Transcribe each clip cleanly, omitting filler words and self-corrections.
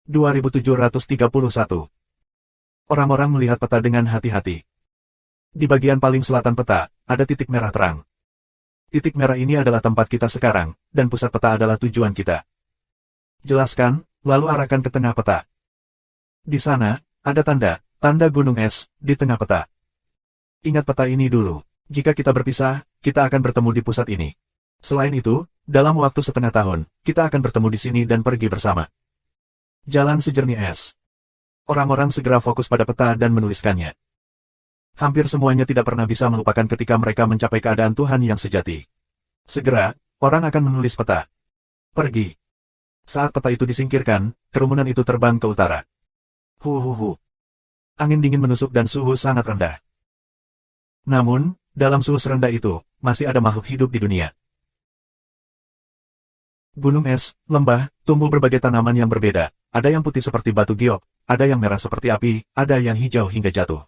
2731. Orang-orang melihat peta dengan hati-hati. Di bagian paling selatan peta, ada titik merah terang. Titik merah ini adalah tempat kita sekarang, dan pusat peta adalah tujuan kita. Jelaskan, lalu arahkan ke tengah peta. Di sana, ada tanda gunung es, di tengah peta. Ingat peta ini dulu. Jika kita berpisah, kita akan bertemu di pusat ini. Selain itu, dalam waktu setengah tahun, kita akan bertemu di sini dan pergi bersama. Jalan sejernih es. Orang-orang segera fokus pada peta dan menuliskannya. Hampir semuanya tidak pernah bisa melupakan ketika mereka mencapai keadaan Tuhan yang sejati. Segera, orang akan menulis peta. Pergi. Saat peta itu disingkirkan, kerumunan itu terbang ke utara. Angin dingin menusuk dan suhu sangat rendah. Namun, dalam suhu serendah itu, masih ada makhluk hidup di dunia. Gunung es, lembah, tumbuh berbagai tanaman yang berbeda. Ada yang putih seperti batu giok, ada yang merah seperti api, ada yang hijau hingga jatuh.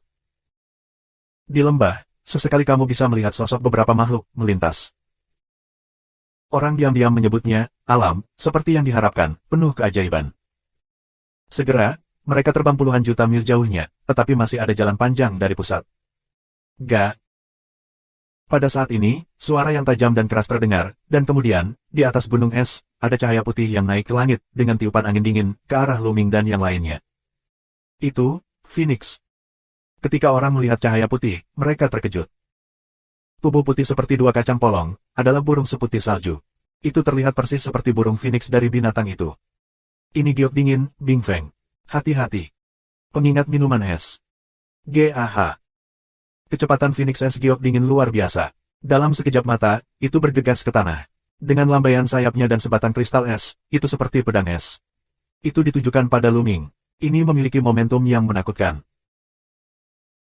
Di lembah, sesekali kamu bisa melihat sosok beberapa makhluk melintas. Orang diam-diam menyebutnya alam, seperti yang diharapkan, penuh keajaiban. Segera, mereka terbang puluhan juta mil jauhnya, tetapi masih ada jalan panjang dari pusat. Pada saat ini, suara yang tajam dan keras terdengar, dan kemudian, di atas gunung es, ada cahaya putih yang naik ke langit, dengan tiupan angin dingin, ke arah Luming dan yang lainnya. Itu, Phoenix. Ketika orang melihat cahaya putih, mereka terkejut. Tubuh putih seperti dua kacang polong, adalah burung seputih salju. Itu terlihat persis seperti burung Phoenix dari binatang itu. Ini giok dingin, Bing Feng. Hati-hati. Pengingat minuman es. GAH. Kecepatan Phoenix es giok dingin luar biasa. Dalam sekejap mata, itu bergegas ke tanah. Dengan lambaian sayapnya dan sebatang kristal es, itu seperti pedang es. Itu ditujukan pada Luming. Ini memiliki momentum yang menakutkan.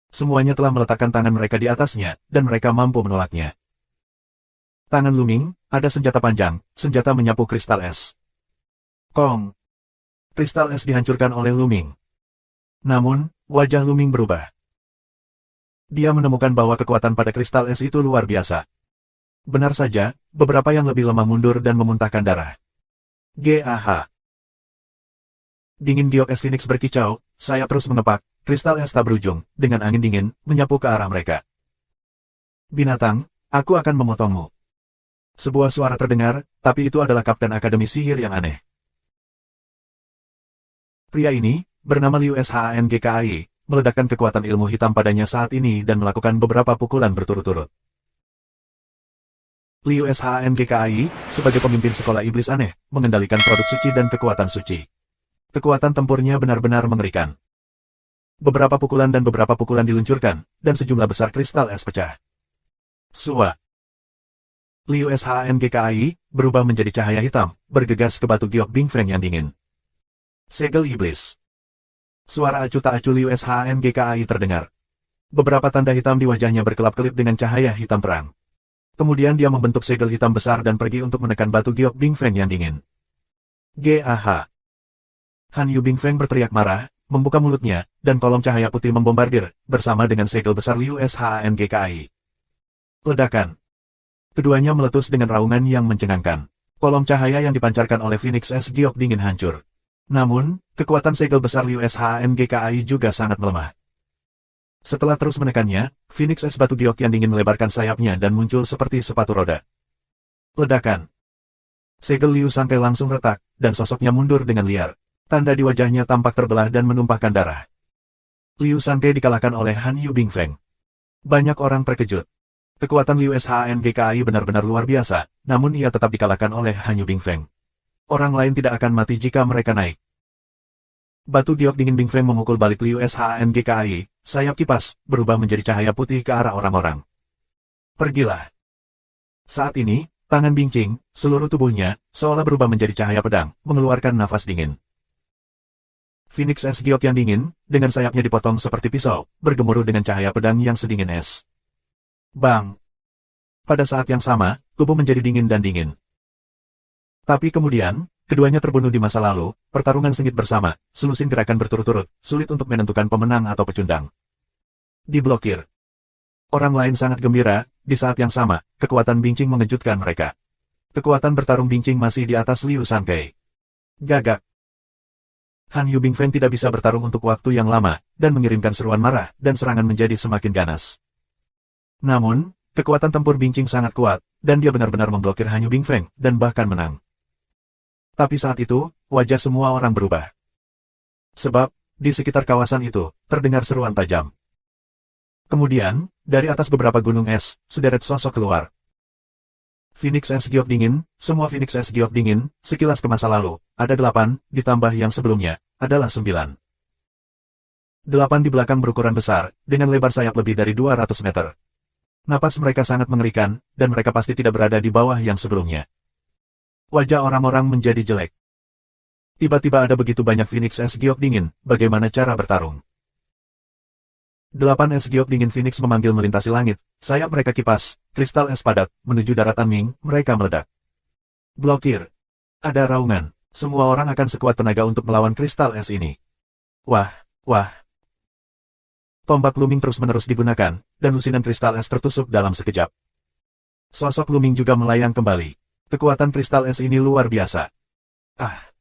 Semuanya telah meletakkan tangan mereka di atasnya, dan mereka mampu menolaknya. Tangan Luming, ada senjata panjang, senjata menyapu kristal es. Kong! Kristal es dihancurkan oleh Luming. Namun, wajah Luming berubah. Dia menemukan bahwa kekuatan pada kristal es itu luar biasa. Benar saja, beberapa yang lebih lemah mundur dan memuntahkan darah. GAH. Dingin giok es Phoenix berkicau, sayap terus mengepak, kristal es tak berujung, dengan angin dingin, menyapu ke arah mereka. Binatang, aku akan memotongmu. Sebuah suara terdengar, tapi itu adalah Kapten Akademi Sihir yang aneh. Pria ini, bernama Liu Shangkai, meledakkan kekuatan ilmu hitam padanya saat ini dan melakukan beberapa pukulan berturut-turut. Liu Shangkai, sebagai pemimpin sekolah iblis aneh, mengendalikan produk suci dan kekuatan suci. Kekuatan tempurnya benar-benar mengerikan. Beberapa pukulan diluncurkan, dan sejumlah besar kristal es pecah. Sua. Liu Shangkai berubah menjadi cahaya hitam, bergegas ke batu giok Bing Feng yang dingin. Segel iblis. Suara acuh tak acuh Liu Shangkai terdengar. Beberapa tanda hitam di wajahnya berkelap-kelip dengan cahaya hitam terang. Kemudian dia membentuk segel hitam besar dan pergi untuk menekan batu giok Bing Feng yang dingin. GAH. Han Yu Bing Feng berteriak marah, membuka mulutnya, dan kolom cahaya putih membombardir, bersama dengan segel besar Liu Shangkai. Ledakan. Keduanya meletus dengan raungan yang mencengangkan. Kolom cahaya yang dipancarkan oleh Phoenix es giok dingin hancur. Namun, kekuatan segel besar Liu Shangkai juga sangat melemah. Setelah terus menekannya, Phoenix es batu giok yang dingin melebarkan sayapnya dan muncul seperti sepatu roda. Ledakan. Segel Liu Shangkai langsung retak, dan sosoknya mundur dengan liar. Tanda di wajahnya tampak terbelah dan menumpahkan darah. Liu Shangkai dikalahkan oleh Han Yu Bing Feng. Banyak orang terkejut. Kekuatan Liu Shangkai benar-benar luar biasa, namun ia tetap dikalahkan oleh Han Yu Bing Feng. Orang lain tidak akan mati jika mereka naik. Batu giok dingin Bing Feng memukul balik Liu Shangkai, sayap kipas, berubah menjadi cahaya putih ke arah orang-orang. Pergilah. Saat ini, tangan Bing Qing, seluruh tubuhnya, seolah berubah menjadi cahaya pedang, mengeluarkan nafas dingin. Phoenix es giok yang dingin, dengan sayapnya dipotong seperti pisau, bergemuruh dengan cahaya pedang yang sedingin es. Bang! Pada saat yang sama, tubuh menjadi dingin dan dingin. Tapi kemudian, keduanya terbunuh di masa lalu, pertarungan sengit bersama, selusin gerakan berturut-turut, sulit untuk menentukan pemenang atau pecundang. Diblokir. Orang lain sangat gembira, di saat yang sama, kekuatan Bing Qing mengejutkan mereka. Kekuatan bertarung Bing Qing masih di atas Liu Shangkai. Gagak. Han Yu Bingfeng tidak bisa bertarung untuk waktu yang lama, dan mengirimkan seruan marah, dan serangan menjadi semakin ganas. Namun, kekuatan tempur Bingqing sangat kuat, dan dia benar-benar memblokir Han Yu Bingfeng, dan bahkan menang. Tapi saat itu, wajah semua orang berubah. Sebab, di sekitar kawasan itu, terdengar seruan tajam. Kemudian, dari atas beberapa gunung es, sederet sosok keluar. Phoenix es giok dingin, semua Phoenix es giok dingin, sekilas ke masa lalu, ada 8, ditambah yang sebelumnya, adalah 9. 8 di belakang berukuran besar, dengan lebar sayap lebih dari 200 meter. Napas mereka sangat mengerikan, dan mereka pasti tidak berada di bawah yang sebelumnya. Wajah orang-orang menjadi jelek. Tiba-tiba ada begitu banyak Phoenix es giok dingin, bagaimana cara bertarung? 8 es giok dingin Phoenix memanggil melintasi langit, sayap mereka kipas, kristal es padat, menuju daratan Ming, mereka meledak. Blokir. Ada raungan, semua orang akan sekuat tenaga untuk melawan kristal es ini. Wah, wah. Tombak Luming terus-menerus digunakan, dan lusinan kristal es tertusuk dalam sekejap. Sosok Luming juga melayang kembali. Kekuatan kristal es ini luar biasa. Ah.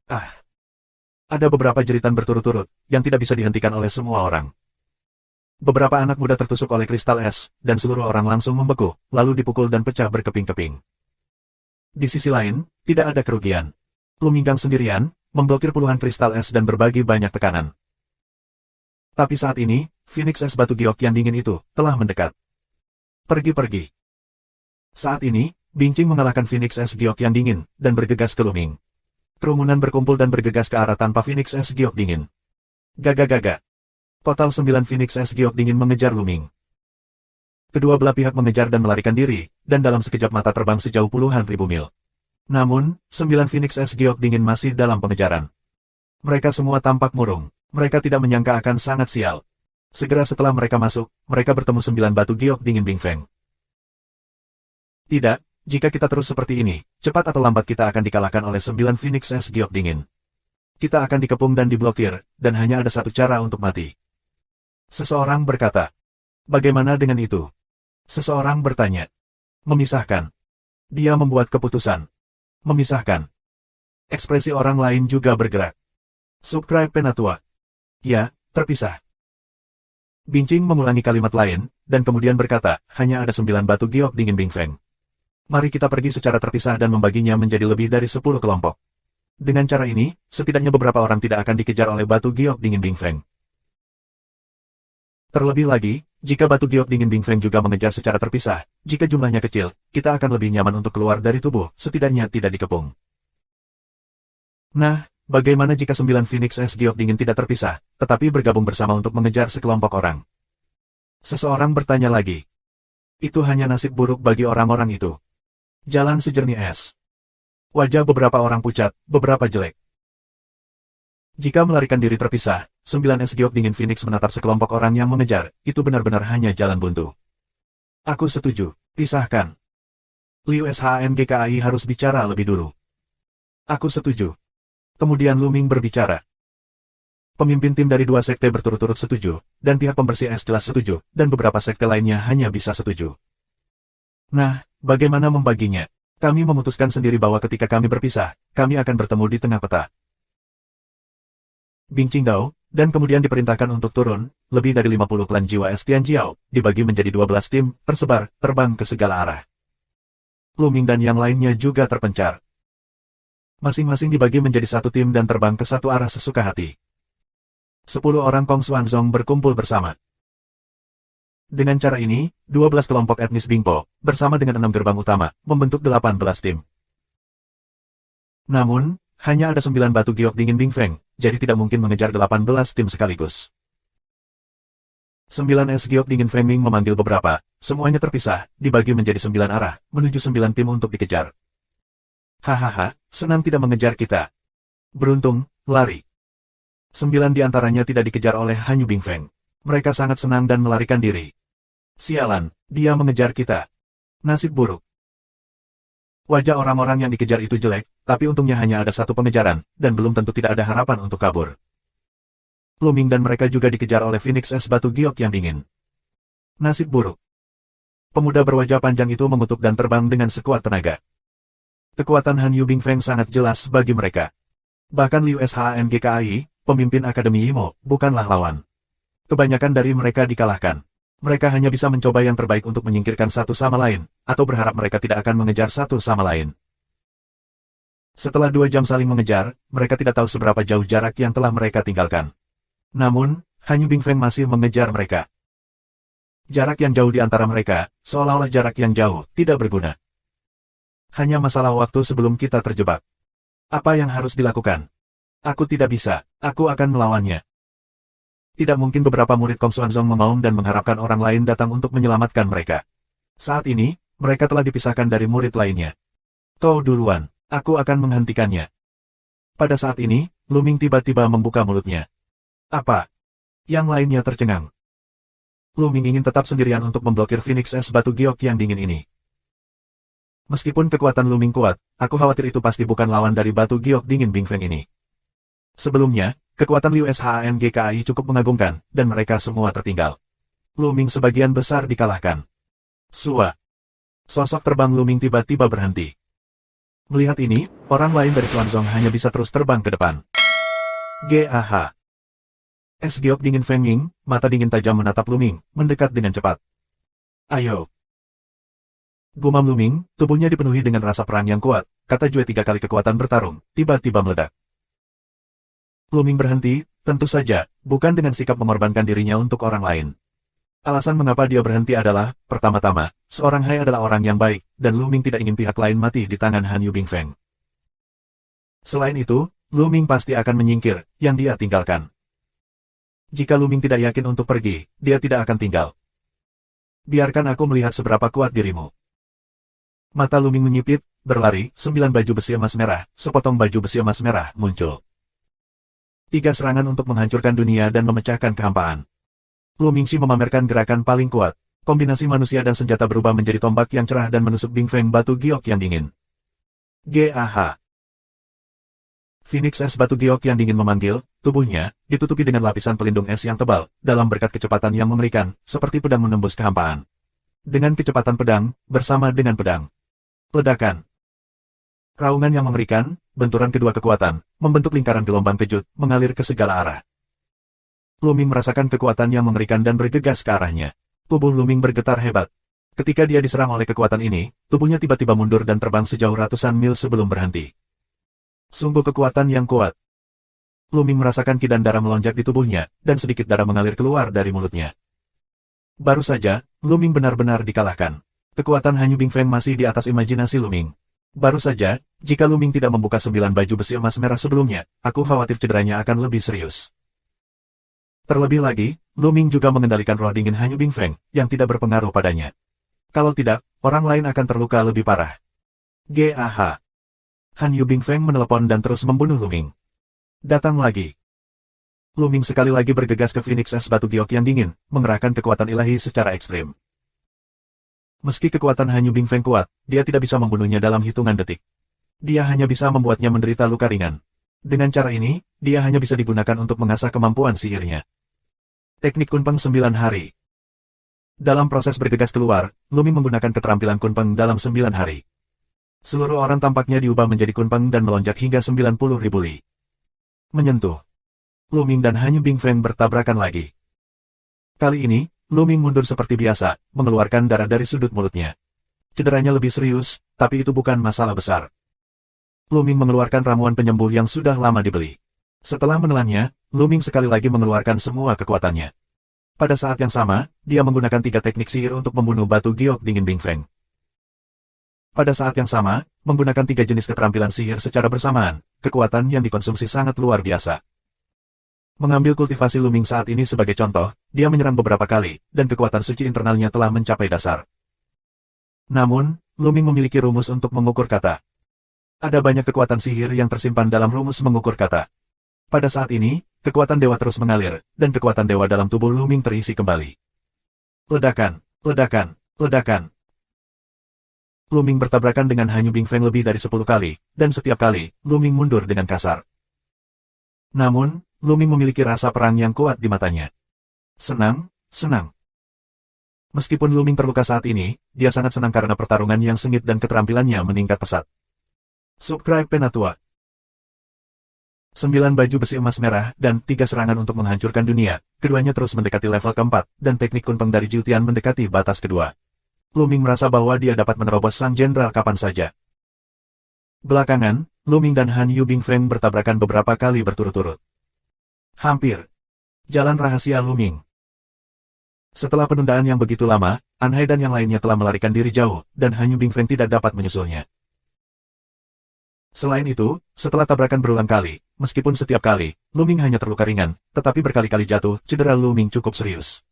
Ada beberapa jeritan berturut-turut, yang tidak bisa dihentikan oleh semua orang. Beberapa anak muda tertusuk oleh kristal es, dan seluruh orang langsung membeku, lalu dipukul dan pecah berkeping-keping. Di sisi lain, tidak ada kerugian. Luminggang sendirian, memblokir puluhan kristal es dan berbagi banyak tekanan. Tapi saat ini, Phoenix es batu giok yang dingin itu, telah mendekat. Pergi-pergi. Saat ini, Bingqing mengalahkan Phoenix es giok yang dingin, dan bergegas ke Luming. Kerumunan berkumpul dan bergegas ke arah tanpa Phoenix es giok dingin. Gaga-gaga. Total 9 Phoenix es giok dingin mengejar Luming. Kedua belah pihak mengejar dan melarikan diri, dan dalam sekejap mata terbang sejauh puluhan ribu mil. Namun, 9 Phoenix es giok dingin masih dalam pengejaran. Mereka semua tampak murung, mereka tidak menyangka akan sangat sial. Segera setelah mereka masuk, mereka bertemu 9 batu giok dingin Bingfeng. Tidak, jika kita terus seperti ini, cepat atau lambat kita akan dikalahkan oleh 9 Phoenix es giok dingin. Kita akan dikepung dan diblokir, dan hanya ada satu cara untuk mati. Seseorang berkata. Bagaimana dengan itu? Seseorang bertanya. Memisahkan. Dia membuat keputusan. Memisahkan. Ekspresi orang lain juga bergerak. Subscribe Penatua. Ya, terpisah. Bingqing mengulangi kalimat lain, dan kemudian berkata, hanya ada 9 batu giok dingin Bingfeng. Mari kita pergi secara terpisah dan membaginya menjadi lebih dari 10 kelompok. Dengan cara ini, setidaknya beberapa orang tidak akan dikejar oleh batu giok dingin Bingfeng. Terlebih lagi, jika batu giok dingin Bingfeng juga mengejar secara terpisah, jika jumlahnya kecil, kita akan lebih nyaman untuk keluar dari tubuh, setidaknya tidak dikepung. Nah, bagaimana jika 9 Phoenix es giok dingin tidak terpisah, tetapi bergabung bersama untuk mengejar sekelompok orang? Seseorang bertanya lagi. Itu hanya nasib buruk bagi orang-orang itu. Jalan sejernih es. Wajah beberapa orang pucat, beberapa jelek. Jika melarikan diri terpisah, 9 es giok dingin Phoenix menatap sekelompok orang yang mengejar, itu benar-benar hanya jalan buntu. Aku setuju, pisahkan. Liu SHNGKAI harus bicara lebih dulu. Aku setuju. Kemudian Luming berbicara. Pemimpin tim dari 2 sekte berturut-turut setuju, dan pihak pembersih es jelas setuju, dan beberapa sekte lainnya hanya bisa setuju. Nah, bagaimana membaginya? Kami memutuskan sendiri bahwa ketika kami berpisah, kami akan bertemu di tengah peta. Bingqing Dao, dan kemudian diperintahkan untuk turun, lebih dari 50 klan jiwa es Tianjiao, dibagi menjadi 12 tim, tersebar, terbang ke segala arah. Luming dan yang lainnya juga terpencar. Masing-masing dibagi menjadi satu tim dan terbang ke satu arah sesuka hati. 10 orang Kong Xuanzong berkumpul bersama. Dengan cara ini, 12 kelompok etnis Bingpo, bersama dengan 6 gerbang utama, membentuk 18 tim. Namun, hanya ada 9 batu giok dingin Bingfeng, jadi tidak mungkin mengejar 18 tim sekaligus. 9 es giok dingin Feng Ming memanggil beberapa, semuanya terpisah, dibagi menjadi 9 arah, menuju 9 tim untuk dikejar. Hahaha, senang tidak mengejar kita. Beruntung, lari. 9 di antaranya tidak dikejar oleh Han Yu Bingfeng. Mereka sangat senang dan melarikan diri. Sialan, dia mengejar kita. Nasib buruk. Wajah orang-orang yang dikejar itu jelek, tapi untungnya hanya ada satu pengejaran, dan belum tentu tidak ada harapan untuk kabur. Luming dan mereka juga dikejar oleh Phoenix es batu giok yang dingin. Nasib buruk. Pemuda berwajah panjang itu mengutuk dan terbang dengan sekuat tenaga. Kekuatan Han Yu Bingfeng sangat jelas bagi mereka. Bahkan Liu SHNGKAI, pemimpin Akademi Imo, bukanlah lawan. Kebanyakan dari mereka dikalahkan. Mereka hanya bisa mencoba yang terbaik untuk menyingkirkan satu sama lain, atau berharap mereka tidak akan mengejar satu sama lain. Setelah 2 jam saling mengejar, mereka tidak tahu seberapa jauh jarak yang telah mereka tinggalkan. Namun, Hanyu Bingfeng masih mengejar mereka. Jarak yang jauh di antara mereka, seolah-olah jarak yang jauh, tidak berguna. Hanya masalah waktu sebelum kita terjebak. Apa yang harus dilakukan? Aku tidak bisa, aku akan melawannya. Tidak mungkin beberapa murid Kong Xuanzong memaung dan mengharapkan orang lain datang untuk menyelamatkan mereka. Saat ini, mereka telah dipisahkan dari murid lainnya. Kau duluan, aku akan menghentikannya. Pada saat ini, Lu Ming tiba-tiba membuka mulutnya. Apa? Yang lainnya tercengang. Lu Ming ingin tetap sendirian untuk memblokir Phoenix es batu giok yang dingin ini. Meskipun kekuatan Lu Ming kuat, aku khawatir itu pasti bukan lawan dari batu giok dingin Bingfeng ini. Sebelumnya, kekuatan Liu Shangkai cukup mengagumkan, dan mereka semua tertinggal. Lu Ming sebagian besar dikalahkan. Sua. Sosok terbang Lu Ming tiba-tiba berhenti. Melihat ini, orang lain dari Xuanzong hanya bisa terus terbang ke depan. GAH. Es giok dingin Feng Ying, mata dingin tajam menatap Lu Ming, mendekat dengan cepat. Ayo. Gumam Lu Ming, tubuhnya dipenuhi dengan rasa perang yang kuat, kata Jue 3 kali kekuatan bertarung, tiba-tiba meledak. Lu Ming berhenti, tentu saja, bukan dengan sikap mengorbankan dirinya untuk orang lain. Alasan mengapa dia berhenti adalah, pertama-tama, seorang Hai adalah orang yang baik, dan Lu Ming tidak ingin pihak lain mati di tangan Hanyu Bingfeng. Selain itu, Lu Ming pasti akan menyingkir, yang dia tinggalkan. Jika Lu Ming tidak yakin untuk pergi, dia tidak akan tinggal. Biarkan aku melihat seberapa kuat dirimu. Mata Lu Ming menyipit, berlari, 9 baju besi emas merah, sepotong baju besi emas merah muncul. 3 serangan untuk menghancurkan dunia dan memecahkan kehampaan. Lu Mingxi memamerkan gerakan paling kuat. Kombinasi manusia dan senjata berubah menjadi tombak yang cerah dan menusuk Bingfeng batu giok yang dingin. GAH. Phoenix es batu giok yang dingin memanggil, tubuhnya ditutupi dengan lapisan pelindung es yang tebal, dalam berkat kecepatan yang mengerikan, seperti pedang menembus kehampaan. Dengan kecepatan pedang, bersama dengan pedang. Ledakan. Raungan yang mengerikan, benturan kedua kekuatan, membentuk lingkaran gelombang kejut, mengalir ke segala arah. Lu Ming merasakan kekuatan yang mengerikan dan bergegas ke arahnya. Tubuh Lu Ming bergetar hebat. Ketika dia diserang oleh kekuatan ini, tubuhnya tiba-tiba mundur dan terbang sejauh ratusan mil sebelum berhenti. Sungguh kekuatan yang kuat. Lu Ming merasakan ki dan darah melonjak di tubuhnya, dan sedikit darah mengalir keluar dari mulutnya. Baru saja, Lu Ming benar-benar dikalahkan. Kekuatan Hanyu Bingfeng masih di atas imajinasi Lu Ming. Baru saja, jika Lu Ming tidak membuka 9 baju besi emas merah sebelumnya, aku khawatir cederanya akan lebih serius. Terlebih lagi, Lu Ming juga mengendalikan roh dingin Hanyu Bingfeng, yang tidak berpengaruh padanya. Kalau tidak, orang lain akan terluka lebih parah. GAH. Hanyu Bingfeng menelepon dan terus membunuh Lu Ming. Datang lagi. Lu Ming sekali lagi bergegas ke Phoenix es batu giok yang dingin, mengerahkan kekuatan ilahi secara ekstrim. Meski kekuatan Hanyu Bingfeng kuat, dia tidak bisa membunuhnya dalam hitungan detik. Dia hanya bisa membuatnya menderita luka ringan. Dengan cara ini, dia hanya bisa digunakan untuk mengasah kemampuan sihirnya. Teknik Kunpeng 9 hari. Dalam proses bergegas keluar, Lu Ming menggunakan keterampilan Kunpeng dalam 9 hari. Seluruh orang tampaknya diubah menjadi Kunpeng dan melonjak hingga 90.000 li. Menyentuh. Lu Ming dan Hanyu Bingfeng bertabrakan lagi. Kali ini, Lu Ming mundur seperti biasa, mengeluarkan darah dari sudut mulutnya. Cederanya lebih serius, tapi itu bukan masalah besar. Lu Ming mengeluarkan ramuan penyembuh yang sudah lama dibeli. Setelah menelannya, Lu Ming sekali lagi mengeluarkan semua kekuatannya. Pada saat yang sama, dia menggunakan 3 teknik sihir untuk membunuh batu giok dingin Bingfeng. Pada saat yang sama, menggunakan 3 jenis keterampilan sihir secara bersamaan, kekuatan yang dikonsumsi sangat luar biasa. Mengambil kultivasi Lu Ming saat ini sebagai contoh, dia menyerang beberapa kali, dan kekuatan suci internalnya telah mencapai dasar. Namun, Lu Ming memiliki rumus untuk mengukur kata. Ada banyak kekuatan sihir yang tersimpan dalam rumus mengukur kata. Pada saat ini, kekuatan dewa terus mengalir, dan kekuatan dewa dalam tubuh Lu Ming terisi kembali. Ledakan, ledakan, ledakan. Lu Ming bertabrakan dengan Hanyu Bingfeng lebih dari 10 kali, dan setiap kali, Lu Ming mundur dengan kasar. Namun, Lu Ming memiliki rasa perang yang kuat di matanya. Senang, senang. Meskipun Lu Ming terluka saat ini, dia sangat senang karena pertarungan yang sengit dan keterampilannya meningkat pesat. Subscribe Penatua. 9 baju besi emas merah dan 3 serangan untuk menghancurkan dunia. Keduanya terus mendekati level keempat, dan teknik Kunpeng dari Jiutian mendekati batas kedua. Lu Ming merasa bahwa dia dapat menerobos sang jenderal kapan saja. Belakangan, Lu Ming dan Han Yu Bingfeng bertabrakan beberapa kali berturut-turut. Hampir. Jalan rahasia Lu Ming. Setelah penundaan yang begitu lama, An Hai dan yang lainnya telah melarikan diri jauh, dan Han Yu Bingfeng tidak dapat menyusulnya. Selain itu, setelah tabrakan berulang kali, meskipun setiap kali, Lu Ming hanya terluka ringan, tetapi berkali-kali jatuh, cedera Lu Ming cukup serius.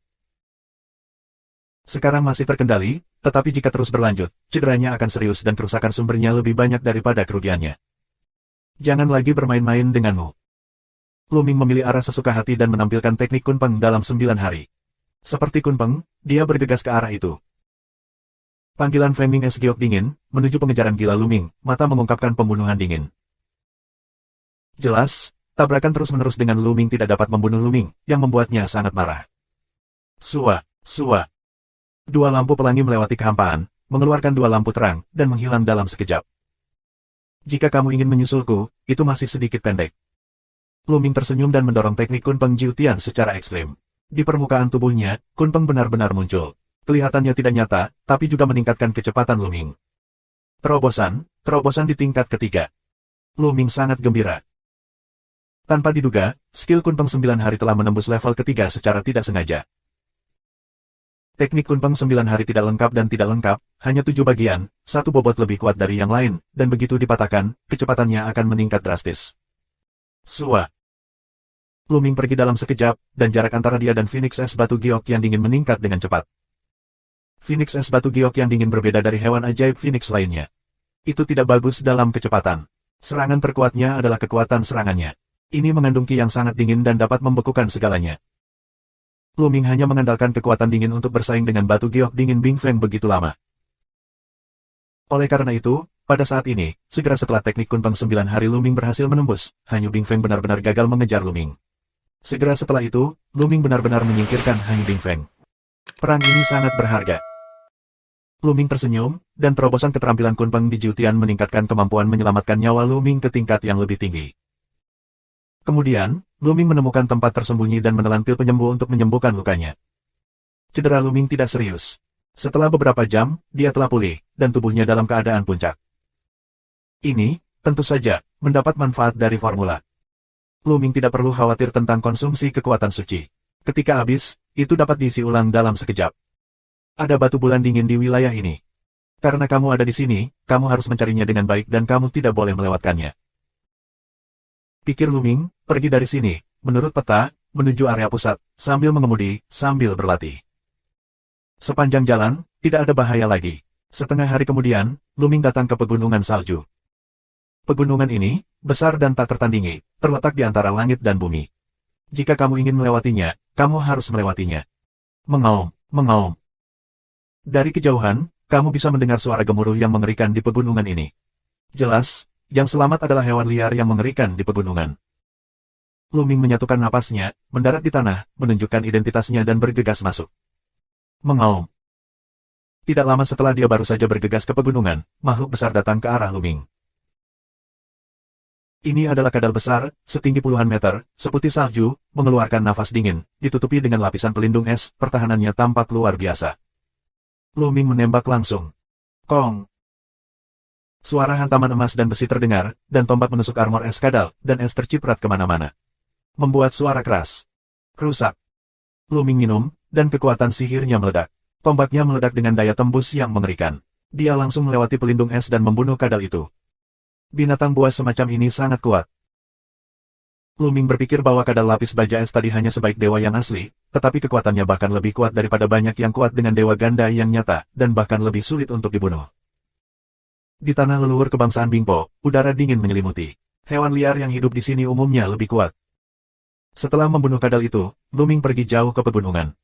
Sekarang masih terkendali, tetapi jika terus berlanjut, cederanya akan serius dan kerusakan sumbernya lebih banyak daripada kerugiannya. Jangan lagi bermain-main denganmu. Lu Ming memilih arah sesuka hati dan menampilkan teknik Kunpeng dalam 9 hari. Seperti Kunpeng, dia bergegas ke arah itu. Panggilan Feng Ming es giok dingin, menuju pengejaran gila Lu Ming, mata mengungkapkan pembunuhan dingin. Jelas, tabrakan terus-menerus dengan Lu Ming tidak dapat membunuh Lu Ming, yang membuatnya sangat marah. Sua, sua. 2 lampu pelangi melewati kehampaan, mengeluarkan 2 lampu terang, dan menghilang dalam sekejap. Jika kamu ingin menyusulku, itu masih sedikit pendek. Lu Ming tersenyum dan mendorong teknik Kunpeng Jiutian secara ekstrim. Di permukaan tubuhnya, Kunpeng benar-benar muncul. Kelihatannya tidak nyata, tapi juga meningkatkan kecepatan Lu Ming. Terobosan di tingkat ketiga. Lu Ming sangat gembira. Tanpa diduga, skill Kunpeng 9 hari telah menembus level ketiga secara tidak sengaja. Teknik Kunpeng 9 hari tidak lengkap dan tidak lengkap, hanya 7 bagian, satu bobot lebih kuat dari yang lain, dan begitu dipatahkan, kecepatannya akan meningkat drastis. Sua. Lu Ming pergi dalam sekejap, dan jarak antara dia dan Phoenix es batu giok yang dingin meningkat dengan cepat. Phoenix es batu giok yang dingin berbeda dari hewan ajaib Phoenix lainnya. Itu tidak bagus dalam kecepatan. Serangan terkuatnya adalah kekuatan serangannya. Ini mengandung ki yang sangat dingin dan dapat membekukan segalanya. Lu Ming hanya mengandalkan kekuatan dingin untuk bersaing dengan batu giok dingin Bingfeng begitu lama. Oleh karena itu, pada saat ini, segera setelah teknik Kunpeng 9 hari Lu Ming berhasil menembus, Han Yu Bingfeng benar-benar gagal mengejar Lu Ming. Segera setelah itu, Lu Ming benar-benar menyingkirkan Han Yu Bingfeng. Perang ini sangat berharga. Lu Ming tersenyum, dan terobosan keterampilan Kunpeng di Jiutian meningkatkan kemampuan menyelamatkan nyawa Lu Ming ke tingkat yang lebih tinggi. Kemudian, Lu Ming menemukan tempat tersembunyi dan menelan pil penyembuh untuk menyembuhkan lukanya. Cedera Lu Ming tidak serius. Setelah beberapa jam, dia telah pulih, dan tubuhnya dalam keadaan puncak. Ini, tentu saja, mendapat manfaat dari formula. Lu Ming tidak perlu khawatir tentang konsumsi kekuatan suci. Ketika habis, itu dapat diisi ulang dalam sekejap. Ada batu bulan dingin di wilayah ini. Karena kamu ada di sini, kamu harus mencarinya dengan baik dan kamu tidak boleh melewatkannya. Pikir Lu Ming, pergi dari sini, menurut peta, menuju area pusat, sambil mengemudi, sambil berlatih. Sepanjang jalan, tidak ada bahaya lagi. Setengah hari kemudian, Lu Ming datang ke pegunungan salju. Pegunungan ini, besar dan tak tertandingi, terletak di antara langit dan bumi. Jika kamu ingin melewatinya, kamu harus melewatinya. Mengaum, mengaum. Dari kejauhan, kamu bisa mendengar suara gemuruh yang mengerikan di pegunungan ini. Jelas, yang selamat adalah hewan liar yang mengerikan di pegunungan. Lu Ming menyatukan napasnya, mendarat di tanah, menunjukkan identitasnya dan bergegas masuk. Mengaum. Tidak lama setelah dia baru saja bergegas ke pegunungan, makhluk besar datang ke arah Lu Ming. Ini adalah kadal besar, setinggi puluhan meter, seputih salju, mengeluarkan nafas dingin, ditutupi dengan lapisan pelindung es, pertahanannya tampak luar biasa. Lu Ming menembak langsung. Kong. Suara hantaman emas dan besi terdengar, dan tombak menusuk armor es kadal, dan es terciprat kemana-mana. Membuat suara keras. Rusak. Lu Ming minum, dan kekuatan sihirnya meledak. Tombaknya meledak dengan daya tembus yang mengerikan. Dia langsung melewati pelindung es dan membunuh kadal itu. Binatang buas semacam ini sangat kuat. Lu Ming berpikir bahwa kadal lapis baja es tadi hanya sebaik dewa yang asli, tetapi kekuatannya bahkan lebih kuat daripada banyak yang kuat dengan dewa ganda yang nyata, dan bahkan lebih sulit untuk dibunuh. Di tanah leluhur kebangsaan Bingpo, udara dingin menyelimuti. Hewan liar yang hidup di sini umumnya lebih kuat. Setelah membunuh kadal itu, Lu Ming pergi jauh ke pegunungan.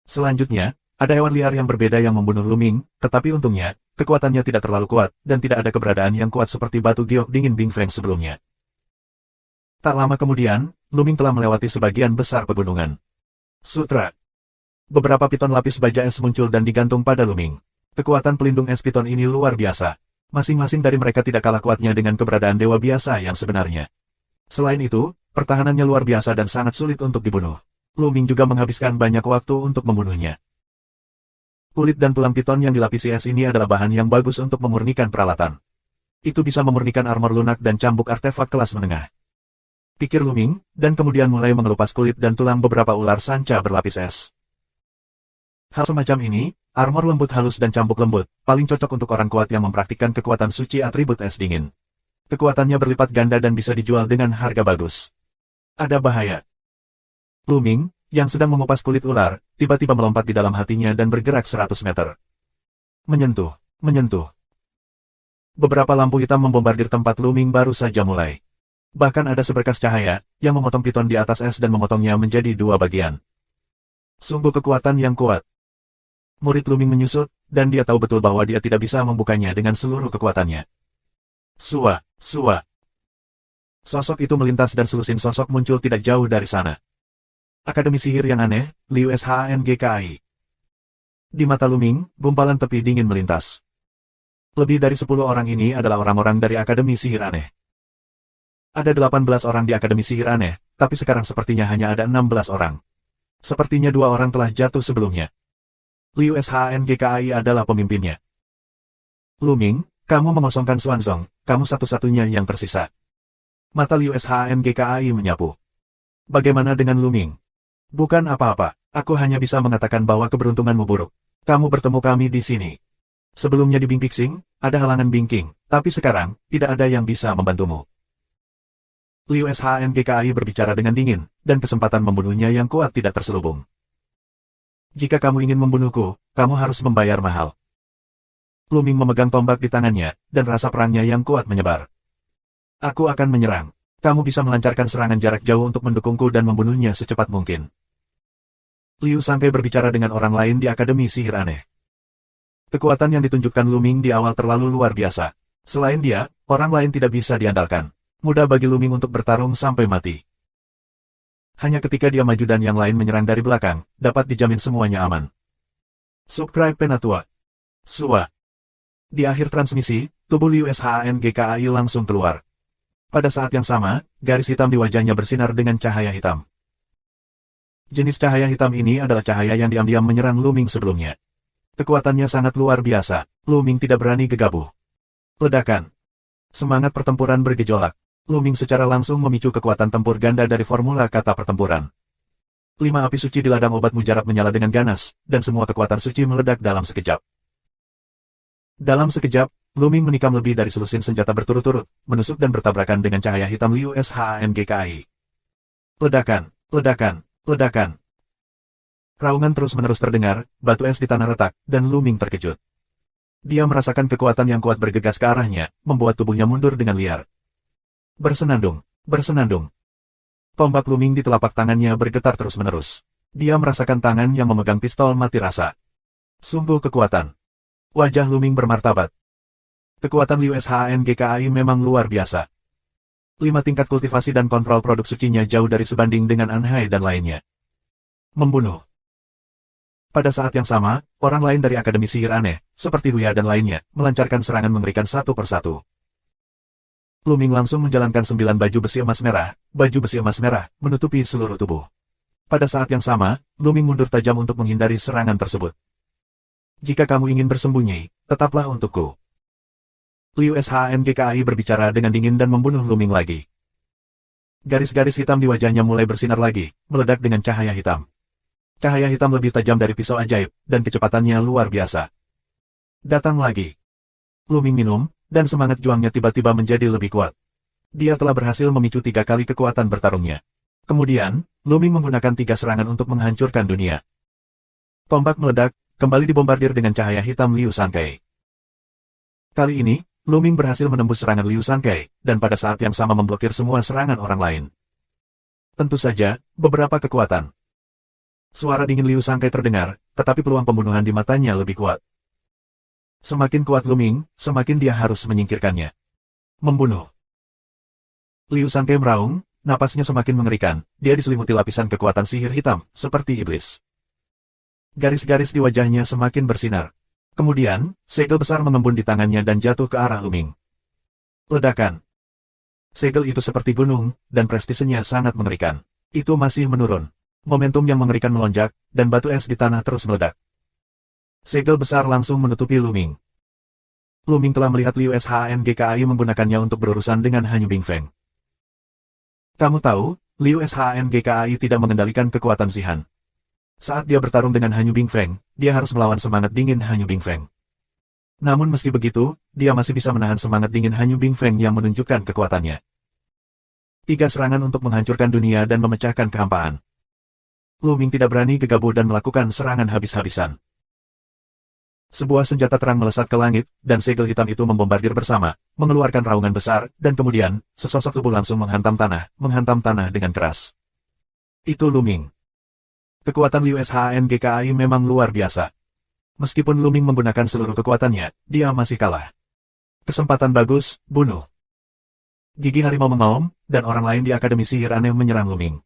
Selanjutnya, ada hewan liar yang berbeda yang membunuh Lu Ming, tetapi untungnya, kekuatannya tidak terlalu kuat, dan tidak ada keberadaan yang kuat seperti batu giok dingin Bingfeng sebelumnya. Tak lama kemudian, Lu Ming telah melewati sebagian besar pegunungan. Sutra. Beberapa piton lapis baja es muncul dan digantung pada Lu Ming. Kekuatan pelindung es piton ini luar biasa. Masing-masing dari mereka tidak kalah kuatnya dengan keberadaan dewa biasa yang sebenarnya. Selain itu, pertahanannya luar biasa dan sangat sulit untuk dibunuh. Lu Ming juga menghabiskan banyak waktu untuk membunuhnya. Kulit dan tulang piton yang dilapisi es ini adalah bahan yang bagus untuk memurnikan peralatan. Itu bisa memurnikan armor lunak dan cambuk artefak kelas menengah. Pikir Lu Ming, dan kemudian mulai mengelupas kulit dan tulang beberapa ular sanca berlapis es. Hal semacam ini, armor lembut halus dan cambuk lembut, paling cocok untuk orang kuat yang mempraktikkan kekuatan suci atribut es dingin. Kekuatannya berlipat ganda dan bisa dijual dengan harga bagus. Ada bahaya. Lu Ming, yang sedang mengupas kulit ular, tiba-tiba melompat di dalam hatinya dan bergerak 100 meter. Menyentuh, menyentuh. Beberapa lampu hitam membombardir tempat Lu Ming baru saja mulai. Bahkan ada seberkas cahaya, yang memotong piton di atas es dan memotongnya menjadi dua bagian. Sungguh kekuatan yang kuat. Murid Lu Ming menyusut, dan dia tahu betul bahwa dia tidak bisa membukanya dengan seluruh kekuatannya. Sua, sua. Sosok itu melintas dan selusin sosok muncul tidak jauh dari sana. Akademi sihir yang aneh, Liu Shangkai. Di mata Lu Ming, gumpalan tepi dingin melintas. Lebih dari 10 orang ini adalah orang-orang dari Akademi Sihir Aneh. Ada 18 orang di Akademi Sihir Aneh, tapi sekarang sepertinya hanya ada 16 orang. Sepertinya 2 orang telah jatuh sebelumnya. Liu Shangkai adalah pemimpinnya. Lu Ming, kamu mengosongkan Xuanzong, kamu satu-satunya yang tersisa. Mata Liu Shangkai menyapu. Bagaimana dengan Lu Ming? Bukan apa-apa, aku hanya bisa mengatakan bahwa keberuntunganmu buruk. Kamu bertemu kami di sini. Sebelumnya di Bing Pixing, ada halangan Bingking, tapi sekarang, tidak ada yang bisa membantumu. Liu Shangkai berbicara dengan dingin, dan kesempatan membunuhnya yang kuat tidak terselubung. Jika kamu ingin membunuhku, kamu harus membayar mahal. Lu Ming memegang tombak di tangannya, dan rasa perangnya yang kuat menyebar. Aku akan menyerang. Kamu bisa melancarkan serangan jarak jauh untuk mendukungku dan membunuhnya secepat mungkin. Liu Shangkai berbicara dengan orang lain di Akademi Sihir Aneh. Kekuatan yang ditunjukkan Lu Ming di awal terlalu luar biasa. Selain dia, orang lain tidak bisa diandalkan. Mudah bagi Lu Ming untuk bertarung sampai mati. Hanya ketika dia maju dan yang lain menyerang dari belakang, dapat dijamin semuanya aman. Subscribe Penatua. Sua. Di akhir transmisi, tubuh Liu Shangkai langsung keluar. Pada saat yang sama, garis hitam di wajahnya bersinar dengan cahaya hitam. Jenis cahaya hitam ini adalah cahaya yang diam-diam menyerang Lu Ming sebelumnya. Kekuatannya sangat luar biasa, Lu Ming tidak berani gegabah. Ledakan. Semangat pertempuran bergejolak. Lu Ming secara langsung memicu kekuatan tempur ganda dari formula kata pertempuran. 5 api suci di ladang obat mujarab menyala dengan ganas, dan semua kekuatan suci meledak dalam sekejap. Dalam sekejap, Lu Ming menikam lebih dari selusin senjata berturut-turut, menusuk dan bertabrakan dengan cahaya hitam Liu Shangkai. Ledakan, ledakan, ledakan. Raungan terus-menerus terdengar, batu es di tanah retak, dan Lu Ming terkejut. Dia merasakan kekuatan yang kuat bergegas ke arahnya, membuat tubuhnya mundur dengan liar. Bersenandung, bersenandung. Tombak Lu Ming di telapak tangannya bergetar terus-menerus. Dia merasakan tangan yang memegang pistol mati rasa. Sungguh kekuatan. Wajah Lu Ming bermartabat. Kekuatan Liu Shangkai memang luar biasa. 5 tingkat kultivasi dan kontrol produk sucinya jauh dari sebanding dengan Anhai dan lainnya. Membunuh. Pada saat yang sama, orang lain dari Akademi Sihir Aneh, seperti Huya dan lainnya, melancarkan serangan mengerikan satu persatu. Lu Ming langsung menjalankan 9 baju besi emas merah, menutupi seluruh tubuh. Pada saat yang sama, Lu Ming mundur tajam untuk menghindari serangan tersebut. Jika kamu ingin bersembunyi, tetaplah untukku. Liu Shangkai berbicara dengan dingin dan membunuh Lu Ming lagi. Garis-garis hitam di wajahnya mulai bersinar lagi, meledak dengan cahaya hitam. Cahaya hitam lebih tajam dari pisau ajaib, dan kecepatannya luar biasa. Datang lagi. Lu Ming minum, dan semangat juangnya tiba-tiba menjadi lebih kuat. Dia telah berhasil memicu 3 kali kekuatan bertarungnya. Kemudian, Lu Ming menggunakan 3 serangan untuk menghancurkan dunia. Tombak meledak, kembali dibombardir dengan cahaya hitam Liu Shangkai. Kali ini, Lu Ming berhasil menembus serangan Liu Shangkai, dan pada saat yang sama memblokir semua serangan orang lain. Tentu saja, beberapa kekuatan. Suara dingin Liu Shangkai terdengar, tetapi peluang pembunuhan di matanya lebih kuat. Semakin kuat Lu Ming, semakin dia harus menyingkirkannya. Membunuh. Liu Shangkai meraung, napasnya semakin mengerikan, dia diselimuti lapisan kekuatan sihir hitam, seperti iblis. Garis-garis di wajahnya semakin bersinar. Kemudian, segel besar mengembun di tangannya dan jatuh ke arah Lu Ming. Ledakan. Segel itu seperti gunung, dan prestisenya sangat mengerikan. Itu masih menurun. Momentum yang mengerikan melonjak, dan batu es di tanah terus meledak. Segel besar langsung menutupi Luming. Luming telah melihat Liu SHNGKI menggunakannya untuk berurusan dengan Hanyu Bingfeng. Kamu tahu, Liu SHNGKI tidak mengendalikan kekuatan Zihan. Saat dia bertarung dengan Hanyu Bingfeng, dia harus melawan semangat dingin Hanyu Bingfeng. Namun meski begitu, dia masih bisa menahan semangat dingin Hanyu Bingfeng yang menunjukkan kekuatannya. 3 serangan untuk menghancurkan dunia dan memecahkan kehampaan. Luming tidak berani gegabah dan melakukan serangan habis-habisan. Sebuah senjata terang melesat ke langit, dan segel hitam itu membombardir bersama, mengeluarkan raungan besar, dan kemudian, sesosok tubuh langsung menghantam tanah dengan keras. Itu Luming. Kekuatan Liu SHNGKI memang luar biasa. Meskipun Luming menggunakan seluruh kekuatannya, dia masih kalah. Kesempatan bagus, bunuh. Gigi harimau mengaum, dan orang lain di Akademi Sihir Aneh menyerang Luming.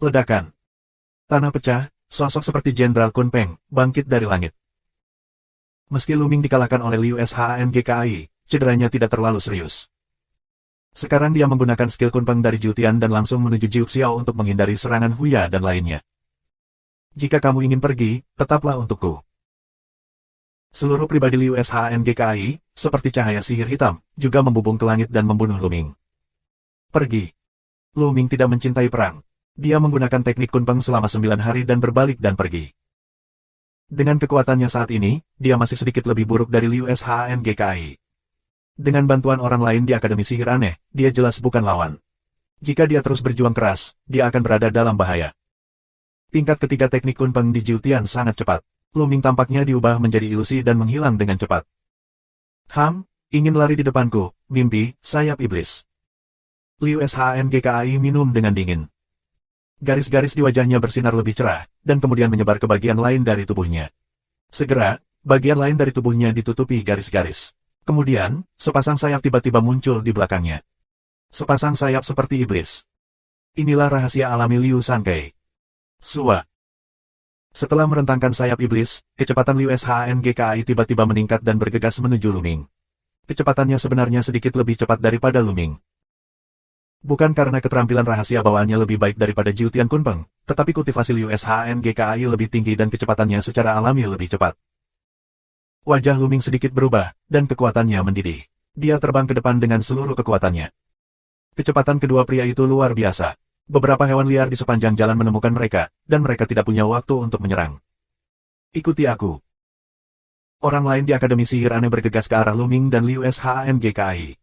Ledakan. Tanah pecah, sosok seperti Jenderal Kun Peng, bangkit dari langit. Meski Luming dikalahkan oleh Liu SHNGKI, cederanya tidak terlalu serius. Sekarang dia menggunakan skill Kun Peng dari Jutian dan langsung menuju Jiu Xiao untuk menghindari serangan Huya dan lainnya. Jika kamu ingin pergi, tetaplah untukku. Seluruh pribadi Liu SHNGKI, seperti cahaya sihir hitam, juga membubung ke langit dan membunuh Luming. Pergi. Luming tidak mencintai perang. Dia menggunakan teknik Kun Peng selama 9 hari dan berbalik dan pergi. Dengan kekuatannya saat ini, dia masih sedikit lebih buruk dari Liu SHNGKI. Dengan bantuan orang lain di Akademi Sihir Aneh, dia jelas bukan lawan. Jika dia terus berjuang keras, dia akan berada dalam bahaya. Tingkat ketiga teknik Kun Peng di Jiutian sangat cepat. Luming tampaknya diubah menjadi ilusi dan menghilang dengan cepat. Ingin lari di depanku, mimpi, sayap iblis. Liu SHNGKI minum dengan dingin. Garis-garis di wajahnya bersinar lebih cerah, dan kemudian menyebar ke bagian lain dari tubuhnya. Segera, bagian lain dari tubuhnya ditutupi garis-garis. Kemudian, sepasang sayap tiba-tiba muncul di belakangnya. Sepasang sayap seperti iblis. Inilah rahasia alami Liu Sankei. Sua. Setelah merentangkan sayap iblis, kecepatan Liu SHNGKI tiba-tiba meningkat dan bergegas menuju Luming. Kecepatannya sebenarnya sedikit lebih cepat daripada Luming. Bukan karena keterampilan rahasia bawaannya lebih baik daripada Jiutian Kun Peng, tetapi kultivasi Liu SHNGKI lebih tinggi dan kecepatannya secara alami lebih cepat. Wajah Luming sedikit berubah, dan kekuatannya mendidih. Dia terbang ke depan dengan seluruh kekuatannya. Kecepatan kedua pria itu luar biasa. Beberapa hewan liar di sepanjang jalan menemukan mereka, dan mereka tidak punya waktu untuk menyerang. Ikuti aku. Orang lain di Akademi Sihir Aneh bergegas ke arah Luming dan Liu SHNGKI.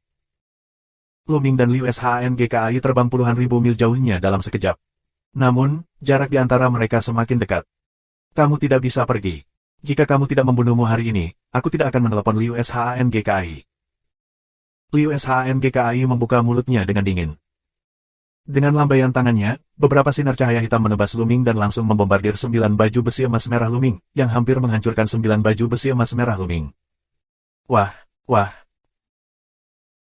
Luming dan Liu SHNGKI terbang puluhan ribu mil jauhnya dalam sekejap. Namun, jarak di antara mereka semakin dekat. Kamu tidak bisa pergi. Jika kamu tidak membunuhmu hari ini, aku tidak akan menelepon Liu SHNGKI. Liu SHNGKI membuka mulutnya dengan dingin. Dengan lambaian tangannya, beberapa sinar cahaya hitam menebas Luming dan langsung membombardir 9 baju besi emas merah Luming, yang hampir menghancurkan 9 baju besi emas merah Luming. Wah.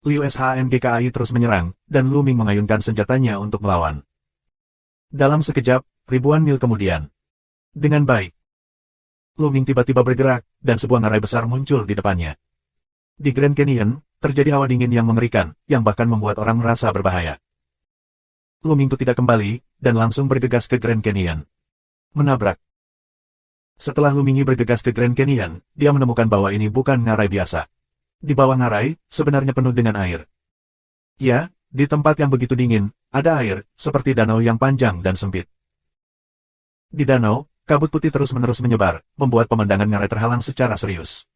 Liu SHNGKI terus menyerang, dan Luming mengayunkan senjatanya untuk melawan. Dalam sekejap, ribuan mil kemudian. Dengan baik. Luming tiba-tiba bergerak, dan sebuah ngarai besar muncul di depannya. Di Grand Canyon, terjadi hawa dingin yang mengerikan, yang bahkan membuat orang merasa berbahaya. Luming itu tidak kembali, dan langsung bergegas ke Grand Canyon. Menabrak. Setelah Luming bergegas ke Grand Canyon, dia menemukan bahwa ini bukan ngarai biasa. Di bawah ngarai, sebenarnya penuh dengan air. Ya, di tempat yang begitu dingin, ada air, seperti danau yang panjang dan sempit. Di danau, kabut putih terus-menerus menyebar, membuat pemandangan ngarai terhalang secara serius.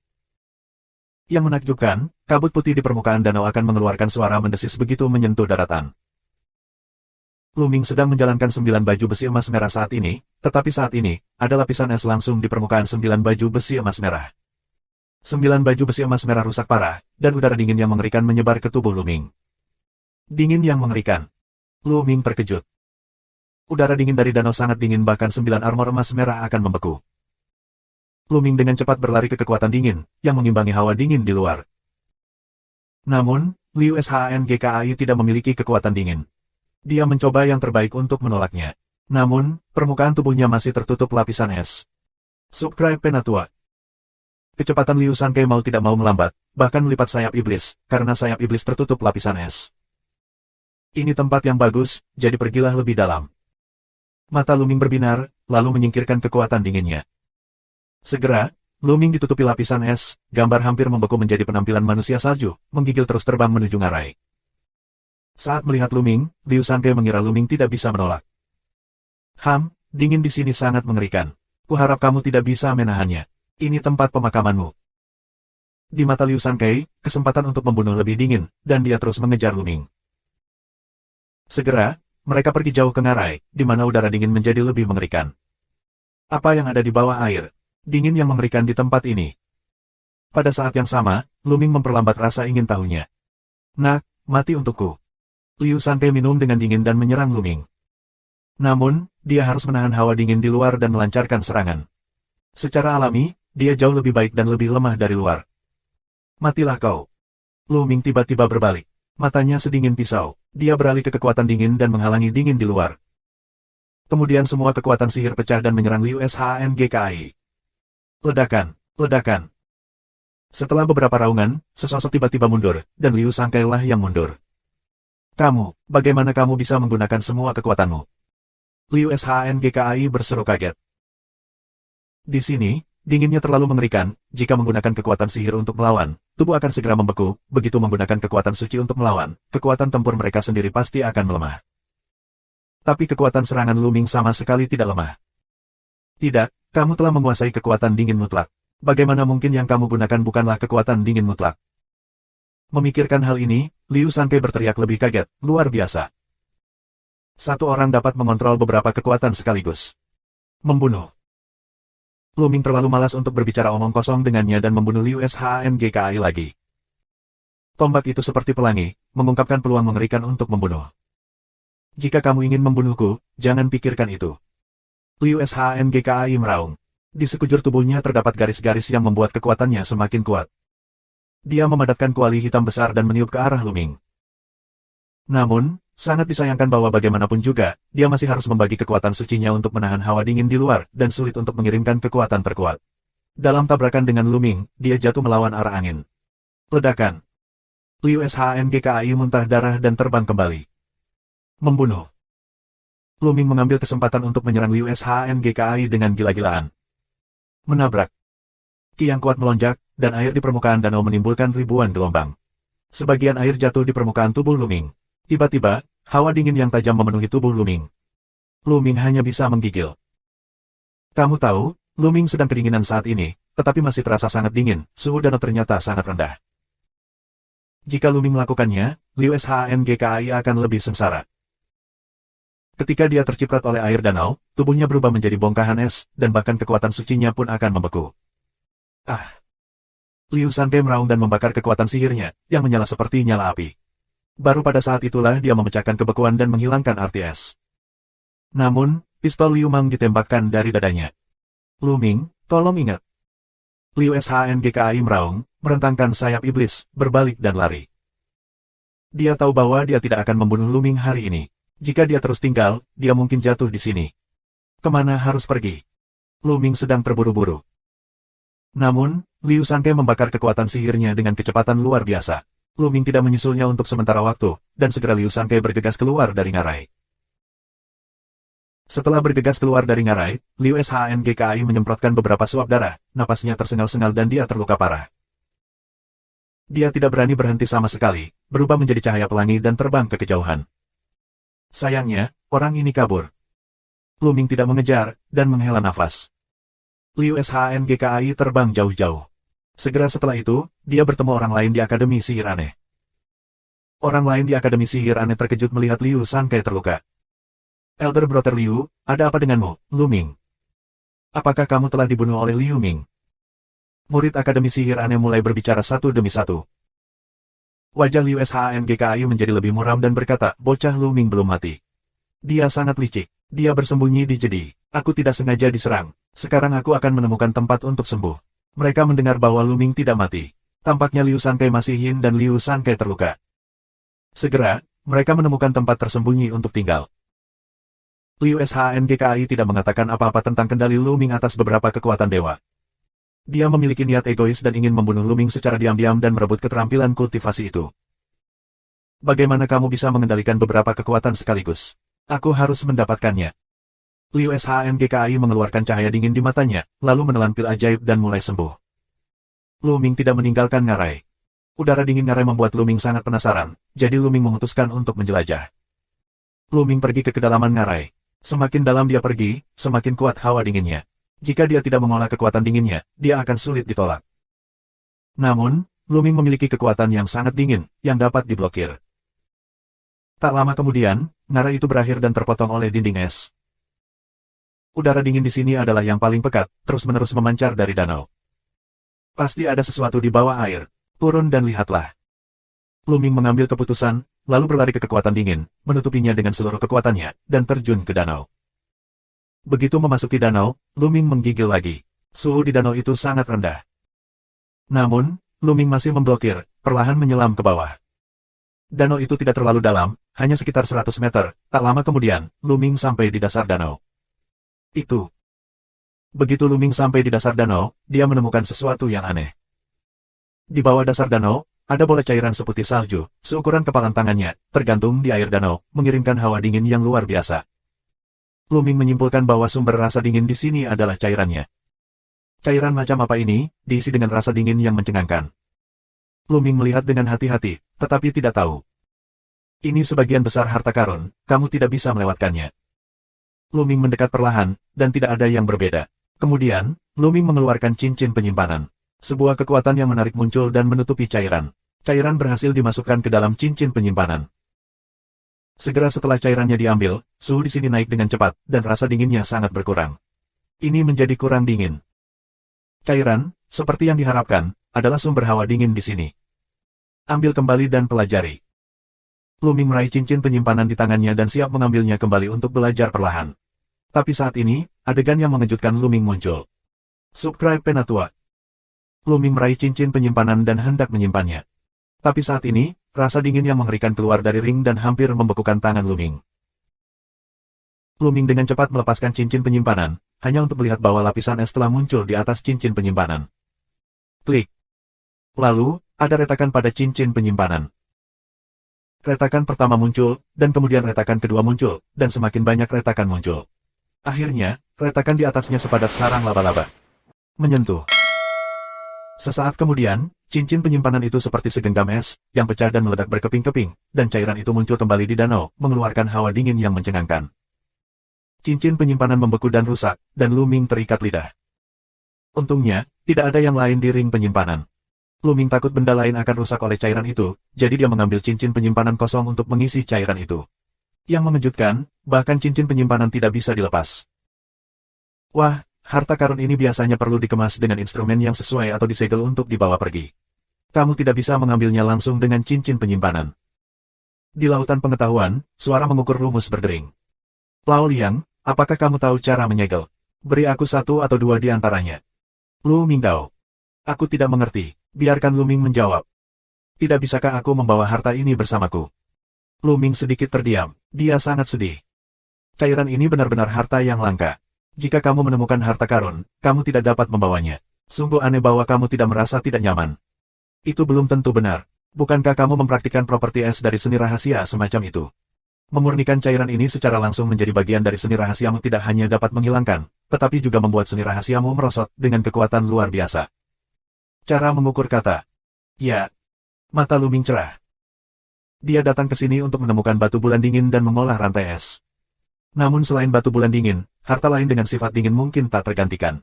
Yang menakjubkan, kabut putih di permukaan danau akan mengeluarkan suara mendesis begitu menyentuh daratan. Luming sedang menjalankan 9 baju besi emas merah saat ini, tetapi saat ini, ada lapisan es langsung di permukaan 9 baju besi emas merah. 9 baju besi emas merah rusak parah, dan udara dingin yang mengerikan menyebar ke tubuh Luming. Dingin yang mengerikan. Luming terkejut. Udara dingin dari danau sangat dingin, bahkan 9 armor emas merah akan membeku. Luming dengan cepat berlari ke kekuatan dingin, yang mengimbangi hawa dingin di luar. Namun, Liu SHNGKI tidak memiliki kekuatan dingin. Dia mencoba yang terbaik untuk menolaknya. Namun, permukaan tubuhnya masih tertutup lapisan es. Subscribe Penatua. Kecepatan Liu Sankei mau tidak mau melambat, bahkan melipat sayap iblis, karena sayap iblis tertutup lapisan es. Ini tempat yang bagus, jadi pergilah lebih dalam. Mata Luming berbinar, lalu menyingkirkan kekuatan dinginnya. Segera, Luming ditutupi lapisan es, gambar hampir membeku menjadi penampilan manusia salju, menggigil terus terbang menuju ngarai. Saat melihat Luming, Liu Sangke mengira Luming tidak bisa menolak. Dingin di sini sangat mengerikan. Kuharap kamu tidak bisa menahannya. Ini tempat pemakamanmu. Di mata Liu Sangke, kesempatan untuk membunuh lebih dingin, dan dia terus mengejar Luming. Segera, mereka pergi jauh ke ngarai, di mana udara dingin menjadi lebih mengerikan. Apa yang ada di bawah air? Dingin yang mengerikan di tempat ini. Pada saat yang sama, Luming memperlambat rasa ingin tahunya. Nak, mati untukku. Liu Sangke minum dengan dingin dan menyerang Luming. Namun, dia harus menahan hawa dingin di luar dan melancarkan serangan. Secara alami, dia jauh lebih baik dan lebih lemah dari luar. Matilah kau. Luming tiba-tiba berbalik. Matanya sedingin pisau. Dia beralih ke kekuatan dingin dan menghalangi dingin di luar. Kemudian semua kekuatan sihir pecah dan menyerang Liu Shangkai. Ledakan, ledakan. Setelah beberapa raungan, sesosok tiba-tiba mundur, dan Liu Sangkai lah yang mundur. Kamu, bagaimana kamu bisa menggunakan semua kekuatanmu? Liu Shangkai berseru kaget. Di sini, dinginnya terlalu mengerikan, jika menggunakan kekuatan sihir untuk melawan, tubuh akan segera membeku, begitu menggunakan kekuatan suci untuk melawan, kekuatan tempur mereka sendiri pasti akan melemah. Tapi kekuatan serangan Luming sama sekali tidak lemah. Tidak, kamu telah menguasai kekuatan dingin mutlak. Bagaimana mungkin yang kamu gunakan bukanlah kekuatan dingin mutlak? Memikirkan hal ini, Liu Sangke berteriak lebih kaget, luar biasa. Satu orang dapat mengontrol beberapa kekuatan sekaligus. Membunuh. Luming terlalu malas untuk berbicara omong kosong dengannya dan membunuh Liu Shangkai lagi. Tombak itu seperti pelangi, mengungkapkan peluang mengerikan untuk membunuh. Jika kamu ingin membunuhku, jangan pikirkan itu. Liu Shangkai meraung. Di sekujur tubuhnya terdapat garis-garis yang membuat kekuatannya semakin kuat. Dia memadatkan kuali hitam besar dan meniup ke arah Luming. Namun, sangat disayangkan bahwa bagaimanapun juga, dia masih harus membagi kekuatan sucinya untuk menahan hawa dingin di luar, dan sulit untuk mengirimkan kekuatan terkuat. Dalam tabrakan dengan Luming, dia jatuh melawan arah angin. Ledakan. Liu Shangkai muntah darah dan terbang kembali. Membunuh. Luming mengambil kesempatan untuk menyerang Liu Shangkai dengan gila-gilaan. Menabrak. Ki yang kuat melonjak, dan air di permukaan danau menimbulkan ribuan gelombang. Sebagian air jatuh di permukaan tubuh Luming. Tiba-tiba, hawa dingin yang tajam memenuhi tubuh Luming. Luming hanya bisa menggigil. Kamu tahu, Luming sedang kedinginan saat ini, tetapi masih terasa sangat dingin, suhu danau ternyata sangat rendah. Jika Luming melakukannya, Liu Shangkai akan lebih sengsara. Ketika dia terciprat oleh air danau, tubuhnya berubah menjadi bongkahan es, dan bahkan kekuatan sucinya pun akan membeku. Liu Sangke meraung dan membakar kekuatan sihirnya, yang menyala seperti nyala api. Baru pada saat itulah dia memecahkan kebekuan dan menghilangkan arti es. Namun, pistol Liu Mang ditembakkan dari dadanya. Luming, tolong ingat. Liu Shangkai meraung, merentangkan sayap iblis, berbalik dan lari. Dia tahu bahwa dia tidak akan membunuh Luming hari ini. Jika dia terus tinggal, dia mungkin jatuh di sini. Kemana harus pergi? Luming sedang terburu-buru. Namun, Liu Sangke membakar kekuatan sihirnya dengan kecepatan luar biasa. Luming tidak menyusulnya untuk sementara waktu, dan segera Liu Sangke bergegas keluar dari ngarai. Setelah bergegas keluar dari ngarai, Liu Shangkai menyemprotkan beberapa suap darah, napasnya tersengal-sengal dan dia terluka parah. Dia tidak berani berhenti sama sekali, berubah menjadi cahaya pelangi dan terbang ke kejauhan. Sayangnya, orang ini kabur. Luming tidak mengejar, dan menghela nafas. Liu Shangkai terbang jauh-jauh. Segera setelah itu, dia bertemu orang lain di Akademi Sihir Aneh. Orang lain di Akademi Sihir Aneh terkejut melihat Liu Sangkai terluka. Elder Brother Liu, ada apa denganmu, Luming? Apakah kamu telah dibunuh oleh Liu Ming? Murid Akademi Sihir Aneh mulai berbicara satu demi satu. Wajah Liu Shangkai menjadi lebih muram dan berkata, bocah Luming belum mati. Dia sangat licik. Dia bersembunyi di jedi. Aku tidak sengaja diserang. Sekarang aku akan menemukan tempat untuk sembuh. Mereka mendengar bahwa Luming tidak mati. Tampaknya Liu Sangkai masih hidup dan Liu Sangkai terluka. Segera, mereka menemukan tempat tersembunyi untuk tinggal. Liu Shangkai tidak mengatakan apa-apa tentang kendali Luming atas beberapa kekuatan dewa. Dia memiliki niat egois dan ingin membunuh Luming secara diam-diam dan merebut keterampilan kultivasi itu. Bagaimana kamu bisa mengendalikan beberapa kekuatan sekaligus? Aku harus mendapatkannya. Liu SHNGKI mengeluarkan cahaya dingin di matanya, lalu menelan pil ajaib dan mulai sembuh. Lu Ming tidak meninggalkan ngarai. Udara dingin ngarai membuat Lu Ming sangat penasaran, jadi Lu Ming memutuskan untuk menjelajah. Lu Ming pergi ke kedalaman ngarai. Semakin dalam dia pergi, semakin kuat hawa dinginnya. Jika dia tidak mengolah kekuatan dinginnya, dia akan sulit ditolak. Namun, Lu Ming memiliki kekuatan yang sangat dingin, yang dapat diblokir. Tak lama kemudian, ngarai itu berakhir dan terpotong oleh dinding es. Udara dingin di sini adalah yang paling pekat, terus-menerus memancar dari danau. Pasti ada sesuatu di bawah air. Turun dan lihatlah. Lu Ming mengambil keputusan, lalu berlari ke kekuatan dingin, menutupinya dengan seluruh kekuatannya, dan terjun ke danau. Begitu memasuki danau, Lu Ming menggigil lagi. Suhu di danau itu sangat rendah. Namun, Lu Ming masih memblokir, perlahan menyelam ke bawah. Danau itu tidak terlalu dalam, hanya sekitar 100 meter. Tak lama kemudian, Lu Ming sampai di dasar danau. Itu. Begitu Lu Ming sampai di dasar danau, dia menemukan sesuatu yang aneh. Di bawah dasar danau, ada bola cairan seputih salju, seukuran kepalan tangannya, tergantung di air danau, mengirimkan hawa dingin yang luar biasa. Lu Ming menyimpulkan bahwa sumber rasa dingin di sini adalah cairannya. Cairan macam apa ini, diisi dengan rasa dingin yang mencengangkan. Lu Ming melihat dengan hati-hati, tetapi tidak tahu. Ini sebagian besar harta karun, kamu tidak bisa melewatkannya. Lu Ming mendekat perlahan, dan tidak ada yang berbeda. Kemudian, Lu Ming mengeluarkan cincin penyimpanan. Sebuah kekuatan yang menarik muncul dan menutupi cairan. Cairan berhasil dimasukkan ke dalam cincin penyimpanan. Segera setelah cairannya diambil, suhu di sini naik dengan cepat, dan rasa dinginnya sangat berkurang. Ini menjadi kurang dingin. Cairan, seperti yang diharapkan, adalah sumber hawa dingin di sini. Ambil kembali dan pelajari. Lu Ming meraih cincin penyimpanan di tangannya dan siap mengambilnya kembali untuk belajar perlahan. Tapi saat ini, adegan yang mengejutkan Lu Ming muncul. Subscribe Penatua. Lu Ming meraih cincin penyimpanan dan hendak menyimpannya. Tapi saat ini, rasa dingin yang mengerikan keluar dari ring dan hampir membekukan tangan Lu Ming. Lu Ming dengan cepat melepaskan cincin penyimpanan, hanya untuk melihat bahwa lapisan es telah muncul di atas cincin penyimpanan. Klik. Lalu, ada retakan pada cincin penyimpanan. Retakan pertama muncul, dan kemudian retakan kedua muncul, dan semakin banyak retakan muncul. Akhirnya, retakan di atasnya sepadat sarang laba-laba. Menyentuh. Sesaat kemudian, cincin penyimpanan itu seperti segenggam es, yang pecah dan meledak berkeping-keping, dan cairan itu muncul kembali di danau, mengeluarkan hawa dingin yang mencengangkan. Cincin penyimpanan membeku dan rusak, dan Lu Ming terikat lidah. Untungnya, tidak ada yang lain di ring penyimpanan. Lu Ming takut benda lain akan rusak oleh cairan itu, jadi dia mengambil cincin penyimpanan kosong untuk mengisi cairan itu. Yang mengejutkan, bahkan cincin penyimpanan tidak bisa dilepas. Wah, harta karun ini biasanya perlu dikemas dengan instrumen yang sesuai atau disegel untuk dibawa pergi. Kamu tidak bisa mengambilnya langsung dengan cincin penyimpanan. Di lautan pengetahuan, suara mengukur rumus berdering. Lao Liang, apakah kamu tahu cara menyegel? Beri aku satu atau dua di antaranya. Lu Mingdao. Aku tidak mengerti. Biarkan Lu Ming menjawab. Tidak bisakah aku membawa harta ini bersamaku? Lu Ming sedikit terdiam. Dia sangat sedih. Cairan ini benar-benar harta yang langka. Jika kamu menemukan harta karun, kamu tidak dapat membawanya. Sungguh aneh bahwa kamu tidak merasa tidak nyaman. Itu belum tentu benar. Bukankah kamu mempraktikkan properti es dari seni rahasia semacam itu? Memurnikan cairan ini secara langsung menjadi bagian dari seni rahasiamu tidak hanya dapat menghilangkan, tetapi juga membuat seni rahasiamu merosot dengan kekuatan luar biasa. Cara mengukur kata. Ya. Mata Lu Ming cerah. Dia datang ke sini untuk menemukan batu bulan dingin dan mengolah rantai es. Namun selain batu bulan dingin, harta lain dengan sifat dingin mungkin tak tergantikan.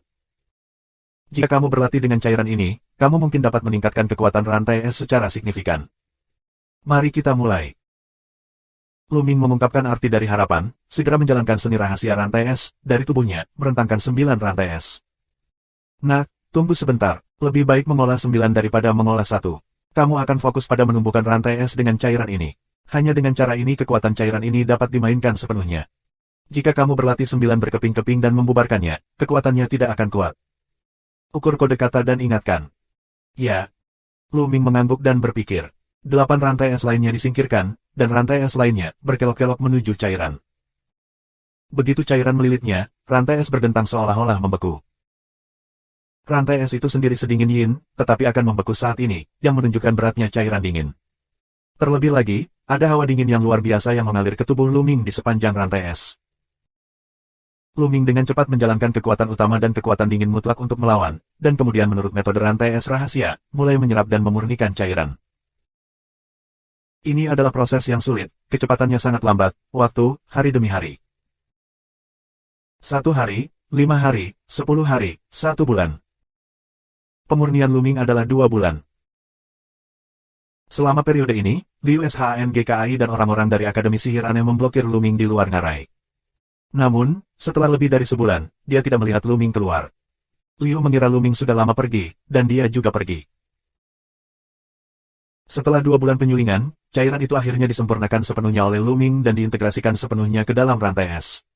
Jika kamu berlatih dengan cairan ini, kamu mungkin dapat meningkatkan kekuatan rantai es secara signifikan. Mari kita mulai. Lu Ming mengungkapkan arti dari harapan, segera menjalankan seni rahasia rantai es, dari tubuhnya, merentangkan 9 rantai es. Nah, tunggu sebentar. Lebih baik mengolah 9 daripada mengolah 1. Kamu akan fokus pada menumbuhkan rantai es dengan cairan ini. Hanya dengan cara ini kekuatan cairan ini dapat dimainkan sepenuhnya. Jika kamu berlatih 9 berkeping-keping dan membubarkannya, kekuatannya tidak akan kuat. Ukur kode kata dan ingatkan. Ya. Lu Ming mengangguk dan berpikir. 8 rantai es lainnya disingkirkan, dan rantai es lainnya berkelok-kelok menuju cairan. Begitu cairan melilitnya, rantai es berdentang seolah-olah membeku. Rantai es itu sendiri sedingin yin, tetapi akan membeku saat ini, yang menunjukkan beratnya cairan dingin. Terlebih lagi, ada hawa dingin yang luar biasa yang mengalir ke tubuh Luming di sepanjang rantai es. Luming dengan cepat menjalankan kekuatan utama dan kekuatan dingin mutlak untuk melawan, dan kemudian menurut metode rantai es rahasia, mulai menyerap dan memurnikan cairan. Ini adalah proses yang sulit, kecepatannya sangat lambat, waktu, hari demi hari. 1 hari, 5 hari, 10 hari, 1 bulan. Pemurnian Luming adalah 2 bulan. Selama periode ini, Liu SHNGKI dan orang-orang dari Akademi Sihir Aneh memblokir Luming di luar ngarai. Namun, setelah lebih dari sebulan, dia tidak melihat Luming keluar. Liu mengira Luming sudah lama pergi, dan dia juga pergi. Setelah 2 bulan penyulingan, cairan itu akhirnya disempurnakan sepenuhnya oleh Luming dan diintegrasikan sepenuhnya ke dalam rantai es.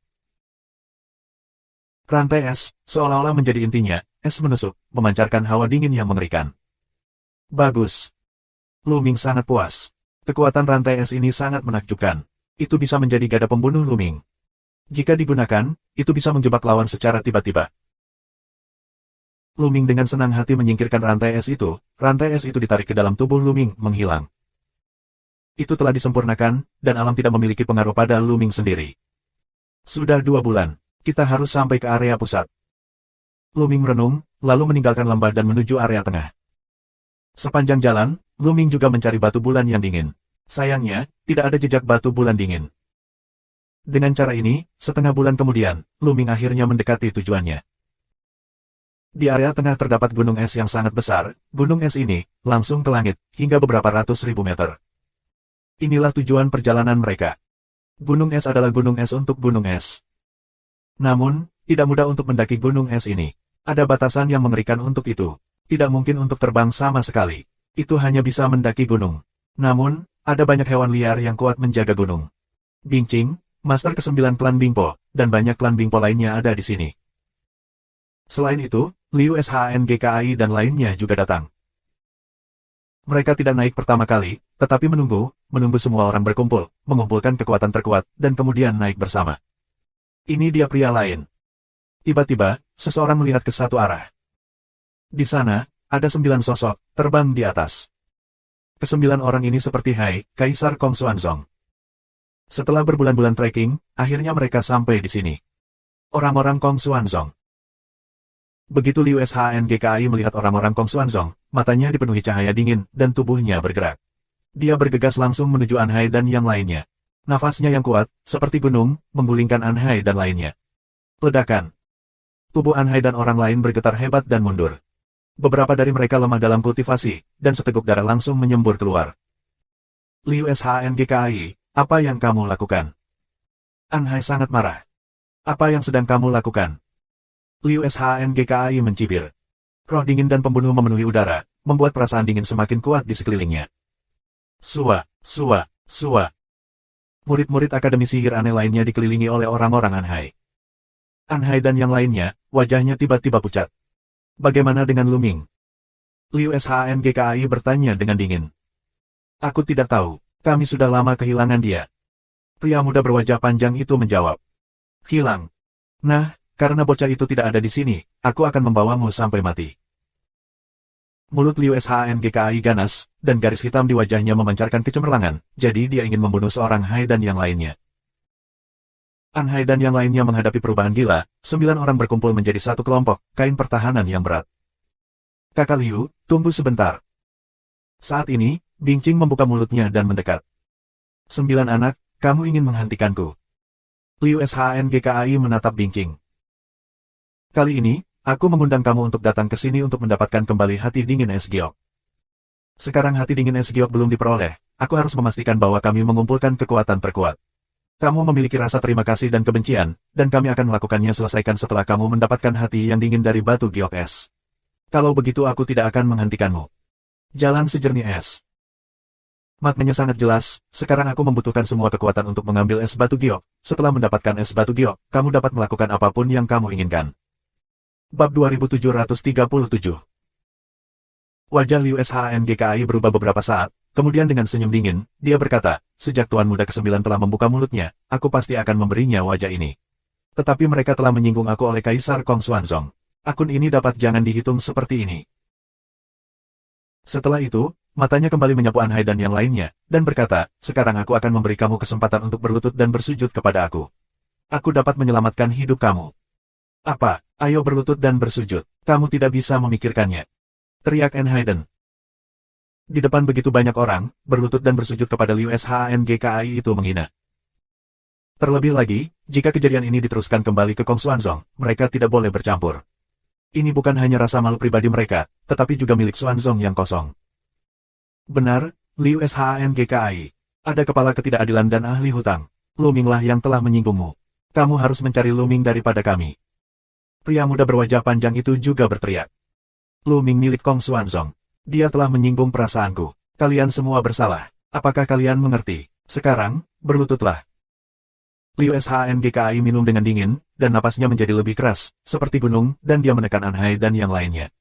Rantai es, seolah-olah menjadi intinya, es menusuk, memancarkan hawa dingin yang mengerikan. Bagus. Luming sangat puas. Kekuatan rantai es ini sangat menakjubkan. Itu bisa menjadi gada pembunuh Luming. Jika digunakan, itu bisa menjebak lawan secara tiba-tiba. Luming dengan senang hati menyingkirkan rantai es itu ditarik ke dalam tubuh Luming, menghilang. Itu telah disempurnakan, dan alam tidak memiliki pengaruh pada Luming sendiri. Sudah 2 bulan. Kita harus sampai ke area pusat. Luming merenung, lalu meninggalkan lembah dan menuju area tengah. Sepanjang jalan, Luming juga mencari batu bulan yang dingin. Sayangnya, tidak ada jejak batu bulan dingin. Dengan cara ini, setengah bulan kemudian, Luming akhirnya mendekati tujuannya. Di area tengah terdapat gunung es yang sangat besar. Gunung es ini langsung ke langit, hingga beberapa ratus ribu meter. Inilah tujuan perjalanan mereka. Gunung es adalah gunung es untuk gunung es. Namun, tidak mudah untuk mendaki gunung es ini. Ada batasan yang mengerikan untuk itu. Tidak mungkin untuk terbang sama sekali. Itu hanya bisa mendaki gunung. Namun, ada banyak hewan liar yang kuat menjaga gunung. Bingqing, Master ke-9 klan Bingpo, dan banyak klan Bingpo lainnya ada di sini. Selain itu, Liu SHNGKI dan lainnya juga datang. Mereka tidak naik pertama kali, tetapi menunggu semua orang berkumpul, mengumpulkan kekuatan terkuat, dan kemudian naik bersama. Ini dia pria lain. Tiba-tiba, seseorang melihat ke satu arah. Di sana, ada 9 sosok, terbang di atas. Ke-9 orang ini seperti Hai, Kaisar Kong Xuanzong. Setelah berbulan-bulan trekking, akhirnya mereka sampai di sini. Orang-orang Kong Xuanzong. Begitu Liu SHNGKI melihat orang-orang Kong Xuanzong, matanya dipenuhi cahaya dingin, dan tubuhnya bergerak. Dia bergegas langsung menuju Anhai dan yang lainnya. Nafasnya yang kuat, seperti gunung, menggulingkan Anhai dan lainnya. Ledakan. Tubuh Anhai dan orang lain bergetar hebat dan mundur. Beberapa dari mereka lemah dalam kultivasi, dan seteguk darah langsung menyembur keluar. Liu SHNGKI, apa yang kamu lakukan? Anhai sangat marah. Apa yang sedang kamu lakukan? Liu SHNGKI mencibir. Roh dingin dan pembunuh memenuhi udara, membuat perasaan dingin semakin kuat di sekelilingnya. Sua, sua, sua. Murid-murid Akademi Sihir Aneh lainnya dikelilingi oleh orang-orang Anhai. Anhai dan yang lainnya, wajahnya tiba-tiba pucat. Bagaimana dengan Luming? Liu SHNGKI bertanya dengan dingin. Aku tidak tahu, kami sudah lama kehilangan dia. Pria muda berwajah panjang itu menjawab. Hilang. Nah, karena bocah itu tidak ada di sini, aku akan membawamu sampai mati. Mulut Liu SHNGKI ganas, dan garis hitam di wajahnya memancarkan kecemerlangan, jadi dia ingin membunuh seorang Hai dan yang lainnya. Anhai dan yang lainnya menghadapi perubahan gila, 9 orang berkumpul menjadi satu kelompok, kain pertahanan yang berat. Kakak Liu, tunggu sebentar. Saat ini, Bingqing membuka mulutnya dan mendekat. 9 anak, kamu ingin menghentikanku. Liu SHNGKI menatap Bingqing. Kali ini, aku mengundang kamu untuk datang ke sini untuk mendapatkan kembali hati dingin es giok. Sekarang hati dingin es giok belum diperoleh, aku harus memastikan bahwa kami mengumpulkan kekuatan terkuat. Kamu memiliki rasa terima kasih dan kebencian, dan kami akan melakukannya selesaikan setelah kamu mendapatkan hati yang dingin dari batu giok es. Kalau begitu aku tidak akan menghentikanmu. Jalan sejernih es. Maknanya sangat jelas, sekarang aku membutuhkan semua kekuatan untuk mengambil es batu giok. Setelah mendapatkan es batu giok, kamu dapat melakukan apapun yang kamu inginkan. Bab 2737. Wajah Liu SHNGKI berubah beberapa saat, kemudian dengan senyum dingin, dia berkata, sejak Tuan Muda ke-9 telah membuka mulutnya, aku pasti akan memberinya wajah ini. Tetapi mereka telah menyinggung aku oleh Kaisar Kong Xuanzong. Akun ini dapat jangan dihitung seperti ini. Setelah itu, Matanya kembali menyapu Anhai dan yang lainnya, dan berkata, sekarang aku akan memberi kamu kesempatan untuk berlutut dan bersujud kepada aku. Aku dapat menyelamatkan hidup kamu. Apa? Ayo berlutut dan bersujud. Kamu tidak bisa memikirkannya. Teriak Enhaiden. Di depan begitu banyak orang, berlutut dan bersujud kepada Liu Shangkai itu menghina. Terlebih lagi, jika kejadian ini diteruskan kembali ke Kong Xuanzong, mereka tidak boleh bercampur. Ini bukan hanya rasa malu pribadi mereka, tetapi juga milik Xuanzong yang kosong. Benar, Liu Shangkai. Ada kepala ketidakadilan dan ahli hutang. Lu Minglah yang telah menyinggungmu. Kamu harus mencari Lu Ming daripada kami. Pria muda berwajah panjang itu juga berteriak. Lu Ming milik Kong Xuanzong. Dia telah menyinggung perasaanku. Kalian semua bersalah. Apakah kalian mengerti? Sekarang, berlututlah. Liu Shangkai minum dengan dingin, dan napasnya menjadi lebih keras, seperti gunung, dan dia menekan Anhai dan yang lainnya.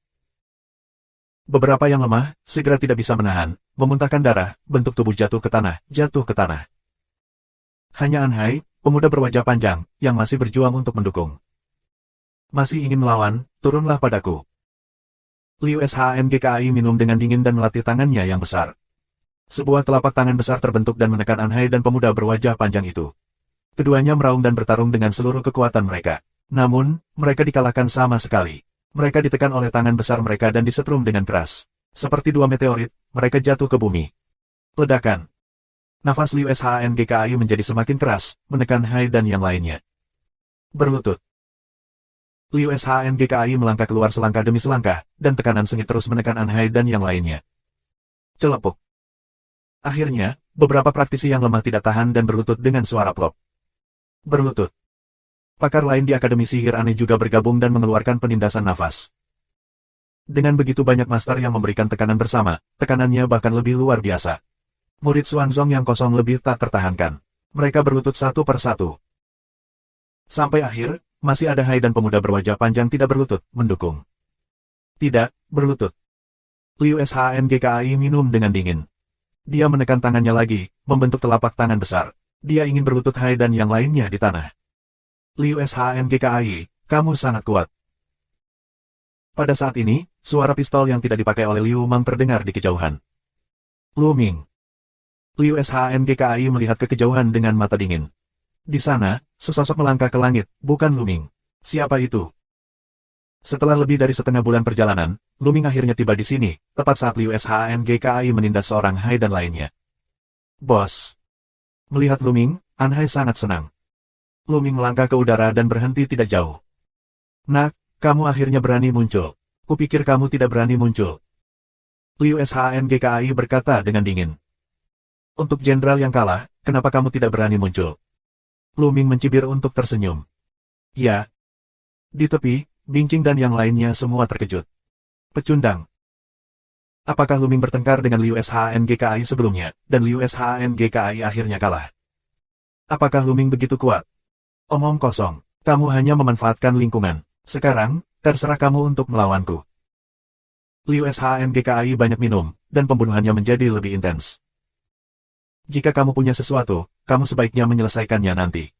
Beberapa yang lemah, segera tidak bisa menahan, memuntahkan darah, bentuk tubuh jatuh ke tanah. Hanya Anhai, pemuda berwajah panjang, yang masih berjuang untuk mendukung. Masih ingin melawan, turunlah padaku. Liu Shangkai minum dengan dingin dan melatih tangannya yang besar. Sebuah telapak tangan besar terbentuk dan menekan Anhai dan pemuda berwajah panjang itu. Keduanya meraung dan bertarung dengan seluruh kekuatan mereka. Namun, mereka dikalahkan sama sekali. Mereka ditekan oleh tangan besar mereka dan disetrum dengan keras. Seperti dua meteorit, mereka jatuh ke bumi. Ledakan. Nafas Liu Shangkai menjadi semakin keras, menekan Hai dan yang lainnya. Berlutut. Liu Shangkai melangkah keluar selangkah demi selangkah, dan tekanan sengit terus menekan Anhai dan yang lainnya. Celepuk. Akhirnya, beberapa praktisi yang lemah tidak tahan dan berlutut dengan suara plop. Berlutut. Pakar lain di Akademi Sihir Aneh juga bergabung dan mengeluarkan penindasan nafas. Dengan begitu banyak master yang memberikan tekanan bersama, tekanannya bahkan lebih luar biasa. Murid Xuanzong yang kosong lebih tak tertahankan. Mereka berlutut satu per satu. Sampai akhir, masih ada Hai dan pemuda berwajah panjang tidak berlutut, mendukung. Tidak, berlutut. Liu Shangkai minum dengan dingin. Dia menekan tangannya lagi, membentuk telapak tangan besar. Dia ingin berlutut Hai dan yang lainnya di tanah. Liu Shangkai, kamu sangat kuat. Pada saat ini, suara pistol yang tidak dipakai oleh Liu Mang terdengar di kejauhan. Lu Ming. Liu Shangkai melihat ke kejauhan dengan mata dingin. Di sana, sesosok melangkah ke langit, bukan Lu Ming. Siapa itu? Setelah lebih dari setengah bulan perjalanan, Lu Ming akhirnya tiba di sini, tepat saat Liu Shangkai menindas seorang Hai dan lainnya. Bos. Melihat Lu Ming, Anhai sangat senang. Lu Ming melangkah ke udara dan berhenti tidak jauh. Nak, kamu akhirnya berani muncul. Kupikir kamu tidak berani muncul. Liu Shangkai berkata dengan dingin. Untuk jenderal yang kalah, kenapa kamu tidak berani muncul? Lu Ming mencibir untuk tersenyum. Ya. Di tepi, Bingqing dan yang lainnya semua terkejut. Pecundang. Apakah Lu Ming bertengkar dengan Liu Shangkai sebelumnya, dan Liu Shangkai akhirnya kalah? Apakah Lu Ming begitu kuat? Omong kosong. Kamu hanya memanfaatkan lingkungan. Sekarang, terserah kamu untuk melawanku. Liu Shangkai banyak minum, dan pembunuhannya menjadi lebih intens. Jika kamu punya sesuatu, kamu sebaiknya menyelesaikannya nanti.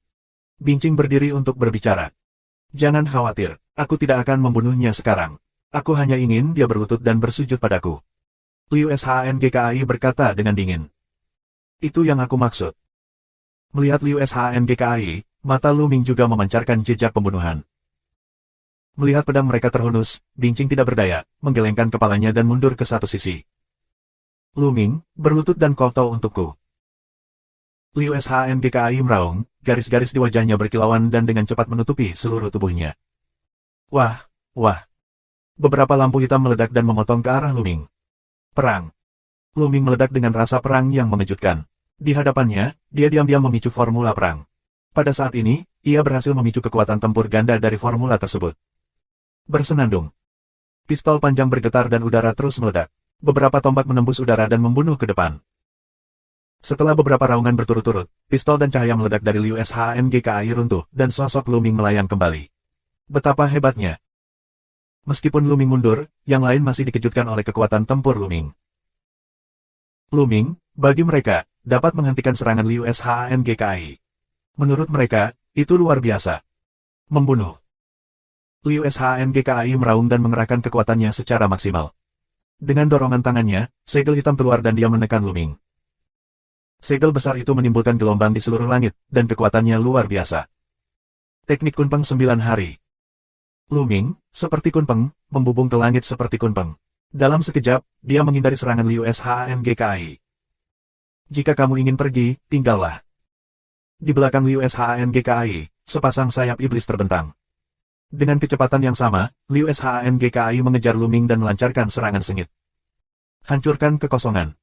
Bingqing berdiri untuk berbicara. Jangan khawatir, aku tidak akan membunuhnya sekarang. Aku hanya ingin dia berlutut dan bersujud padaku. Liu Shangkai berkata dengan dingin. Itu yang aku maksud. Melihat Liu Shangkai, mata Lu Ming juga memancarkan jejak pembunuhan. Melihat pedang mereka terhunus, Bingqing tidak berdaya, menggelengkan kepalanya dan mundur ke satu sisi. Lu Ming, berlutut dan kowtow untukku. Liu Shangkai meraung, garis-garis di wajahnya berkilauan dan dengan cepat menutupi seluruh tubuhnya. Wah, wah. Beberapa lampu hitam meledak dan memotong ke arah Lu Ming. Perang. Lu Ming meledak dengan rasa perang yang mengejutkan. Di hadapannya, dia diam-diam memicu formula perang. Pada saat ini, ia berhasil memicu kekuatan tempur ganda dari formula tersebut. Bersenandung. Pistol panjang bergetar dan udara terus meledak. Beberapa tombak menembus udara dan membunuh ke depan. Setelah beberapa raungan berturut-turut, pistol dan cahaya meledak dari Liu Shangkai runtuh, dan sosok Lu Ming melayang kembali. Betapa hebatnya. Meskipun Lu Ming mundur, yang lain masih dikejutkan oleh kekuatan tempur Lu Ming. Lu Ming, bagi mereka, dapat menghentikan serangan Liu Shangkai. Menurut mereka, itu luar biasa. Membunuh. Liu Shangkai meraung dan mengerahkan kekuatannya secara maksimal. Dengan dorongan tangannya, segel hitam keluar dan dia menekan Luming. Segel besar itu menimbulkan gelombang di seluruh langit, dan kekuatannya luar biasa. Teknik Kunpeng 9 hari. Luming, seperti Kunpeng, membubung ke langit seperti Kunpeng. Dalam sekejap, dia menghindari serangan Liu Shangkai. Jika kamu ingin pergi, tinggallah. Di belakang Liu Shangkai, sepasang sayap iblis terbentang. Dengan kecepatan yang sama, Liu Shangkai mengejar Luming dan melancarkan serangan sengit. Hancurkan kekosongan.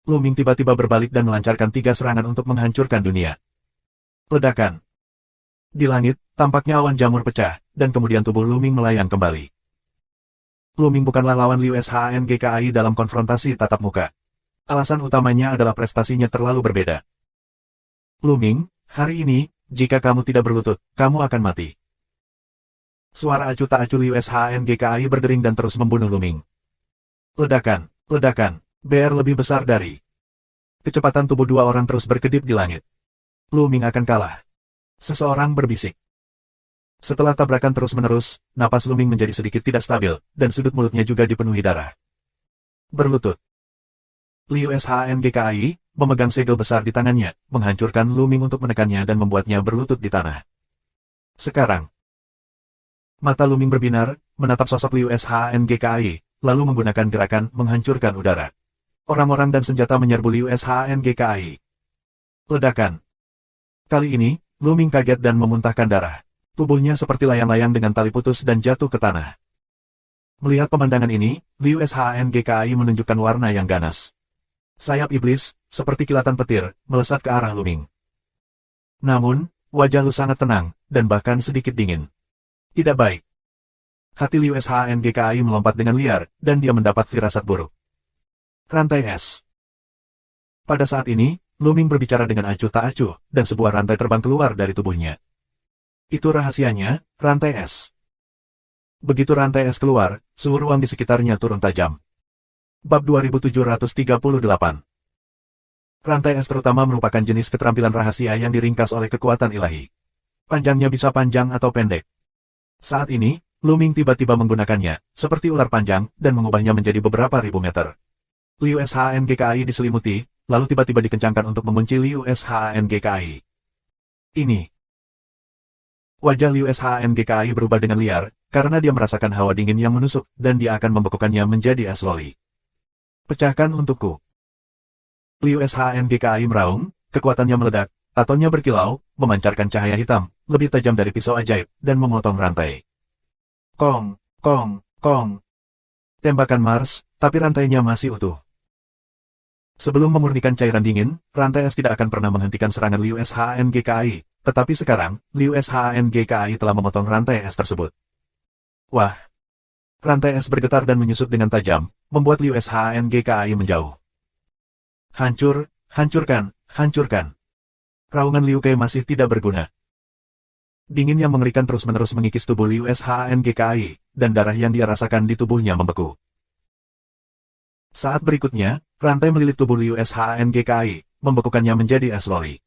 Luming tiba-tiba berbalik dan melancarkan 3 serangan untuk menghancurkan dunia. Ledakan. Di langit, tampaknya awan jamur pecah, dan kemudian tubuh Luming melayang kembali. Luming bukanlah lawan Liu Shangkai dalam konfrontasi tatap muka. Alasan utamanya adalah prestasinya terlalu berbeda. Luming, hari ini, jika kamu tidak berlutut, kamu akan mati. Suara acuh tak acuh Liu Shangkai berdering dan terus membunuh Luming. Ledakan, ledakan, BR lebih besar dari. Kecepatan tubuh 2 orang terus berkedip di langit. Luming akan kalah. Seseorang berbisik. Setelah tabrakan terus-menerus, napas Luming menjadi sedikit tidak stabil, dan sudut mulutnya juga dipenuhi darah. Berlutut. Liu Shangkai memegang segel besar di tangannya, menghancurkan Luming untuk menekannya dan membuatnya berlutut di tanah. Sekarang. Mata Luming berbinar, menatap sosok Liu Shangkai, lalu menggunakan gerakan menghancurkan udara. Orang-orang dan senjata menyerbu Liu Shangkai. Ledakan. Kali ini, Luming kaget dan memuntahkan darah. Tubuhnya seperti layang-layang dengan tali putus dan jatuh ke tanah. Melihat pemandangan ini, Liu Shangkai menunjukkan warna yang ganas. Sayap iblis, seperti kilatan petir, melesat ke arah Luming. Namun, wajah Lu sangat tenang, dan bahkan sedikit dingin. Tidak baik. Hati Liu Shangkai melompat dengan liar, dan dia mendapat firasat buruk. Rantai es. Pada saat ini, Luming berbicara dengan acuh tak acuh, dan sebuah rantai terbang keluar dari tubuhnya. Itu rahasianya, rantai es. Begitu rantai es keluar, suhu ruang di sekitarnya turun tajam. Bab 2738. Rantai es terutama merupakan jenis keterampilan rahasia yang diringkas oleh kekuatan ilahi. Panjangnya bisa panjang atau pendek. Saat ini, Luming tiba-tiba menggunakannya, seperti ular panjang, dan mengubahnya menjadi beberapa ribu meter. Liu Shangkai diselimuti, lalu tiba-tiba dikencangkan untuk mengunci Liu Shangkai. Ini. Wajah Liu Shangkai berubah dengan liar, karena dia merasakan hawa dingin yang menusuk, dan dia akan membekukannya menjadi es loli. Pecahkan untukku. Liu Shangkai meraung, kekuatannya meledak, tatonya berkilau, memancarkan cahaya hitam, lebih tajam dari pisau ajaib, dan memotong rantai. Kong, kong, kong. Tembakan Mars, tapi rantainya masih utuh. Sebelum memurnikan cairan dingin, rantai es tidak akan pernah menghentikan serangan Liu Shangkai, tetapi sekarang, Liu Shangkai telah memotong rantai es tersebut. Wah! Rantai es bergetar dan menyusut dengan tajam, membuat Liu Shangkai menjauh. Hancur, hancurkan, hancurkan. Raungan Liu Kei masih tidak berguna. Dingin yang mengerikan terus-menerus mengikis tubuh Liu Shangkai, dan darah yang dia rasakan di tubuhnya membeku. Saat berikutnya, rantai melilit tubuh Liu Shangkai, membekukannya menjadi es loli.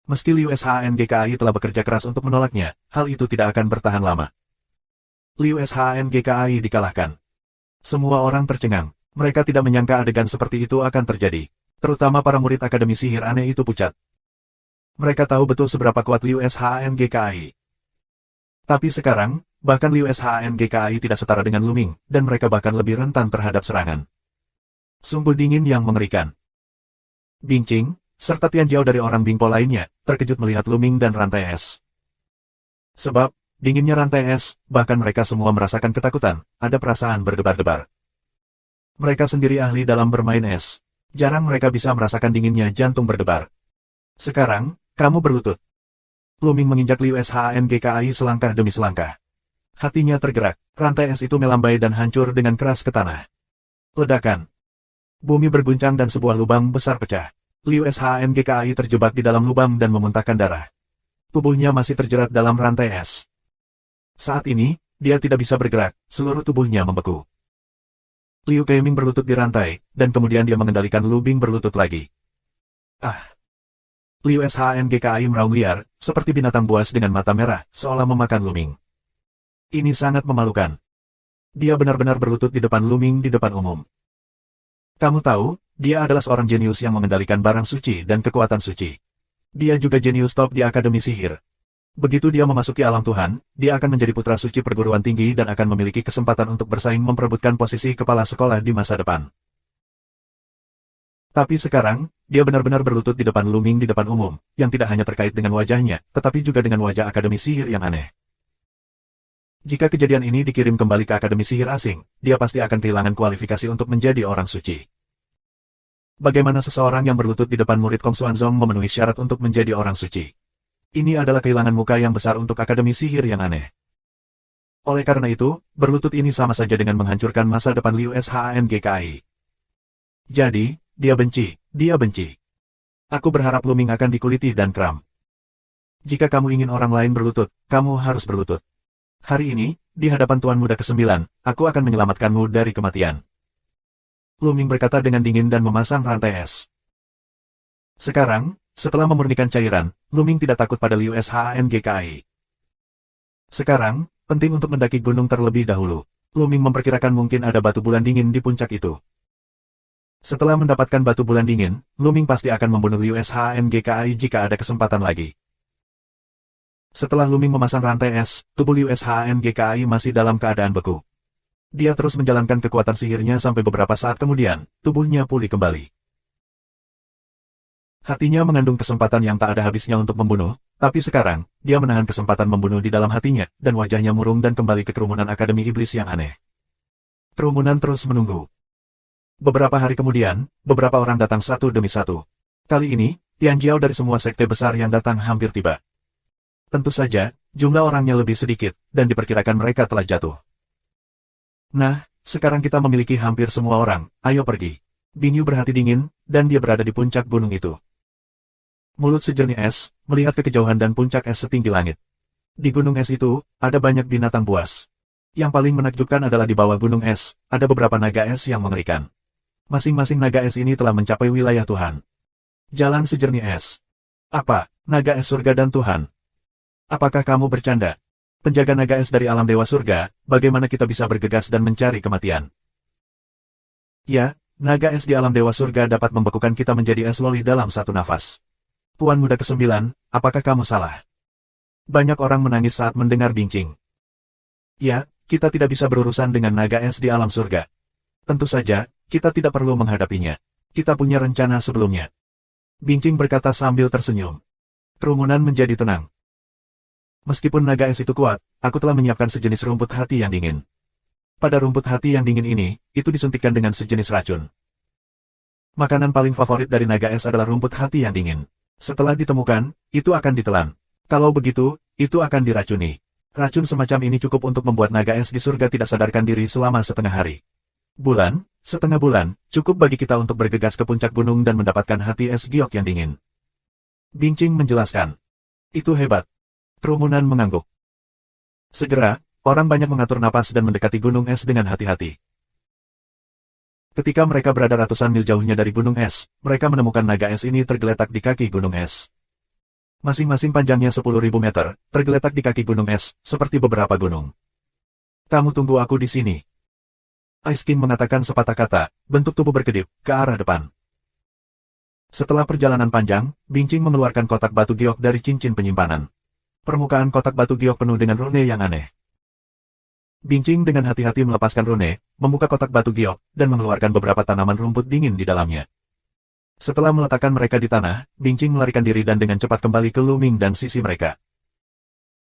Meski Liu Shangkai telah bekerja keras untuk menolaknya, hal itu tidak akan bertahan lama. Liu Shangkai dikalahkan. Semua orang tercengang. Mereka tidak menyangka adegan seperti itu akan terjadi. Terutama para murid Akademi Sihir Aneh itu pucat. Mereka tahu betul seberapa kuat Liu Shangkai. Tapi sekarang, bahkan Liu Shangkai tidak setara dengan Luming, dan mereka bahkan lebih rentan terhadap serangan. Sungguh dingin yang mengerikan. Bing Qing, serta Tian Jiao dari orang Bingpo lainnya, terkejut melihat Luming dan rantai es. Sebab, dinginnya rantai es, bahkan mereka semua merasakan ketakutan, ada perasaan berdebar-debar. Mereka sendiri ahli dalam bermain es. Jarang mereka bisa merasakan dinginnya jantung berdebar. Sekarang, kamu berlutut. Luming menginjak Liu Shangkai selangkah demi selangkah. Hatinya tergerak, rantai es itu melambai dan hancur dengan keras ke tanah. Ledakan. Bumi berguncang dan sebuah lubang besar pecah. Liu Shangkai terjebak di dalam lubang dan memuntahkan darah. Tubuhnya masih terjerat dalam rantai es. Saat ini, dia tidak bisa bergerak, seluruh tubuhnya membeku. Liu Keiming berlutut di rantai, dan kemudian dia mengendalikan Lu Bing berlutut lagi. Ah! Liu Shangkai meraung liar, seperti binatang buas dengan mata merah, seolah memakan Lu Bing. Ini sangat memalukan. Dia benar-benar berlutut di depan Luming di depan umum. Kamu tahu, dia adalah seorang jenius yang mengendalikan barang suci dan kekuatan suci. Dia juga jenius top di Akademi Sihir. Begitu dia memasuki alam Tuhan, dia akan menjadi putra suci perguruan tinggi dan akan memiliki kesempatan untuk bersaing memperebutkan posisi kepala sekolah di masa depan. Tapi sekarang, dia benar-benar berlutut di depan Luming di depan umum, yang tidak hanya terkait dengan wajahnya, tetapi juga dengan wajah Akademi Sihir yang aneh. Jika kejadian ini dikirim kembali ke Akademi Sihir asing, dia pasti akan kehilangan kualifikasi untuk menjadi orang suci. Bagaimana seseorang yang berlutut di depan murid Kong Xuanzong memenuhi syarat untuk menjadi orang suci? Ini adalah kehilangan muka yang besar untuk Akademi Sihir yang aneh. Oleh karena itu, berlutut ini sama saja dengan menghancurkan masa depan Liu Shanggki. Jadi, dia benci, dia benci. Aku berharap Luming akan dikuliti dan kram. Jika kamu ingin orang lain berlutut, kamu harus berlutut. Hari ini, di hadapan Tuan Muda ke-9, aku akan menyelamatkanmu dari kematian. Luming berkata dengan dingin dan memasang rantai es. Sekarang, setelah memurnikan cairan, Luming tidak takut pada Liu Shanggki. Sekarang, penting untuk mendaki gunung terlebih dahulu. Luming memperkirakan mungkin ada batu bulan dingin di puncak itu. Setelah mendapatkan batu bulan dingin, Luming pasti akan membunuh Liu Shanggki jika ada kesempatan lagi. Setelah Luming memasang rantai es, tubuh Liu Shanggki masih dalam keadaan beku. Dia terus menjalankan kekuatan sihirnya sampai beberapa saat kemudian, tubuhnya pulih kembali. Hatinya mengandung kesempatan yang tak ada habisnya untuk membunuh, tapi sekarang, dia menahan kesempatan membunuh di dalam hatinya, dan wajahnya murung dan kembali ke kerumunan Akademi Iblis yang aneh. Kerumunan terus menunggu. Beberapa hari kemudian, beberapa orang datang satu demi satu. Kali ini, Tian Jiao dari semua sekte besar yang datang hampir tiba. Tentu saja, jumlah orangnya lebih sedikit, dan diperkirakan mereka telah jatuh. Nah, sekarang kita memiliki hampir semua orang, ayo pergi. Bingyu berhati dingin, dan dia berada di puncak gunung itu. Mulut sejernih es, melihat ke kejauhan dan puncak es setinggi langit. Di gunung es itu, ada banyak binatang buas. Yang paling menakjubkan adalah di bawah gunung es, ada beberapa naga es yang mengerikan. Masing-masing naga es ini telah mencapai wilayah Tuhan. Jalan sejernih es. Apa, naga es surga dan Tuhan? Apakah kamu bercanda? Penjaga naga es dari alam dewa surga, bagaimana kita bisa bergegas dan mencari kematian? Ya, naga es di alam dewa surga dapat membekukan kita menjadi es loli dalam satu nafas. Tuan Muda ke-9, apakah kamu salah? Banyak orang menangis saat mendengar Bingqing. Ya, kita tidak bisa berurusan dengan naga es di alam surga. Tentu saja, kita tidak perlu menghadapinya. Kita punya rencana sebelumnya. Bingqing berkata sambil tersenyum. Kerumunan menjadi tenang. Meskipun naga es itu kuat, aku telah menyiapkan sejenis rumput hati yang dingin. Pada rumput hati yang dingin ini, itu disuntikkan dengan sejenis racun. Makanan paling favorit dari naga es adalah rumput hati yang dingin. Setelah ditemukan, itu akan ditelan. Kalau begitu, itu akan diracuni. Racun semacam ini cukup untuk membuat naga es di surga tidak sadarkan diri selama setengah hari. Setengah bulan, cukup bagi kita untuk bergegas ke puncak gunung dan mendapatkan hati es giok yang dingin. Bingqing menjelaskan. Itu hebat. Kerumunan mengangguk. Segera, orang banyak mengatur napas dan mendekati gunung es dengan hati-hati. Ketika mereka berada ratusan mil jauhnya dari gunung es, mereka menemukan naga es ini tergeletak di kaki gunung es. Masing-masing panjangnya 10.000 meter, tergeletak di kaki gunung es, seperti beberapa gunung. Kamu tunggu aku di sini. Ice King mengatakan sepatah kata, bentuk tubuh berkedip, ke arah depan. Setelah perjalanan panjang, Bingqing mengeluarkan kotak batu giok dari cincin penyimpanan. Permukaan kotak batu giok penuh dengan rune yang aneh. Bingqing dengan hati-hati melepaskan rune, membuka kotak batu giok, dan mengeluarkan beberapa tanaman rumput dingin di dalamnya. Setelah meletakkan mereka di tanah, Bingqing melarikan diri dan dengan cepat kembali ke Luming dan sisi mereka.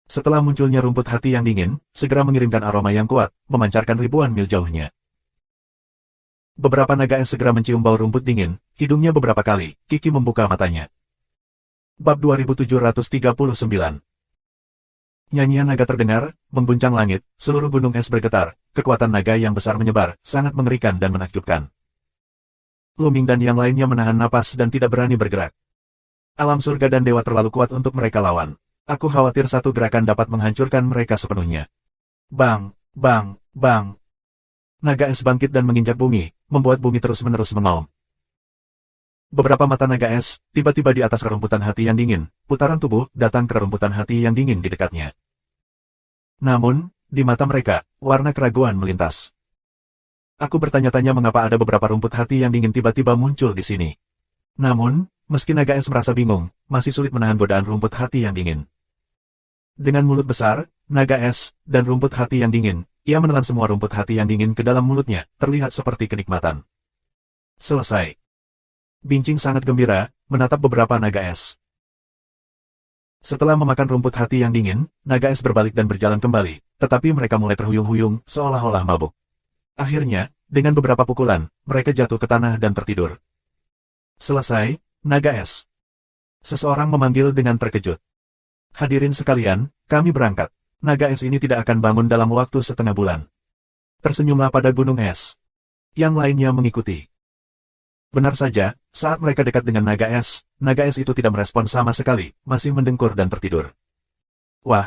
Setelah munculnya rumput hati yang dingin, segera mengirimkan aroma yang kuat, memancarkan ribuan mil jauhnya. Beberapa naga es segera mencium bau rumput dingin, hidungnya beberapa kali, Kiki membuka matanya. Bab 2739. Nyanyian naga terdengar, mengguncang langit, seluruh gunung es bergetar, kekuatan naga yang besar menyebar, sangat mengerikan dan menakjubkan. Luming dan yang lainnya menahan napas dan tidak berani bergerak. Alam surga dan dewa terlalu kuat untuk mereka lawan. Aku khawatir satu gerakan dapat menghancurkan mereka sepenuhnya. Bang, bang, bang. Naga es bangkit dan menginjak bumi, membuat bumi terus-menerus mengaum. Beberapa mata naga es, tiba-tiba di atas rerumputan hati yang dingin, putaran tubuh datang ke rerumputan hati yang dingin di dekatnya. Namun, Di mata mereka, warna keraguan melintas. Aku bertanya-tanya mengapa ada beberapa rumput hati yang dingin tiba-tiba muncul di sini. Namun, meski naga es merasa bingung, masih sulit menahan godaan rumput hati yang dingin. Dengan mulut besar, naga es, dan rumput hati yang dingin, ia menelan semua rumput hati yang dingin ke dalam mulutnya, terlihat seperti kenikmatan. Selesai. Bincing sangat gembira, menatap beberapa naga es. Setelah memakan rumput hati yang dingin, naga es berbalik dan berjalan kembali, tetapi mereka mulai terhuyung-huyung, seolah-olah mabuk. Akhirnya, dengan beberapa pukulan, mereka jatuh ke tanah dan tertidur. Selesai, naga es. Seseorang memanggil dengan terkejut. Hadirin sekalian, kami berangkat. Naga es ini tidak akan bangun dalam waktu setengah bulan. Tersenyumlah pada gunung es. Yang lainnya mengikuti. Benar saja, saat mereka dekat dengan naga es itu tidak merespon sama sekali, masih mendengkur dan tertidur. Wah!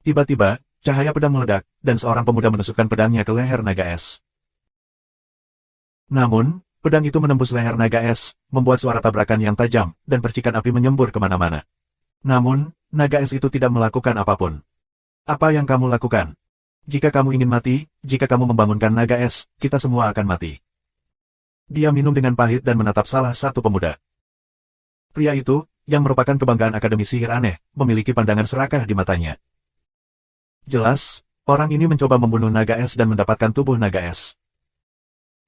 Tiba-tiba, cahaya pedang meledak, dan seorang pemuda menusukkan pedangnya ke leher naga es. Namun, pedang itu menembus leher naga es, membuat suara tabrakan yang tajam, dan percikan api menyembur kemana-mana. Namun, naga es itu tidak melakukan apapun. Apa yang kamu lakukan? Jika kamu ingin mati, jika kamu membangunkan naga es, kita semua akan mati. Dia minum dengan pahit dan menatap salah satu pemuda. Pria itu, yang merupakan kebanggaan Akademi Sihir Aneh, memiliki pandangan serakah di matanya. Jelas, orang ini mencoba membunuh naga es dan mendapatkan tubuh naga es.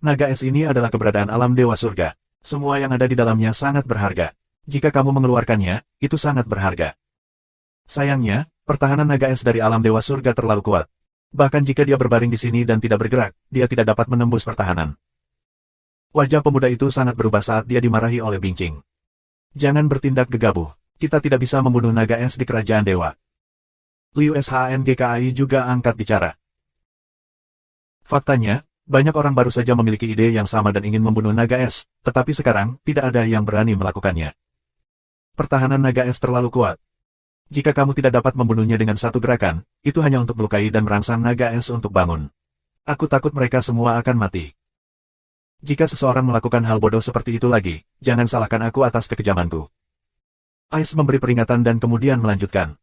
Naga es ini adalah keberadaan alam Dewa Surga. Semua yang ada di dalamnya sangat berharga. Jika kamu mengeluarkannya, itu sangat berharga. Sayangnya, pertahanan naga es dari alam Dewa Surga terlalu kuat. Bahkan jika dia berbaring di sini dan tidak bergerak, dia tidak dapat menembus pertahanan. Wajah pemuda itu sangat berubah saat dia dimarahi oleh Bincing. Jangan bertindak gegabah. Kita tidak bisa membunuh naga es di kerajaan dewa. Liu Shangkai juga angkat bicara. Faktanya, banyak orang baru saja memiliki ide yang sama dan ingin membunuh naga es, tetapi sekarang tidak ada yang berani melakukannya. Pertahanan naga es terlalu kuat. Jika kamu tidak dapat membunuhnya dengan satu gerakan, itu hanya untuk melukai dan merangsang naga es untuk bangun. Aku takut mereka semua akan mati. Jika seseorang melakukan hal bodoh seperti itu lagi, jangan salahkan aku atas kekejamanku. Ice memberi peringatan dan kemudian melanjutkan.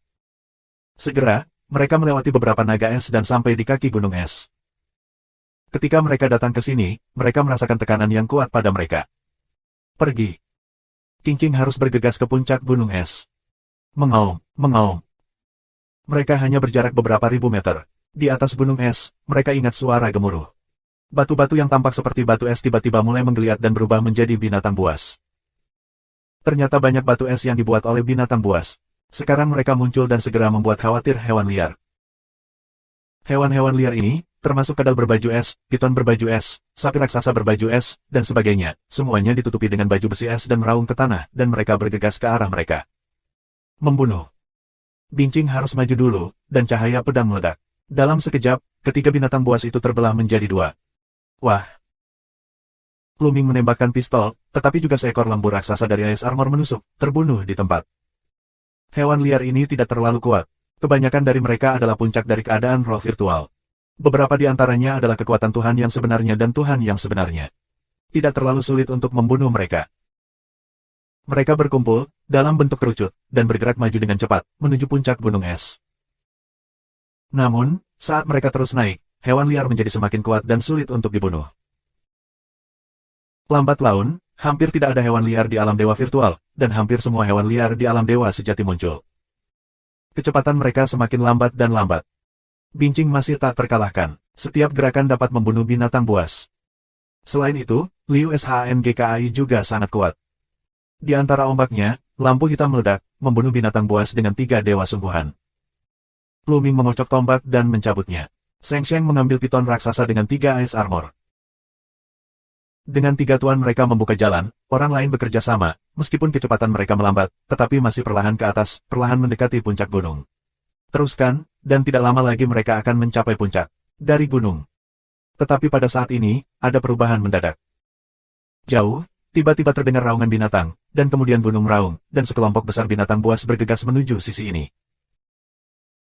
Segera, mereka melewati beberapa naga es dan sampai di kaki gunung es. Ketika mereka datang ke sini, mereka merasakan tekanan yang kuat pada mereka. Pergi. Qingqing harus bergegas ke puncak gunung es. Mengaum, mengaum. Mereka hanya berjarak beberapa ribu meter. Di atas gunung es, mereka ingat suara gemuruh. Batu-batu yang tampak seperti batu es tiba-tiba mulai menggeliat dan berubah menjadi binatang buas. Ternyata banyak batu es yang dibuat oleh binatang buas. Sekarang mereka muncul dan segera membuat khawatir hewan liar. Hewan-hewan liar ini, termasuk kadal berbaju es, piton berbaju es, sapi raksasa berbaju es, dan sebagainya, semuanya ditutupi dengan baju besi es dan meraung ke tanah, dan mereka bergegas ke arah mereka. Membunuh. Bincing harus maju dulu, dan cahaya pedang meledak. Dalam sekejap, ketiga binatang buas itu terbelah menjadi dua. Wah! Luming menembakkan pistol, tetapi juga seekor lembu raksasa dari Ice Armor menusuk, terbunuh di tempat. Hewan liar ini tidak terlalu kuat. Kebanyakan dari mereka adalah puncak dari keadaan roh virtual. Beberapa di antaranya adalah kekuatan Tuhan yang sebenarnya dan Tuhan yang sebenarnya. Tidak terlalu sulit untuk membunuh mereka. Mereka berkumpul, dalam bentuk kerucut, dan bergerak maju dengan cepat, menuju puncak gunung es. Namun, saat mereka terus naik, hewan liar menjadi semakin kuat dan sulit untuk dibunuh. Lambat laun, hampir tidak ada hewan liar di alam dewa virtual, dan hampir semua hewan liar di alam dewa sejati muncul. Kecepatan mereka semakin lambat dan lambat. Bincing masih tak terkalahkan. Setiap gerakan dapat membunuh binatang buas. Selain itu, Liu Shangkai juga sangat kuat. Di antara ombaknya, lampu hitam meledak, membunuh binatang buas dengan 3 dewa sungguhan. Luming mengocok tombak dan mencabutnya. Sheng Sheng mengambil piton raksasa dengan 3 Ice Armor. Dengan 3 tuan mereka membuka jalan, orang lain bekerja sama, meskipun kecepatan mereka melambat, tetapi masih perlahan ke atas, perlahan mendekati puncak gunung. Teruskan, dan tidak lama lagi mereka akan mencapai puncak dari gunung. Tetapi pada saat ini, ada perubahan mendadak. Jauh, tiba-tiba terdengar raungan binatang, dan kemudian gunung meraung, dan sekelompok besar binatang buas bergegas menuju sisi ini.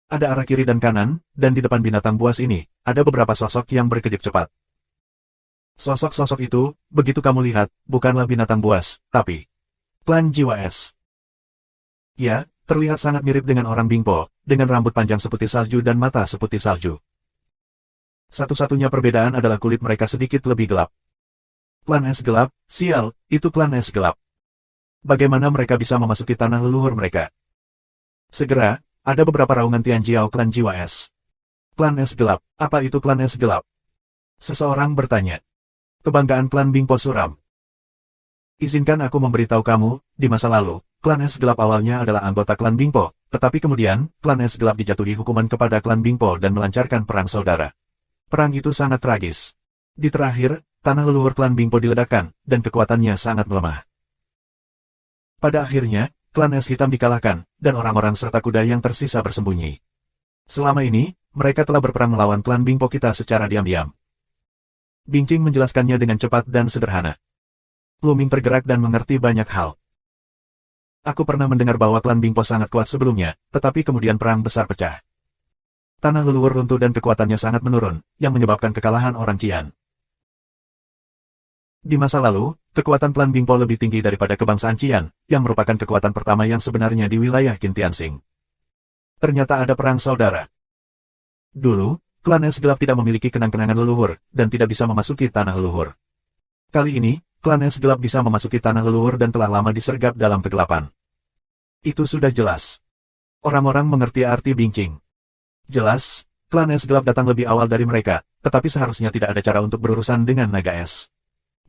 Ada arah kiri dan kanan, dan di depan binatang buas ini, ada beberapa sosok yang berkedip cepat. Sosok-sosok itu, begitu kamu lihat, bukanlah binatang buas, tapi klan jiwa es. Ya, terlihat sangat mirip dengan orang Bingpo, dengan rambut panjang seputih salju dan mata seputih salju. Satu-satunya perbedaan adalah kulit mereka sedikit lebih gelap. Klan es gelap, sial, itu klan es gelap. Bagaimana mereka bisa memasuki tanah leluhur mereka? Segera, ada beberapa raungan Tianjiao klan jiwa es. Klan es gelap, apa itu klan es gelap? Seseorang bertanya. Kebanggaan klan Bingpo suram. Izinkan aku memberitahu kamu, di masa lalu, klan es gelap awalnya adalah anggota klan Bingpo, tetapi kemudian, klan es gelap dijatuhi hukuman kepada klan Bingpo dan melancarkan perang saudara. Perang itu sangat tragis. Di terakhir, tanah leluhur klan Bingpo diledakkan, dan kekuatannya sangat melemah. Pada akhirnya, klan es hitam dikalahkan, dan orang-orang serta kuda yang tersisa bersembunyi. Selama ini, mereka telah berperang melawan klan Bingpo kita secara diam-diam. Bingqing menjelaskannya dengan cepat dan sederhana. Lu Ming tergerak dan mengerti banyak hal. Aku pernah mendengar bahwa klan Bingpo sangat kuat sebelumnya, tetapi kemudian perang besar pecah. Tanah leluhur runtuh dan kekuatannya sangat menurun, yang menyebabkan kekalahan orang Qian. Di masa lalu, kekuatan klan Bingpo lebih tinggi daripada kebangsaan Qian, yang merupakan kekuatan pertama yang sebenarnya di wilayah Qin Tianxing. Ternyata ada perang saudara. Dulu, klan es gelap tidak memiliki kenang-kenangan leluhur, dan tidak bisa memasuki tanah leluhur. Kali ini, klan es gelap bisa memasuki tanah leluhur dan telah lama disergap dalam kegelapan. Itu sudah jelas. Orang-orang mengerti arti Bingqing. Jelas, klan es gelap datang lebih awal dari mereka, tetapi seharusnya tidak ada cara untuk berurusan dengan naga es.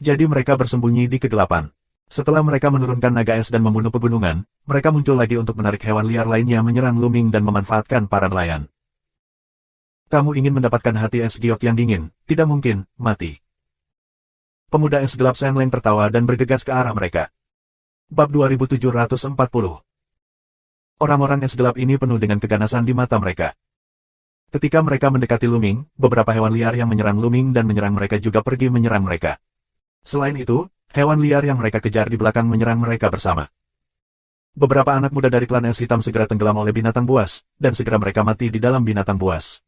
Jadi mereka bersembunyi di kegelapan. Setelah mereka menurunkan naga es dan membunuh pegunungan, mereka muncul lagi untuk menarik hewan liar lainnya menyerang Lu Ming dan memanfaatkan para nelayan. Kamu ingin mendapatkan hati es giok yang dingin, tidak mungkin, mati. Pemuda es gelap Shen Leng tertawa dan bergegas ke arah mereka. Bab 2740. Orang-orang es gelap ini penuh dengan keganasan di mata mereka. Ketika mereka mendekati Lu Ming, beberapa hewan liar yang menyerang Lu Ming dan menyerang mereka juga pergi menyerang mereka. Selain itu, hewan liar yang mereka kejar di belakang menyerang mereka bersama. Beberapa anak muda dari klan es hitam segera tenggelam oleh binatang buas, dan segera mereka mati di dalam binatang buas.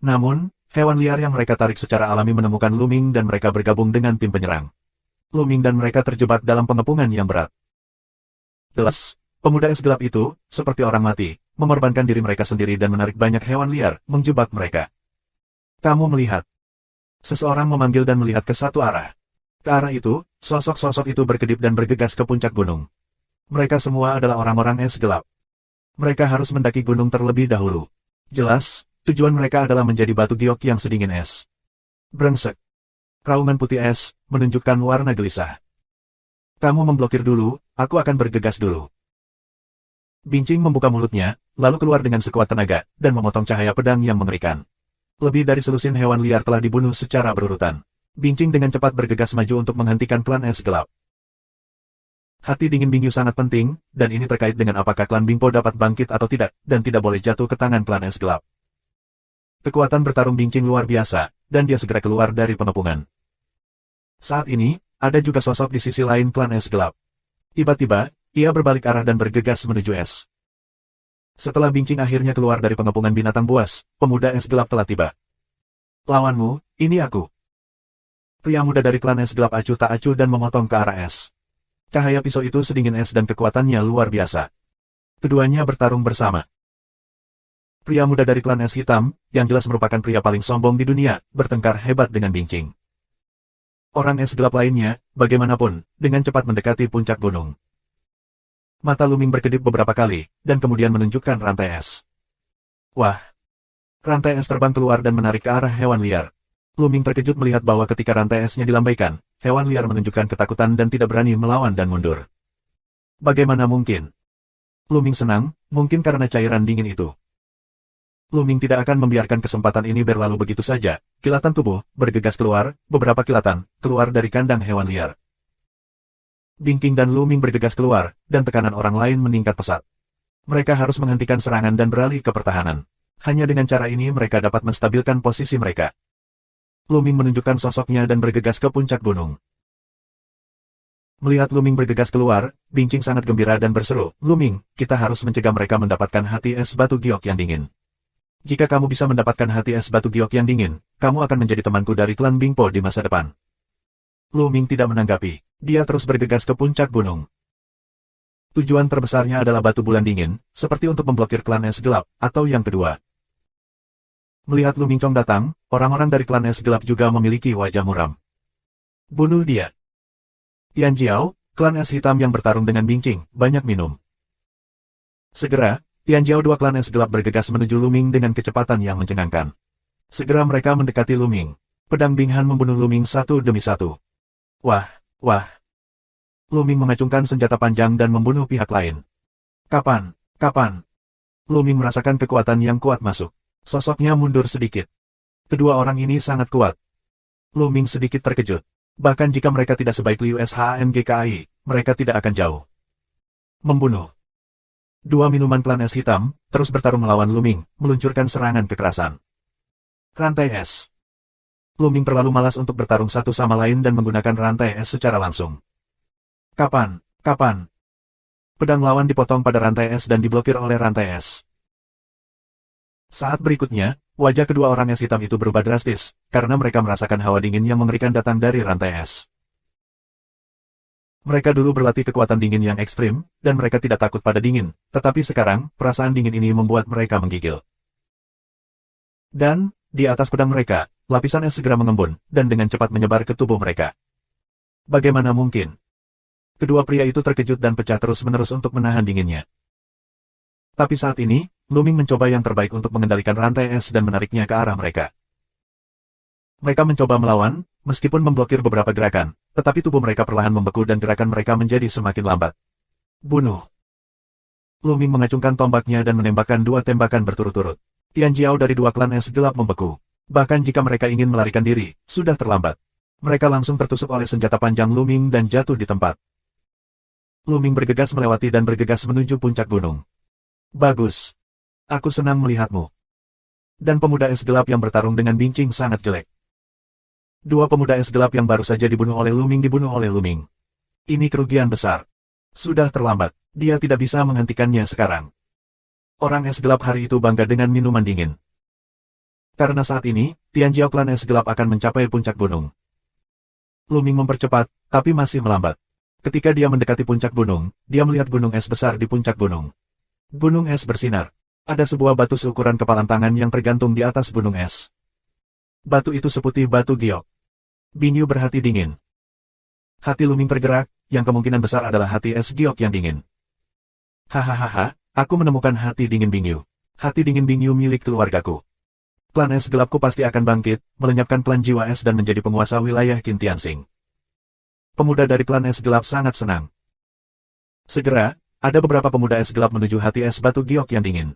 Namun, hewan liar yang mereka tarik secara alami menemukan Lu Ming dan mereka bergabung dengan tim penyerang. Lu Ming dan mereka terjebak dalam pengepungan yang berat. Jelas, pemuda es gelap itu, seperti orang mati, mengorbankan diri mereka sendiri dan menarik banyak hewan liar, menjebak mereka. Kamu melihat. Seseorang memanggil dan melihat ke satu arah. Ke arah itu, sosok-sosok itu berkedip dan bergegas ke puncak gunung. Mereka semua adalah orang-orang es gelap. Mereka harus mendaki gunung terlebih dahulu. Jelas, tujuan mereka adalah menjadi batu giok yang sedingin es. Brengsek. Raungan putih es, menunjukkan warna gelisah. Kamu memblokir dulu, aku akan bergegas dulu. Bingqing membuka mulutnya, lalu keluar dengan sekuat tenaga, dan memotong cahaya pedang yang mengerikan. Lebih dari selusin hewan liar telah dibunuh secara berurutan. Bingqing dengan cepat bergegas maju untuk menghentikan klan es gelap. Hati dingin Bingyu sangat penting, dan ini terkait dengan apakah klan Bingpo dapat bangkit atau tidak, dan tidak boleh jatuh ke tangan klan es gelap. Kekuatan bertarung Bingqing luar biasa, dan dia segera keluar dari pengepungan. Saat ini, ada juga sosok di sisi lain klan es gelap. Tiba-tiba, ia berbalik arah dan bergegas menuju es. Setelah Bingqing akhirnya keluar dari pengepungan binatang buas, pemuda es gelap telah tiba. Lawanmu, ini aku. Pria muda dari klan es gelap acuh tak acuh dan memotong ke arah es. Cahaya pisau itu sedingin es dan kekuatannya luar biasa. Keduanya bertarung bersama. Pria muda dari klan es hitam, yang jelas merupakan pria paling sombong di dunia, bertengkar hebat dengan Bingqing. Orang es gelap lainnya, bagaimanapun, dengan cepat mendekati puncak gunung. Mata Lu Ming berkedip beberapa kali, dan kemudian menunjukkan rantai es. Wah! Rantai es terbang keluar dan menarik ke arah hewan liar. Lu Ming terkejut melihat bahwa ketika rantai esnya dilambaikan, hewan liar menunjukkan ketakutan dan tidak berani melawan dan mundur. Bagaimana mungkin? Lu Ming senang, mungkin karena cairan dingin itu. Lu Ming tidak akan membiarkan kesempatan ini berlalu begitu saja. Kilatan tubuh, bergegas keluar, beberapa kilatan, keluar dari kandang hewan liar. Bingqing dan Lu Ming bergegas keluar, dan tekanan orang lain meningkat pesat. Mereka harus menghentikan serangan dan beralih ke pertahanan. Hanya dengan cara ini mereka dapat menstabilkan posisi mereka. Lu Ming menunjukkan sosoknya dan bergegas ke puncak gunung. Melihat Lu Ming bergegas keluar, Bingqing sangat gembira dan berseru, Lu Ming, kita harus mencegah mereka mendapatkan hati es batu giok yang dingin. Jika kamu bisa mendapatkan hati es batu giok yang dingin, kamu akan menjadi temanku dari klan Bingpo di masa depan. Lu Ming tidak menanggapi. Dia terus bergegas ke puncak gunung. Tujuan terbesarnya adalah batu bulan dingin, seperti untuk memblokir klan es gelap, atau yang kedua. Melihat Lu Mingchong datang, orang-orang dari klan es gelap juga memiliki wajah muram. Bunuh dia. Tian Jiao, klan es hitam yang bertarung dengan Bingqing, banyak minum. Segera, Tian Jiao dua klan es gelap bergegas menuju Lu Ming dengan kecepatan yang mencengangkan. Segera mereka mendekati Lu Ming. Pedang Bing Han membunuh Lu Ming satu demi satu. Wah, wah. Lu Ming mengacungkan senjata panjang dan membunuh pihak lain. Kapan? Lu Ming merasakan kekuatan yang kuat masuk. Sosoknya mundur sedikit. Kedua orang ini sangat kuat. Lu Ming sedikit terkejut. Bahkan jika mereka tidak sebaik Liu SHNGKI, mereka tidak akan jauh. Membunuh. Dua minuman klan es hitam, terus bertarung melawan Lu Ming, meluncurkan serangan kekerasan. Rantai es. Lu Ming terlalu malas untuk bertarung satu sama lain dan menggunakan rantai es secara langsung. Kapan? Pedang lawan dipotong pada rantai es dan diblokir oleh rantai es. Saat berikutnya, wajah kedua orang es hitam itu berubah drastis, karena mereka merasakan hawa dingin yang mengerikan datang dari rantai es. Mereka dulu berlatih kekuatan dingin yang ekstrim, dan mereka tidak takut pada dingin, tetapi sekarang, perasaan dingin ini membuat mereka menggigil. Dan, di atas pedang mereka, lapisan es segera mengembun, dan dengan cepat menyebar ke tubuh mereka. Bagaimana mungkin? Kedua pria itu terkejut dan pecah terus-menerus untuk menahan dinginnya. Tapi saat ini, Lu Ming mencoba yang terbaik untuk mengendalikan rantai es dan menariknya ke arah mereka. Mereka mencoba melawan, meskipun memblokir beberapa gerakan, tetapi tubuh mereka perlahan membeku dan gerakan mereka menjadi semakin lambat. Bunuh. Lu Ming mengacungkan tombaknya dan menembakkan dua tembakan berturut-turut. Tian Jiao dari dua klan es gelap membeku. Bahkan jika mereka ingin melarikan diri, sudah terlambat. Mereka langsung tertusuk oleh senjata panjang Lu Ming dan jatuh di tempat. Lu Ming bergegas melewati dan bergegas menuju puncak gunung. Bagus. Aku senang melihatmu. Dan pemuda es gelap yang bertarung dengan Bingqing sangat jelek. Dua pemuda es gelap yang baru saja dibunuh oleh Lu Ming dibunuh oleh Lu Ming. Ini kerugian besar. Sudah terlambat. Dia tidak bisa menghentikannya sekarang. Orang es gelap hari itu bangga dengan minuman dingin. Karena saat ini, Tian Jiao klan es gelap akan mencapai puncak gunung. Lu Ming mempercepat, tapi masih melambat. Ketika dia mendekati puncak gunung, dia melihat gunung es besar di puncak gunung. Gunung es bersinar. Ada sebuah batu seukuran kepalan tangan yang tergantung di atas gunung es. Batu itu seputih batu giok. Bingyu berhati dingin. Hati Lu Ming tergerak, yang kemungkinan besar adalah hati es giok yang dingin. Hahaha, aku menemukan hati dingin Bingyu. Hati dingin Bingyu milik keluargaku. Klan es gelapku pasti akan bangkit, melenyapkan klan jiwa es dan menjadi penguasa wilayah Qin Tianxing. Pemuda dari klan es gelap sangat senang. Segera, ada beberapa pemuda es gelap menuju hati es batu giok yang dingin.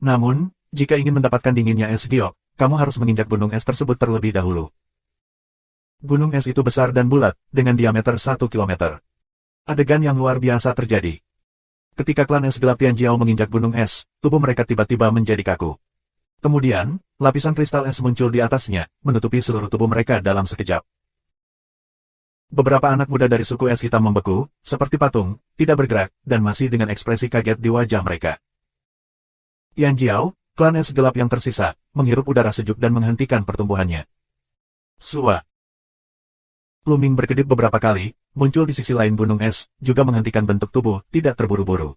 Namun, jika ingin mendapatkan dinginnya es giok, kamu harus menginjak gunung es tersebut terlebih dahulu. Gunung es itu besar dan bulat, dengan diameter 1 km. Adegan yang luar biasa terjadi. Ketika klan es gelap Tian Jiao menginjak gunung es, tubuh mereka tiba-tiba menjadi kaku. Kemudian, lapisan kristal es muncul di atasnya, menutupi seluruh tubuh mereka dalam sekejap. Beberapa anak muda dari suku es hitam membeku, seperti patung, tidak bergerak, dan masih dengan ekspresi kaget di wajah mereka. Tian Jiao, klan es gelap yang tersisa, menghirup udara sejuk dan menghentikan pertumbuhannya. Sua. Lu Ming berkedip beberapa kali, muncul di sisi lain gunung es, juga menghentikan bentuk tubuh, tidak terburu-buru.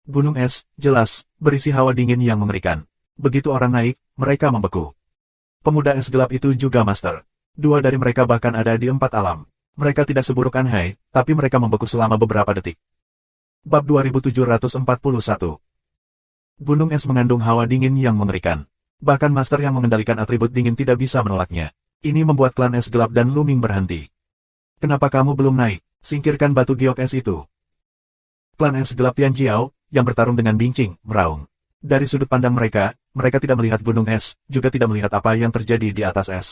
Gunung es, jelas, berisi hawa dingin yang mengerikan. Begitu orang naik, mereka membeku. Pemuda es gelap itu juga master. Dua dari mereka bahkan ada di 4 alam. Mereka tidak seburuk Anhai, tapi mereka membeku selama beberapa detik. Bab 2741. Gunung es mengandung hawa dingin yang mengerikan. Bahkan master yang mengendalikan atribut dingin tidak bisa menolaknya. Ini membuat klan es gelap dan Lu Ming berhenti. Kenapa kamu belum naik? Singkirkan batu giok es itu. Klan es gelap Tian Jiao, yang bertarung dengan Bingqing, meraung. Dari sudut pandang mereka, mereka tidak melihat gunung es, juga tidak melihat apa yang terjadi di atas es.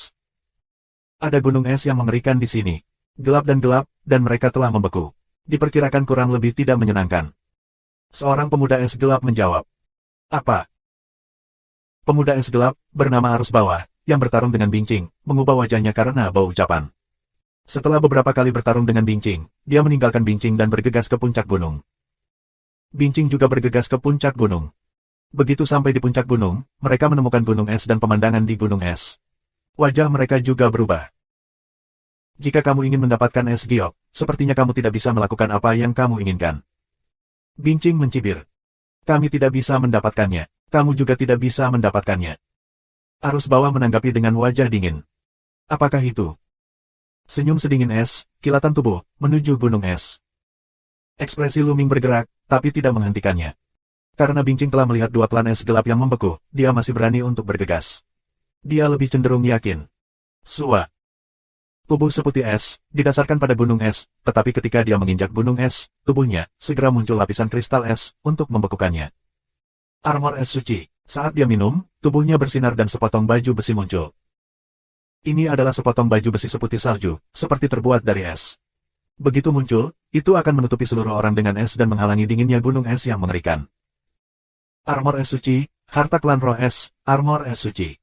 Ada gunung es yang mengerikan di sini. Gelap, dan mereka telah membeku. Diperkirakan kurang lebih tidak menyenangkan. Seorang pemuda es gelap menjawab. Apa? Pemuda es gelap, bernama Arus Bawah, yang bertarung dengan Bingqing, mengubah wajahnya karena bau ucapan. Setelah beberapa kali bertarung dengan Bingqing, dia meninggalkan Bingqing dan bergegas ke puncak gunung. Bingqing juga bergegas ke puncak gunung. Begitu sampai di puncak gunung, mereka menemukan gunung es dan pemandangan di gunung es. Wajah mereka juga berubah. Jika kamu ingin mendapatkan es giok, sepertinya kamu tidak bisa melakukan apa yang kamu inginkan. Bincing mencibir. Kami tidak bisa mendapatkannya. Kamu juga tidak bisa mendapatkannya. Arus bawah menanggapi dengan wajah dingin. Apakah itu? Senyum sedingin es, kilatan tubuh, menuju gunung es. Ekspresi Luming bergerak, tapi tidak menghentikannya. Karena Bincing telah melihat dua klan es gelap yang membeku, dia masih berani untuk bergegas. Dia lebih cenderung yakin. Sua. Tubuh seputih es, didasarkan pada gunung es, tetapi ketika dia menginjak gunung es, tubuhnya segera muncul lapisan kristal es untuk membekukannya. Armor es suci. Saat dia minum, tubuhnya bersinar dan sepotong baju besi muncul. Ini adalah sepotong baju besi seputih salju, seperti terbuat dari es. Begitu muncul, itu akan menutupi seluruh orang dengan es dan menghalangi dinginnya gunung es yang mengerikan. Armor es suci, harta klan roh es, armor es suci.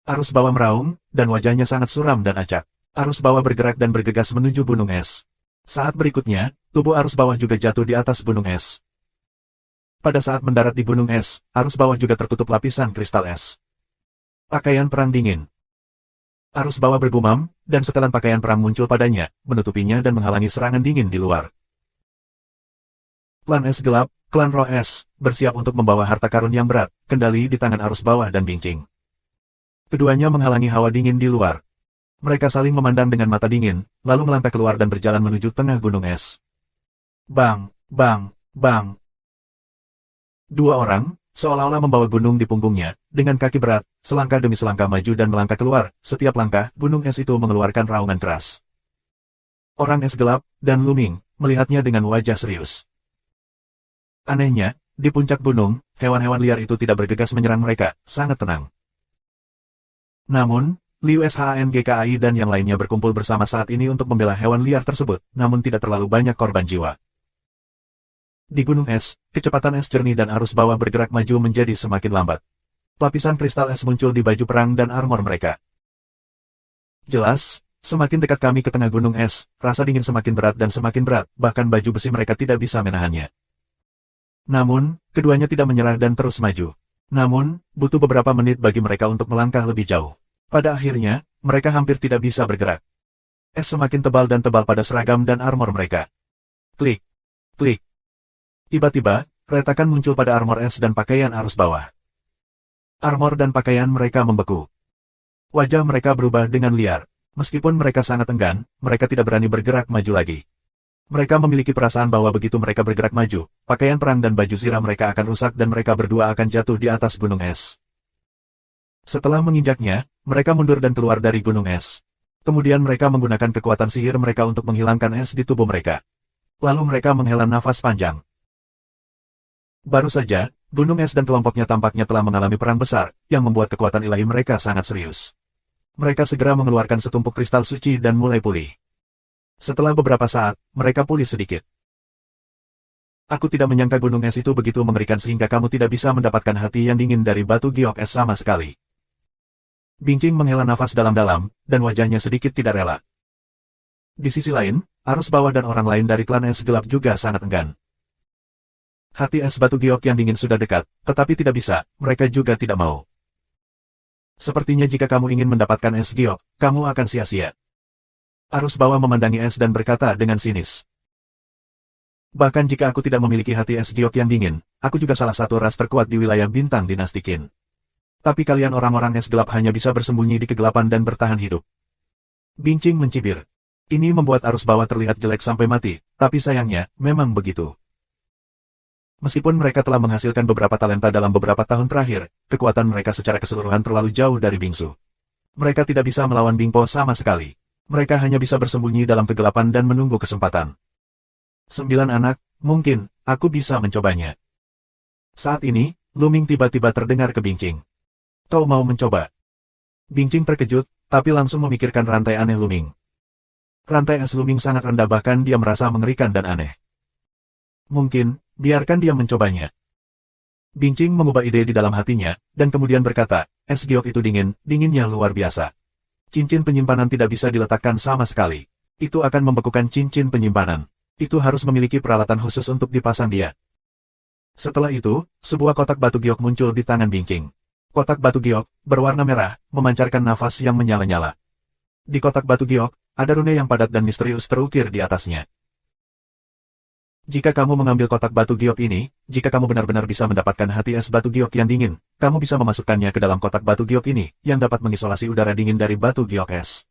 Arus bawah meraung, dan wajahnya sangat suram dan acak. Arus bawah bergerak dan bergegas menuju gunung es. Saat berikutnya, tubuh arus bawah juga jatuh di atas gunung es. Pada saat mendarat di gunung es, arus bawah juga tertutup lapisan kristal es. Pakaian perang dingin. Arus bawah bergumam, dan setelan pakaian perang muncul padanya, menutupinya dan menghalangi serangan dingin di luar. Klan es gelap, klan roh es, bersiap untuk membawa harta karun yang berat, kendali di tangan arus bawah dan Bincing. Keduanya menghalangi hawa dingin di luar. Mereka saling memandang dengan mata dingin, lalu melangkah keluar dan berjalan menuju tengah gunung es. Bang, bang, bang. Dua orang, seolah-olah membawa gunung di punggungnya, dengan kaki berat, selangkah demi selangkah maju dan melangkah keluar, setiap langkah, gunung es itu mengeluarkan raungan keras. Orang es gelap, dan Luming, melihatnya dengan wajah serius. Anehnya, di puncak gunung, hewan-hewan liar itu tidak bergegas menyerang mereka, sangat tenang. Namun, Liu SHNGKAI dan yang lainnya berkumpul bersama saat ini untuk membela hewan liar tersebut, namun tidak terlalu banyak korban jiwa. Di gunung es, kecepatan es jernih dan arus bawah bergerak maju menjadi semakin lambat. Lapisan kristal es muncul di baju perang dan armor mereka. Jelas, semakin dekat kami ke tengah gunung es, rasa dingin semakin berat dan semakin berat, bahkan baju besi mereka tidak bisa menahannya. Namun, keduanya tidak menyerah dan terus maju. Namun, butuh beberapa menit bagi mereka untuk melangkah lebih jauh. Pada akhirnya, mereka hampir tidak bisa bergerak. Es semakin tebal dan tebal pada seragam dan armor mereka. Klik, klik. Tiba-tiba, retakan muncul pada armor es dan pakaian arus bawah. Armor dan pakaian mereka membeku. Wajah mereka berubah dengan liar. Meskipun mereka sangat enggan, mereka tidak berani bergerak maju lagi. Mereka memiliki perasaan bahwa begitu mereka bergerak maju, pakaian perang dan baju zirah mereka akan rusak dan mereka berdua akan jatuh di atas gunung es. Setelah menginjaknya, mereka mundur dan keluar dari gunung es. Kemudian mereka menggunakan kekuatan sihir mereka untuk menghilangkan es di tubuh mereka. Lalu mereka menghela nafas panjang. Baru saja, gunung es dan kelompoknya tampaknya telah mengalami perang besar, yang membuat kekuatan ilahi mereka sangat serius. Mereka segera mengeluarkan setumpuk kristal suci dan mulai pulih. Setelah beberapa saat, mereka pulih sedikit. Aku tidak menyangka gunung es itu begitu mengerikan sehingga kamu tidak bisa mendapatkan hati yang dingin dari batu giok es sama sekali. Bincing menghela nafas dalam-dalam, dan wajahnya sedikit tidak rela. Di sisi lain, arus bawah dan orang lain dari klan es gelap juga sangat enggan. Hati es batu giok yang dingin sudah dekat, tetapi tidak bisa, mereka juga tidak mau. Sepertinya jika kamu ingin mendapatkan es giok, kamu akan sia-sia. Arus bawah memandangi es dan berkata dengan sinis. Bahkan jika aku tidak memiliki hati es giok yang dingin, aku juga salah satu ras terkuat di wilayah bintang dinasti Qin. Tapi kalian orang-orang es gelap hanya bisa bersembunyi di kegelapan dan bertahan hidup. Bincing mencibir. Ini membuat arus bawah terlihat jelek sampai mati, tapi sayangnya, memang begitu. Meskipun mereka telah menghasilkan beberapa talenta dalam beberapa tahun terakhir, kekuatan mereka secara keseluruhan terlalu jauh dari bingsu. Mereka tidak bisa melawan Bingpo sama sekali. Mereka hanya bisa bersembunyi dalam kegelapan dan menunggu kesempatan. 9 anak, mungkin, aku bisa mencobanya. Saat ini, Luming tiba-tiba terdengar ke Bincing. Kau mau mencoba? Bincing terkejut, tapi langsung memikirkan rantai aneh Luming. Rantai es Luming sangat rendah bahkan dia merasa mengerikan dan aneh. Mungkin, biarkan dia mencobanya. Bincing mengubah ide di dalam hatinya, dan kemudian berkata, es giok itu dingin, dinginnya luar biasa. Cincin penyimpanan tidak bisa diletakkan sama sekali. Itu akan membekukan cincin penyimpanan. Itu harus memiliki peralatan khusus untuk dipasang dia. Setelah itu, sebuah kotak batu giok muncul di tangan Bincing. Kotak batu giok, berwarna merah, memancarkan nafas yang menyala-nyala. Di kotak batu giok, ada rune yang padat dan misterius terukir di atasnya. Jika kamu mengambil kotak batu giok ini, jika kamu benar-benar bisa mendapatkan hati es batu giok yang dingin, kamu bisa memasukkannya ke dalam kotak batu giok ini, yang dapat mengisolasi udara dingin dari batu giok es.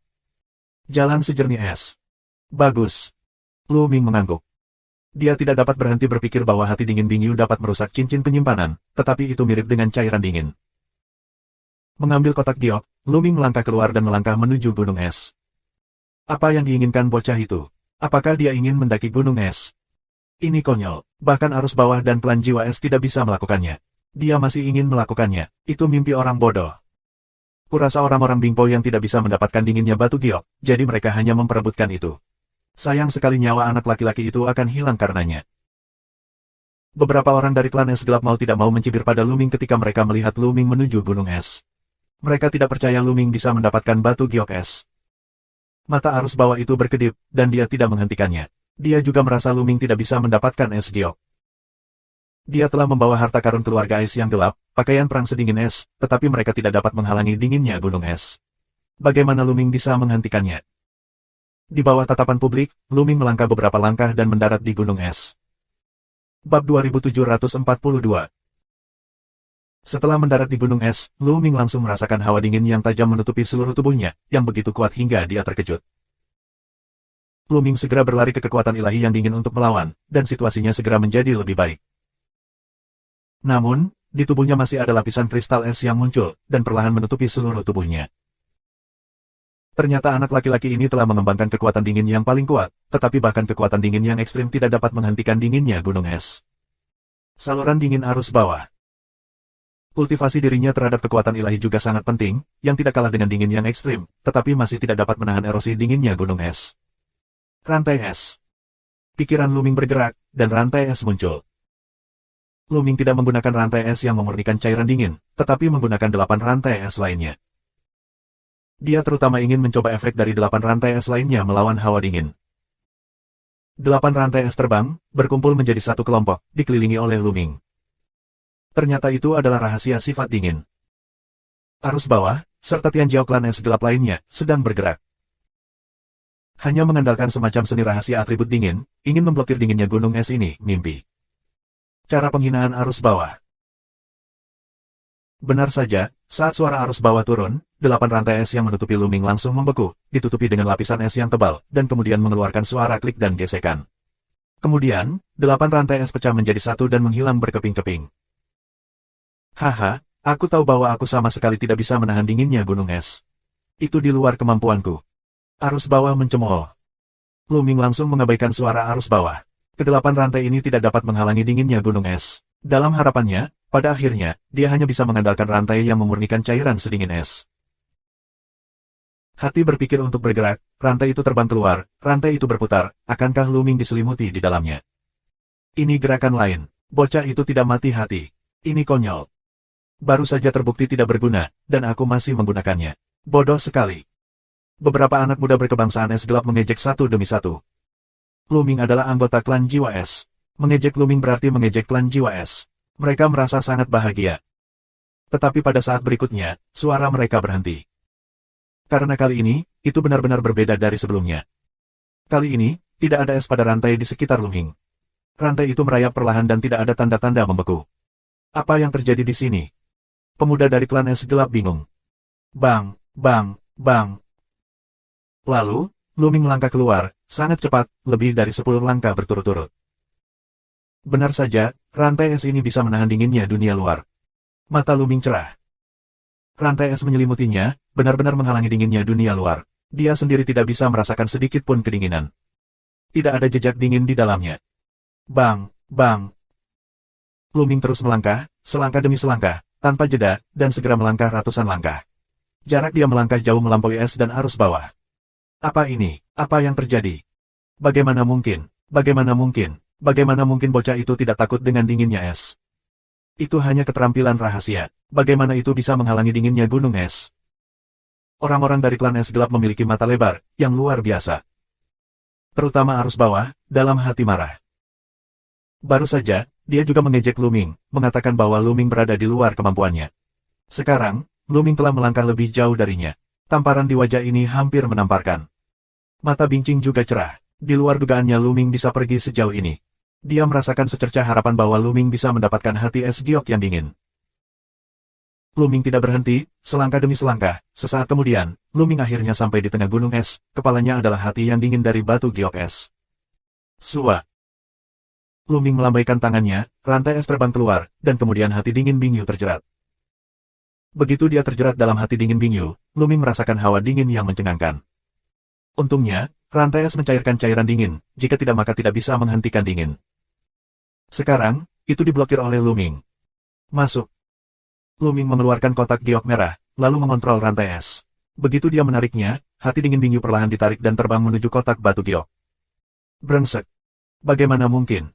Jalan sejernih es. Bagus. Lu Ming mengangguk. Dia tidak dapat berhenti berpikir bahwa hati dingin Bingyu dapat merusak cincin penyimpanan, tetapi itu mirip dengan cairan dingin. Mengambil kotak giok, Lu Ming melangkah keluar dan melangkah menuju gunung es. Apa yang diinginkan bocah itu? Apakah dia ingin mendaki gunung es? Ini konyol, bahkan arus bawah dan klan jiwa es tidak bisa melakukannya. Dia masih ingin melakukannya, itu mimpi orang bodoh. Kurasa orang-orang Bingpo yang tidak bisa mendapatkan dinginnya batu giok, jadi mereka hanya memperebutkan itu. Sayang sekali nyawa anak laki-laki itu akan hilang karenanya. Beberapa orang dari klan es gelap mau tidak mau mencibir pada Lu Ming ketika mereka melihat Lu Ming menuju gunung es. Mereka tidak percaya Lu Ming bisa mendapatkan batu giok es. Mata arus bawah itu berkedip, dan dia tidak menghentikannya. Dia juga merasa Lu Ming tidak bisa mendapatkan es giok. Dia telah membawa harta karun keluarga es yang gelap, pakaian perang sedingin es, tetapi mereka tidak dapat menghalangi dinginnya gunung es. Bagaimana Lu Ming bisa menghentikannya? Di bawah tatapan publik, Lu Ming melangkah beberapa langkah dan mendarat di gunung es. Bab 2742. Setelah mendarat di gunung es, Lu Ming langsung merasakan hawa dingin yang tajam menutupi seluruh tubuhnya, yang begitu kuat hingga dia terkejut. Lu Ming segera berlari ke kekuatan ilahi yang dingin untuk melawan, dan situasinya segera menjadi lebih baik. Namun, di tubuhnya masih ada lapisan kristal es yang muncul, dan perlahan menutupi seluruh tubuhnya. Ternyata anak laki-laki ini telah mengembangkan kekuatan dingin yang paling kuat, tetapi bahkan kekuatan dingin yang ekstrim tidak dapat menghentikan dinginnya gunung es. Saluran dingin arus bawah. Kultivasi dirinya terhadap kekuatan ilahi juga sangat penting, yang tidak kalah dengan dingin yang ekstrim, tetapi masih tidak dapat menahan erosi dinginnya gunung es. Rantai es. Pikiran Lu Ming bergerak, dan rantai es muncul. Lu Ming tidak menggunakan rantai es yang memurnikan cairan dingin, tetapi menggunakan 8 rantai es lainnya. Dia terutama ingin mencoba efek dari 8 rantai es lainnya melawan hawa dingin. 8 rantai es terbang, berkumpul menjadi satu kelompok, dikelilingi oleh Lu Ming. Ternyata itu adalah rahasia sifat dingin. Arus bawah, serta Tianjiao klan es gelap lainnya, sedang bergerak. Hanya mengandalkan semacam seni rahasia atribut dingin, ingin memblokir dinginnya gunung es ini, mimpi. Cara penghinaan arus bawah. Benar saja, saat suara arus bawah turun, 8 rantai es yang menutupi Lu Ming langsung membeku, ditutupi dengan lapisan es yang tebal, dan kemudian mengeluarkan suara klik dan gesekan. Kemudian, 8 rantai es pecah menjadi satu dan menghilang berkeping-keping. Haha, aku tahu bahwa aku sama sekali tidak bisa menahan dinginnya gunung es. Itu di luar kemampuanku. Arus bawah mencemooh. Lu Ming langsung mengabaikan suara arus bawah. Kedelapan rantai ini tidak dapat menghalangi dinginnya gunung es. Dalam harapannya, pada akhirnya, dia hanya bisa mengandalkan rantai yang memurnikan cairan sedingin es. Hati berpikir untuk bergerak, rantai itu terbang keluar, rantai itu berputar, akankah Lu Ming diselimuti di dalamnya? Ini gerakan lain, bocah itu tidak mati hati. Ini konyol. Baru saja terbukti tidak berguna, dan aku masih menggunakannya. Bodoh sekali. Beberapa anak muda berkebangsaan es gelap mengejek satu demi satu. Lu Ming adalah anggota klan jiwa es. Mengejek Lu Ming berarti mengejek klan jiwa es. Mereka merasa sangat bahagia. Tetapi pada saat berikutnya, suara mereka berhenti. Karena kali ini, itu benar-benar berbeda dari sebelumnya. Kali ini, tidak ada es pada rantai di sekitar Lu Ming. Rantai itu merayap perlahan dan tidak ada tanda-tanda membeku. Apa yang terjadi di sini? Pemuda dari klan es gelap bingung. Bang, bang, bang. Lalu, Lu Ming melangkah keluar, sangat cepat, lebih dari 10 langkah berturut-turut. Benar saja, rantai es ini bisa menahan dinginnya dunia luar. Mata Lu Ming cerah. Rantai es menyelimutinya, benar-benar menghalangi dinginnya dunia luar. Dia sendiri tidak bisa merasakan sedikit pun kedinginan. Tidak ada jejak dingin di dalamnya. Bang, bang. Lu Ming terus melangkah, selangkah demi selangkah, tanpa jeda, dan segera melangkah ratusan langkah. Jarak dia melangkah jauh melampaui es dan arus bawah. Apa ini? Apa yang terjadi? Bagaimana mungkin? Bagaimana mungkin? Bagaimana mungkin bocah itu tidak takut dengan dinginnya es? Itu hanya keterampilan rahasia. Bagaimana itu bisa menghalangi dinginnya gunung es? Orang-orang dari klan es gelap memiliki mata lebar, yang luar biasa. Terutama arus bawah, dalam hati marah. Baru saja, dia juga mengejek Lu Ming, mengatakan bahwa Lu Ming berada di luar kemampuannya. Sekarang, Lu Ming telah melangkah lebih jauh darinya. Tamparan di wajah ini hampir menamparkan. Mata Bincing juga cerah. Di luar dugaannya Luming bisa pergi sejauh ini. Dia merasakan secercah harapan bahwa Luming bisa mendapatkan hati es giok yang dingin. Luming tidak berhenti, selangkah demi selangkah. Sesaat kemudian, Luming akhirnya sampai di tengah gunung es. Kepalanya adalah hati yang dingin dari batu giok es. Sua. Luming melambaikan tangannya, rantai es terbang keluar, dan kemudian hati dingin Bingyu terjerat. Begitu dia terjerat dalam hati dingin Bingyu, Luming merasakan hawa dingin yang mencengangkan. Untungnya, rantai es mencairkan cairan dingin, jika tidak maka tidak bisa menghentikan dingin. Sekarang, itu diblokir oleh Luming. Masuk. Luming mengeluarkan kotak giok merah, lalu mengontrol rantai es. Begitu dia menariknya, hati dingin Bingyu perlahan ditarik dan terbang menuju kotak batu giok. Brengsek. Bagaimana mungkin?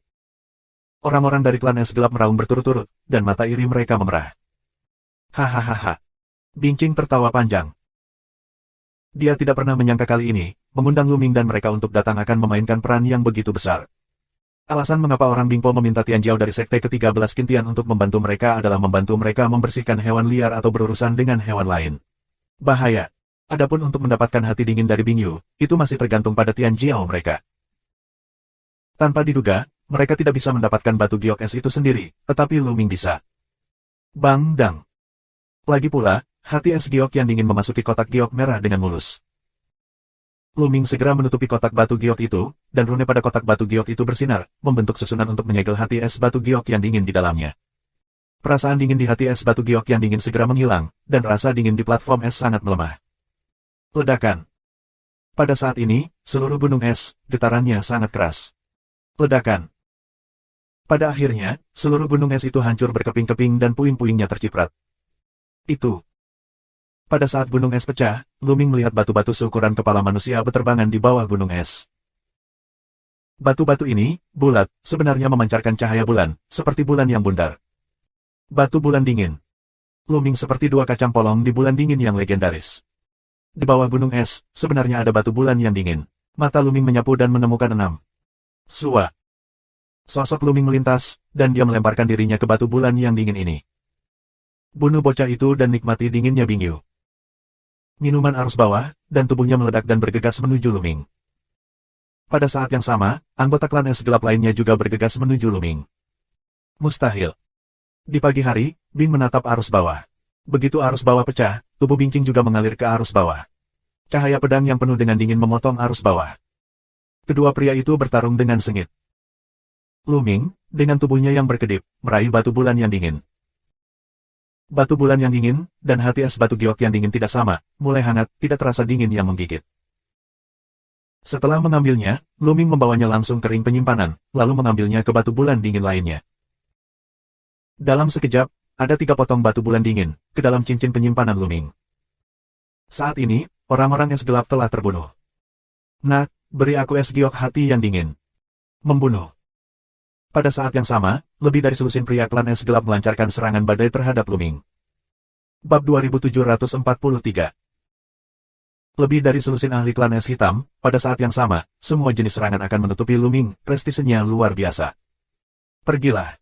Orang-orang dari klan es gelap meraung berturut-turut, dan mata iri mereka memerah. Hahaha. Bincing tertawa panjang. Dia tidak pernah menyangka kali ini, mengundang Luming dan mereka untuk datang akan memainkan peran yang begitu besar. Alasan mengapa orang Bingpo meminta Tianjiao dari Sekte ke-13 Kintian untuk membantu mereka adalah membantu mereka membersihkan hewan liar atau berurusan dengan hewan lain. Bahaya. Adapun untuk mendapatkan hati dingin dari Bingyu, itu masih tergantung pada Tianjiao mereka. Tanpa diduga, mereka tidak bisa mendapatkan batu giok es itu sendiri, tetapi Luming bisa. Bang dang. Lagi pula, hati es giok yang dingin memasuki kotak giok merah dengan mulus. Luming segera menutupi kotak batu giok itu, dan rune pada kotak batu giok itu bersinar, membentuk susunan untuk menyegel hati es batu giok yang dingin di dalamnya. Perasaan dingin di hati es batu giok yang dingin segera menghilang, dan rasa dingin di platform es sangat melemah. Ledakan. Pada saat ini, seluruh gunung es, getarannya sangat keras. Ledakan. Pada akhirnya, seluruh gunung es itu hancur berkeping-keping dan puing-puingnya terciprat. Itu. Pada saat gunung es pecah, Luming melihat batu-batu seukuran kepala manusia berterbangan di bawah gunung es. Batu-batu ini, bulat, sebenarnya memancarkan cahaya bulan, seperti bulan yang bundar. Batu bulan dingin. Luming seperti dua kacang polong di bulan dingin yang legendaris. Di bawah gunung es, sebenarnya ada batu bulan yang dingin. Mata Luming menyapu dan menemukan 6. Sua. Sosok Luming melintas, dan dia melemparkan dirinya ke batu bulan yang dingin ini. Bunuh bocah itu dan nikmati dinginnya Bingyu. Minuman arus bawah, dan tubuhnya meledak dan bergegas menuju Luming. Pada saat yang sama, anggota klan es gelap lainnya juga bergegas menuju Luming. Mustahil. Di pagi hari, Bing menatap arus bawah. Begitu arus bawah pecah, tubuh Bincing juga mengalir ke arus bawah. Cahaya pedang yang penuh dengan dingin memotong arus bawah. Kedua pria itu bertarung dengan sengit. Luming, dengan tubuhnya yang berkedip, meraih batu bulan yang dingin. Batu bulan yang dingin, dan hati es batu giok yang dingin tidak sama, mulai hangat, tidak terasa dingin yang menggigit. Setelah mengambilnya, Luming membawanya langsung ke ring penyimpanan, lalu mengambilnya ke batu bulan dingin lainnya. Dalam sekejap, ada 3 potong batu bulan dingin, ke dalam cincin penyimpanan Luming. Saat ini, orang-orang es gelap telah terbunuh. Nak, beri aku es giok hati yang dingin. Membunuh. Pada saat yang sama, lebih dari selusin pria klan es gelap melancarkan serangan badai terhadap Luming. Bab 2743. Lebih dari selusin ahli klan es hitam, pada saat yang sama, semua jenis serangan akan menutupi Luming, prestisenya luar biasa. Pergilah.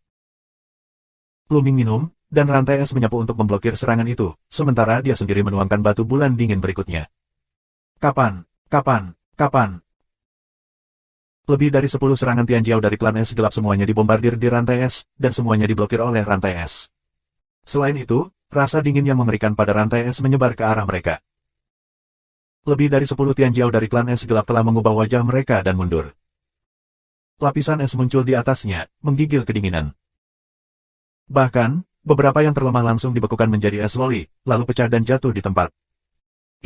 Luming minum, dan rantai es menyapu untuk memblokir serangan itu, sementara dia sendiri menuangkan batu bulan dingin berikutnya. Kapan? Lebih dari 10 serangan Tianjiao dari klan es gelap semuanya dibombardir di rantai es, dan semuanya diblokir oleh rantai es. Selain itu, rasa dingin yang mengerikan pada rantai es menyebar ke arah mereka. Lebih dari 10 Tianjiao dari klan es gelap telah mengubah wajah mereka dan mundur. Lapisan es muncul di atasnya, menggigil kedinginan. Bahkan, beberapa yang terlemah langsung dibekukan menjadi es loli, lalu pecah dan jatuh di tempat.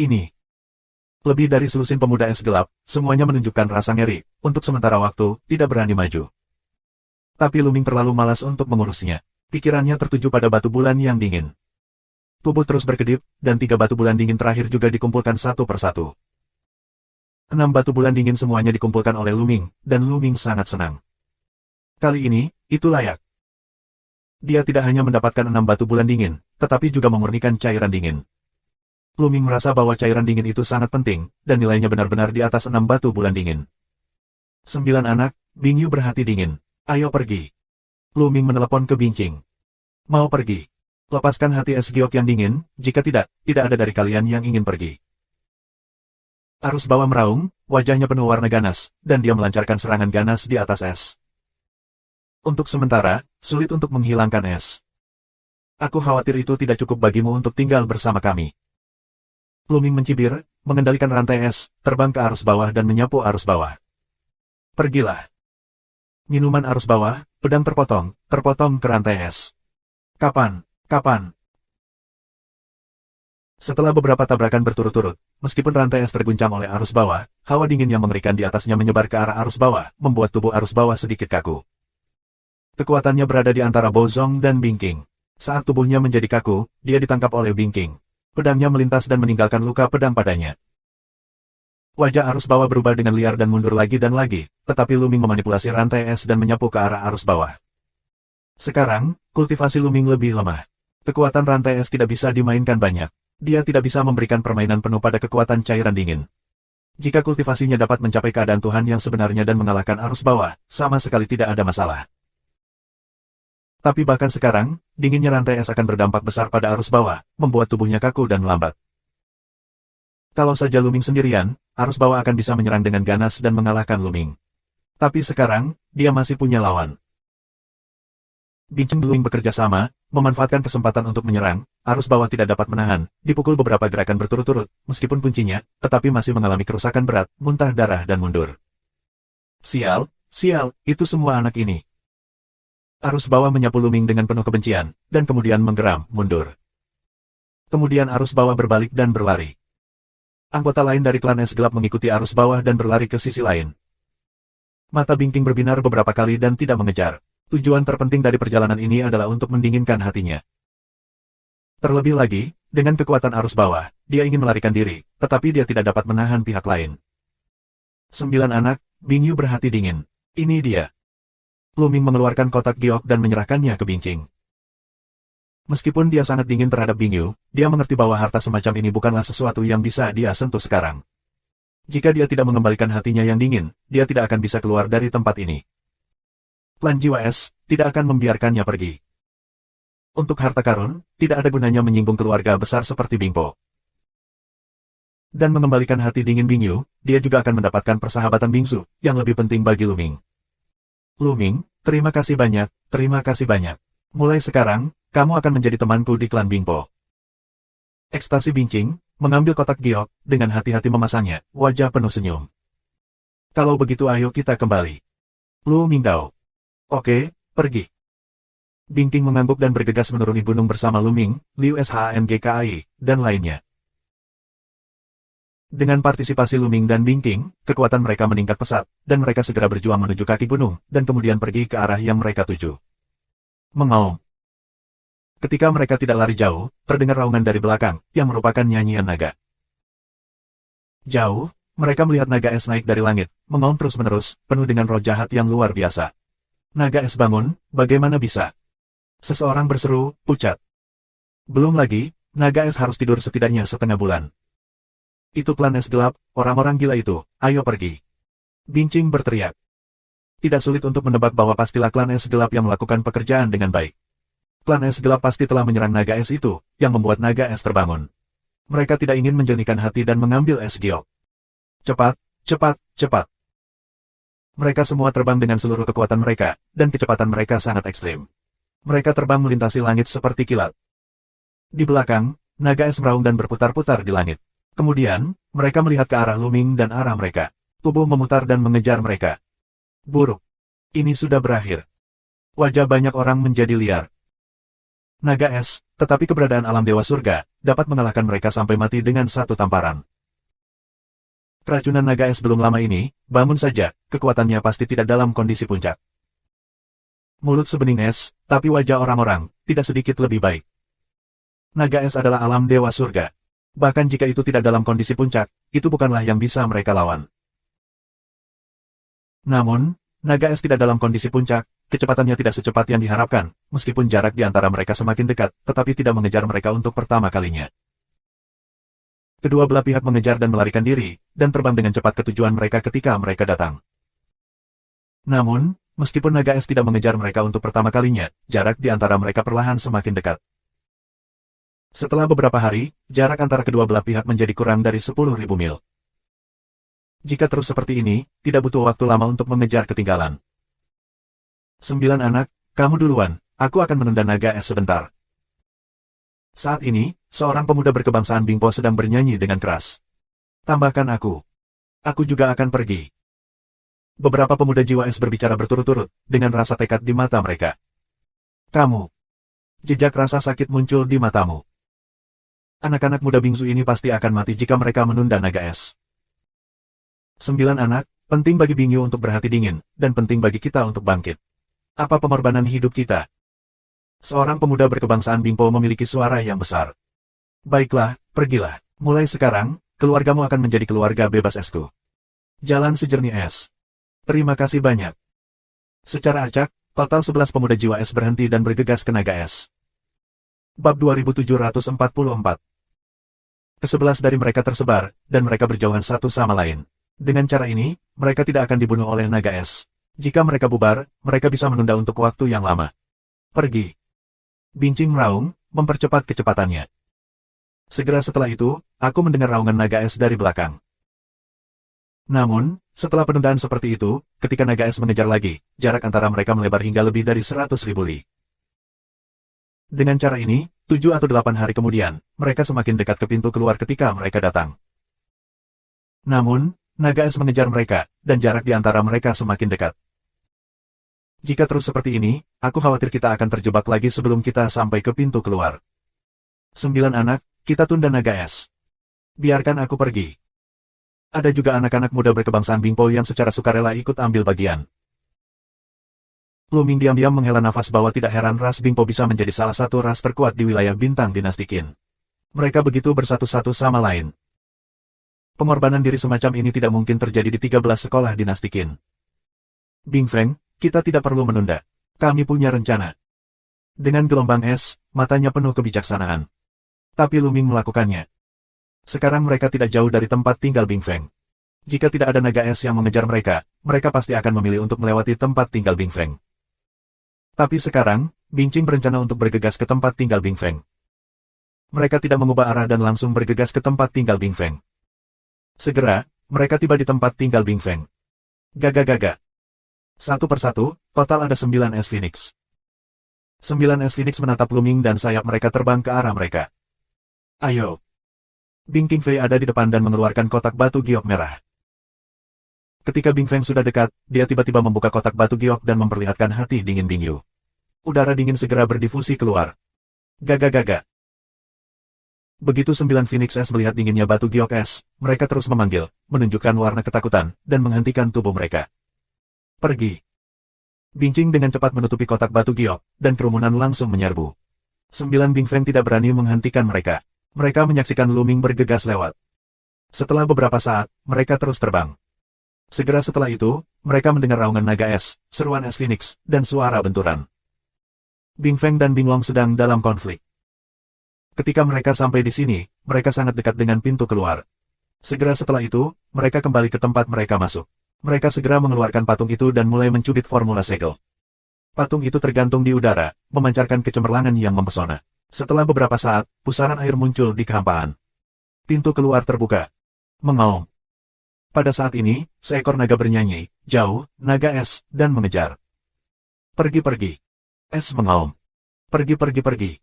Ini. Lebih dari selusin pemuda es gelap, semuanya menunjukkan rasa ngeri, untuk sementara waktu, tidak berani maju. Tapi Luming terlalu malas untuk mengurusnya. Pikirannya tertuju pada batu bulan yang dingin. Tubuh terus berkedip, dan 3 batu bulan dingin terakhir juga dikumpulkan satu persatu. 6 batu bulan dingin semuanya dikumpulkan oleh Luming, dan Luming sangat senang. Kali ini, itu layak. Dia tidak hanya mendapatkan 6 batu bulan dingin, tetapi juga memurnikan cairan dingin. Luming merasa bahwa cairan dingin itu sangat penting, dan nilainya benar-benar di atas 6 batu bulan dingin. 9 anak, Bingyu berhati dingin. Ayo pergi. Luming menelepon ke Bincing. Mau pergi. Lepaskan hati es giok yang dingin, jika tidak, tidak ada dari kalian yang ingin pergi. Arus bawah meraung, wajahnya penuh warna ganas, dan dia melancarkan serangan ganas di atas es. Untuk sementara, sulit untuk menghilangkan es. Aku khawatir itu tidak cukup bagimu untuk tinggal bersama kami. Luming mencibir, mengendalikan rantai es, terbang ke arus bawah dan menyapu arus bawah. Pergilah. Minuman arus bawah, pedang terpotong ke rantai es. Kapan? Setelah beberapa tabrakan berturut-turut, meskipun rantai es terguncang oleh arus bawah, hawa dingin yang mengerikan di atasnya menyebar ke arah arus bawah, membuat tubuh arus bawah sedikit kaku. Kekuatannya berada di antara Bozong dan Bingking. Saat tubuhnya menjadi kaku, dia ditangkap oleh Bingking. Pedangnya melintas dan meninggalkan luka pedang padanya. Wajah arus bawah berubah dengan liar dan mundur lagi dan lagi, tetapi Luming memanipulasi rantai es dan menyapu ke arah arus bawah. Sekarang, kultivasi Luming lebih lemah. Kekuatan rantai es tidak bisa dimainkan banyak. Dia tidak bisa memberikan permainan penuh pada kekuatan cairan dingin. Jika kultivasinya dapat mencapai keadaan Tuhan yang sebenarnya dan mengalahkan arus bawah, sama sekali tidak ada masalah. Tapi bahkan sekarang, dinginnya rantai es akan berdampak besar pada arus bawah, membuat tubuhnya kaku dan melambat. Kalau saja Luming sendirian, arus bawah akan bisa menyerang dengan ganas dan mengalahkan Luming. Tapi sekarang, dia masih punya lawan. Bingking Luming bekerja sama, memanfaatkan kesempatan untuk menyerang, arus bawah tidak dapat menahan, dipukul beberapa gerakan berturut-turut, meskipun kuncinya, tetapi masih mengalami kerusakan berat, muntah darah dan mundur. Sial, itu semua anak ini. Arus bawah menyapu Luming dengan penuh kebencian, dan kemudian menggeram, mundur. Kemudian arus bawah berbalik dan berlari. Anggota lain dari klan es gelap mengikuti arus bawah dan berlari ke sisi lain. Mata Bingking berbinar beberapa kali dan tidak mengejar. Tujuan terpenting dari perjalanan ini adalah untuk mendinginkan hatinya. Terlebih lagi, dengan kekuatan arus bawah, dia ingin melarikan diri, tetapi dia tidak dapat menahan pihak lain. 9 anak, Bingyu berhati dingin. Ini dia. Luming mengeluarkan kotak giok dan menyerahkannya ke Bingking. Meskipun dia sangat dingin terhadap Bingyu, dia mengerti bahwa harta semacam ini bukanlah sesuatu yang bisa dia sentuh sekarang. Jika dia tidak mengembalikan hatinya yang dingin, dia tidak akan bisa keluar dari tempat ini. Klan Jiwa Es tidak akan membiarkannya pergi. Untuk harta karun, tidak ada gunanya menyinggung keluarga besar seperti Bingpo. Dan mengembalikan hati dingin Bingyu, dia juga akan mendapatkan persahabatan bingsu, yang lebih penting bagi Luming. Luming, terima kasih banyak, terima kasih banyak. Mulai sekarang, kamu akan menjadi temanku di klan Bingpo. Ekstasi Bingking, mengambil kotak giok, dengan hati-hati memasangnya, wajah penuh senyum. Kalau begitu ayo kita kembali. Luming Dao. Oke, pergi. Bingking mengangguk dan bergegas menuruni gunung bersama Luming, Liu Shangkai, dan lainnya. Dengan partisipasi Luming dan Bingking, kekuatan mereka meningkat pesat, dan mereka segera berjuang menuju kaki gunung, dan kemudian pergi ke arah yang mereka tuju. Mengaum. Ketika mereka tidak lari jauh, terdengar raungan dari belakang, yang merupakan nyanyian naga. Jauh, mereka melihat naga es naik dari langit, mengaum terus-menerus, penuh dengan roh jahat yang luar biasa. Naga es bangun, bagaimana bisa? Seseorang berseru, pucat. Belum lagi, naga es harus tidur setidaknya setengah bulan. Itu klan es gelap, orang-orang gila itu, ayo pergi. Bingking berteriak. Tidak sulit untuk menebak bahwa pastilah klan es gelap yang melakukan pekerjaan dengan baik. Klan es gelap pasti telah menyerang naga es itu, yang membuat naga es terbangun. Mereka tidak ingin menjernihkan hati dan mengambil es giok. Cepat, cepat, cepat. Mereka semua terbang dengan seluruh kekuatan mereka, dan kecepatan mereka sangat ekstrim. Mereka terbang melintasi langit seperti kilat. Di belakang, naga es meraung dan berputar-putar di langit. Kemudian, mereka melihat ke arah Luming dan arah mereka. Tubuh memutar dan mengejar mereka. Buruk. Ini sudah berakhir. Wajah banyak orang menjadi liar. Naga es, tetapi keberadaan alam dewa surga, dapat mengalahkan mereka sampai mati dengan satu tamparan. Keracunan naga es belum lama ini, bangun saja, kekuatannya pasti tidak dalam kondisi puncak. Mulut sebening es, tapi wajah orang-orang, tidak sedikit lebih baik. Naga es adalah alam dewa surga. Bahkan jika itu tidak dalam kondisi puncak, itu bukanlah yang bisa mereka lawan. Namun, naga es tidak dalam kondisi puncak, kecepatannya tidak secepat yang diharapkan, meskipun jarak di antara mereka semakin dekat, tetapi tidak mengejar mereka untuk pertama kalinya. Kedua belah pihak mengejar dan melarikan diri, dan terbang dengan cepat ke tujuan mereka ketika mereka datang. Namun, meskipun naga es tidak mengejar mereka untuk pertama kalinya, jarak di antara mereka perlahan semakin dekat. Setelah beberapa hari, jarak antara kedua belah pihak menjadi kurang dari 10.000 mil. Jika terus seperti ini, tidak butuh waktu lama untuk mengejar ketinggalan. 9 anak, kamu duluan, aku akan menunda naga es sebentar. Saat ini, seorang pemuda berkebangsaan Bingpo sedang bernyanyi dengan keras. Tambahkan aku. Aku juga akan pergi. Beberapa pemuda jiwa es berbicara berturut-turut, dengan rasa tekad di mata mereka. Kamu. Jejak rasa sakit muncul di matamu. Anak-anak muda bingsu ini pasti akan mati jika mereka menunda naga es. 9 anak, penting bagi Bingyu untuk berhati dingin, dan penting bagi kita untuk bangkit. Apa pengorbanan hidup kita? Seorang pemuda berkebangsaan Bingpo memiliki suara yang besar. Baiklah, pergilah. Mulai sekarang, keluargamu akan menjadi keluarga bebas esku. Jalan sejernih es. Terima kasih banyak. Secara acak, total 11 pemuda jiwa es berhenti dan bergegas ke naga es. Bab 2744. Ke-11 dari mereka tersebar, dan mereka berjauhan satu sama lain. Dengan cara ini, mereka tidak akan dibunuh oleh naga es. Jika mereka bubar, mereka bisa menunda untuk waktu yang lama. Pergi. Bincing meraung, mempercepat kecepatannya. Segera setelah itu, aku mendengar raungan naga es dari belakang. Namun, setelah penundaan seperti itu, ketika naga es mengejar lagi, jarak antara mereka melebar hingga lebih dari 100.000 li. Dengan cara ini, 7 atau 8 hari kemudian, mereka semakin dekat ke pintu keluar ketika mereka datang. Namun, naga es mengejar mereka, dan jarak di antara mereka semakin dekat. Jika terus seperti ini, aku khawatir kita akan terjebak lagi sebelum kita sampai ke pintu keluar. 9 anak, kita tunda naga es. Biarkan aku pergi. Ada juga anak-anak muda berkebangsaan Bingpo yang secara sukarela ikut ambil bagian. Luming diam-diam menghela nafas bahwa tidak heran ras Bingpo bisa menjadi salah satu ras terkuat di wilayah bintang dinasti Qin. Mereka begitu bersatu-satu sama lain. Pengorbanan diri semacam ini tidak mungkin terjadi di 13 sekolah dinasti Qin. Bing Feng, kita tidak perlu menunda. Kami punya rencana. Dengan gelombang es, matanya penuh kebijaksanaan. Tapi Luming melakukannya. Sekarang mereka tidak jauh dari tempat tinggal Bing Feng. Jika tidak ada naga es yang mengejar mereka, mereka pasti akan memilih untuk melewati tempat tinggal Bing Feng. Tapi sekarang, Bing Qing berencana untuk bergegas ke tempat tinggal Bing Feng. Mereka tidak mengubah arah dan langsung bergegas ke tempat tinggal Bing Feng. Segera, mereka tiba di tempat tinggal Bing Feng. Gaga-gaga. Satu persatu, total ada 9 es Phoenix. 9 es Phoenix menatap Luming dan sayap mereka terbang ke arah mereka. Ayo. Bing Qingfei ada di depan dan mengeluarkan kotak batu giok merah. Ketika Bing Feng sudah dekat, dia tiba-tiba membuka kotak batu giok dan memperlihatkan hati dingin Bingyu. Udara dingin segera berdifusi keluar. Gaga-gaga. Begitu 9 Phoenix es melihat dinginnya batu giok es, mereka terus memanggil, menunjukkan warna ketakutan, dan menghentikan tubuh mereka. Pergi. Bing Qing dengan cepat menutupi kotak batu giok, dan kerumunan langsung menyerbu. 9 Bing Feng tidak berani menghentikan mereka. Mereka menyaksikan Luming bergegas lewat. Setelah beberapa saat, mereka terus terbang. Segera setelah itu, mereka mendengar raungan naga es, seruan es Phoenix, dan suara benturan. Bing Feng dan Bing Long sedang dalam konflik. Ketika mereka sampai di sini, mereka sangat dekat dengan pintu keluar. Segera setelah itu, mereka kembali ke tempat mereka masuk. Mereka segera mengeluarkan patung itu dan mulai mencubit formula segel. Patung itu tergantung di udara, memancarkan kecemerlangan yang mempesona. Setelah beberapa saat, pusaran air muncul di kehampaan. Pintu keluar terbuka. Mengaum. Pada saat ini, seekor naga bernyanyi, jauh, naga es, dan mengejar. Pergi-pergi. Es mengaum. Pergi-pergi-pergi.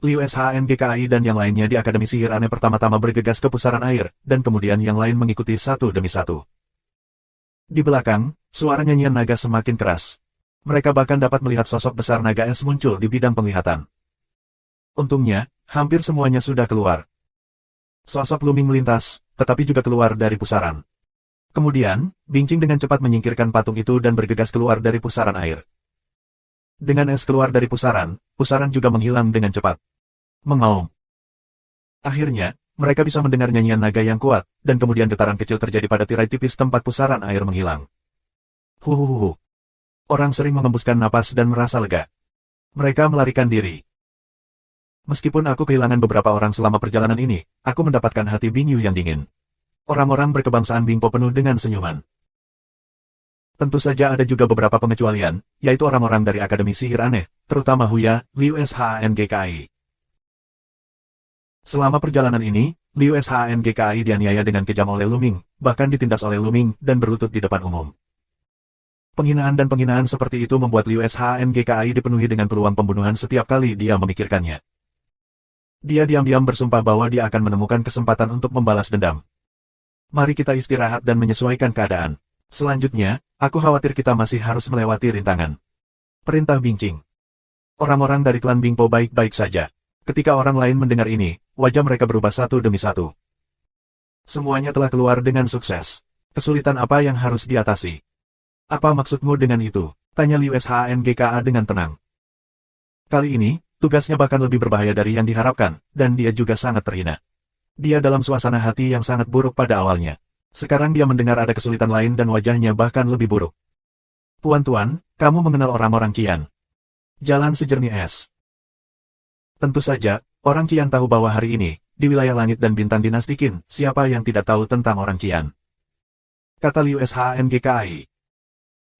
Liu SHNGKI dan yang lainnya di Akademi Sihir Aneh pertama-tama bergegas ke pusaran air, dan kemudian yang lain mengikuti satu demi satu. Di belakang, suara nyanyian naga semakin keras. Mereka bahkan dapat melihat sosok besar naga es muncul di bidang penglihatan. Untungnya, hampir semuanya sudah keluar. Sosok Luming melintas, tetapi juga keluar dari pusaran. Kemudian, Bing Qing dengan cepat menyingkirkan patung itu dan bergegas keluar dari pusaran air. Dengan es keluar dari pusaran, pusaran juga menghilang dengan cepat. Mengaum. Akhirnya, mereka bisa mendengar nyanyian naga yang kuat, dan kemudian getaran kecil terjadi pada tirai tipis tempat pusaran air menghilang. Huhuhuhu. Orang sering mengembuskan napas dan merasa lega. Mereka melarikan diri. Meskipun aku kehilangan beberapa orang selama perjalanan ini, aku mendapatkan hati Bingyu yang dingin. Orang-orang berkebangsaan Bingpo penuh dengan senyuman. Tentu saja ada juga beberapa pengecualian, yaitu orang-orang dari Akademi Sihir Aneh, terutama Huya, Liu SHNGKI. Selama perjalanan ini, Liu SHNGKI dianiaya dengan kejam oleh Luming, bahkan ditindas oleh Luming dan berlutut di depan umum. Penghinaan dan penghinaan seperti itu membuat Liu SHNGKI dipenuhi dengan peluang pembunuhan setiap kali dia memikirkannya. Dia diam-diam bersumpah bahwa dia akan menemukan kesempatan untuk membalas dendam. Mari kita istirahat dan menyesuaikan keadaan. Selanjutnya, aku khawatir kita masih harus melewati rintangan. Perintah Bingqing. Orang-orang dari klan Bingpo baik-baik saja. Ketika orang lain mendengar ini, wajah mereka berubah satu demi satu. Semuanya telah keluar dengan sukses. Kesulitan apa yang harus diatasi? Apa maksudmu dengan itu? Tanya Liu SHNGKA dengan tenang. Kali ini, tugasnya bahkan lebih berbahaya dari yang diharapkan, dan dia juga sangat terhina. Dia dalam suasana hati yang sangat buruk pada awalnya. Sekarang dia mendengar ada kesulitan lain dan wajahnya bahkan lebih buruk. Tuan-tuan, kamu mengenal orang-orang Qian. Jalan sejernih es. Tentu saja, orang Qian tahu bahwa hari ini, di wilayah langit dan bintang dinasti Qin, siapa yang tidak tahu tentang orang Qian. Kata Liu SHNGKI.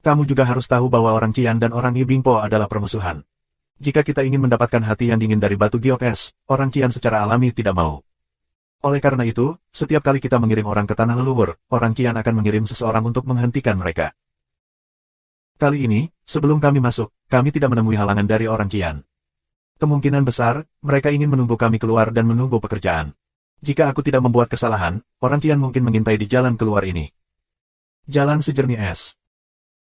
Kamu juga harus tahu bahwa orang Qian dan orang Yi Bingpo adalah permusuhan. Jika kita ingin mendapatkan hati yang dingin dari batu giok es, orang Qian secara alami tidak mau. Oleh karena itu, setiap kali kita mengirim orang ke tanah leluhur, orang Qian akan mengirim seseorang untuk menghentikan mereka. Kali ini, sebelum kami masuk, kami tidak menemui halangan dari orang Qian. Kemungkinan besar, mereka ingin menunggu kami keluar dan menunggu pekerjaan. Jika aku tidak membuat kesalahan, orang Qian mungkin mengintai di jalan keluar ini. Jalan sejernih es.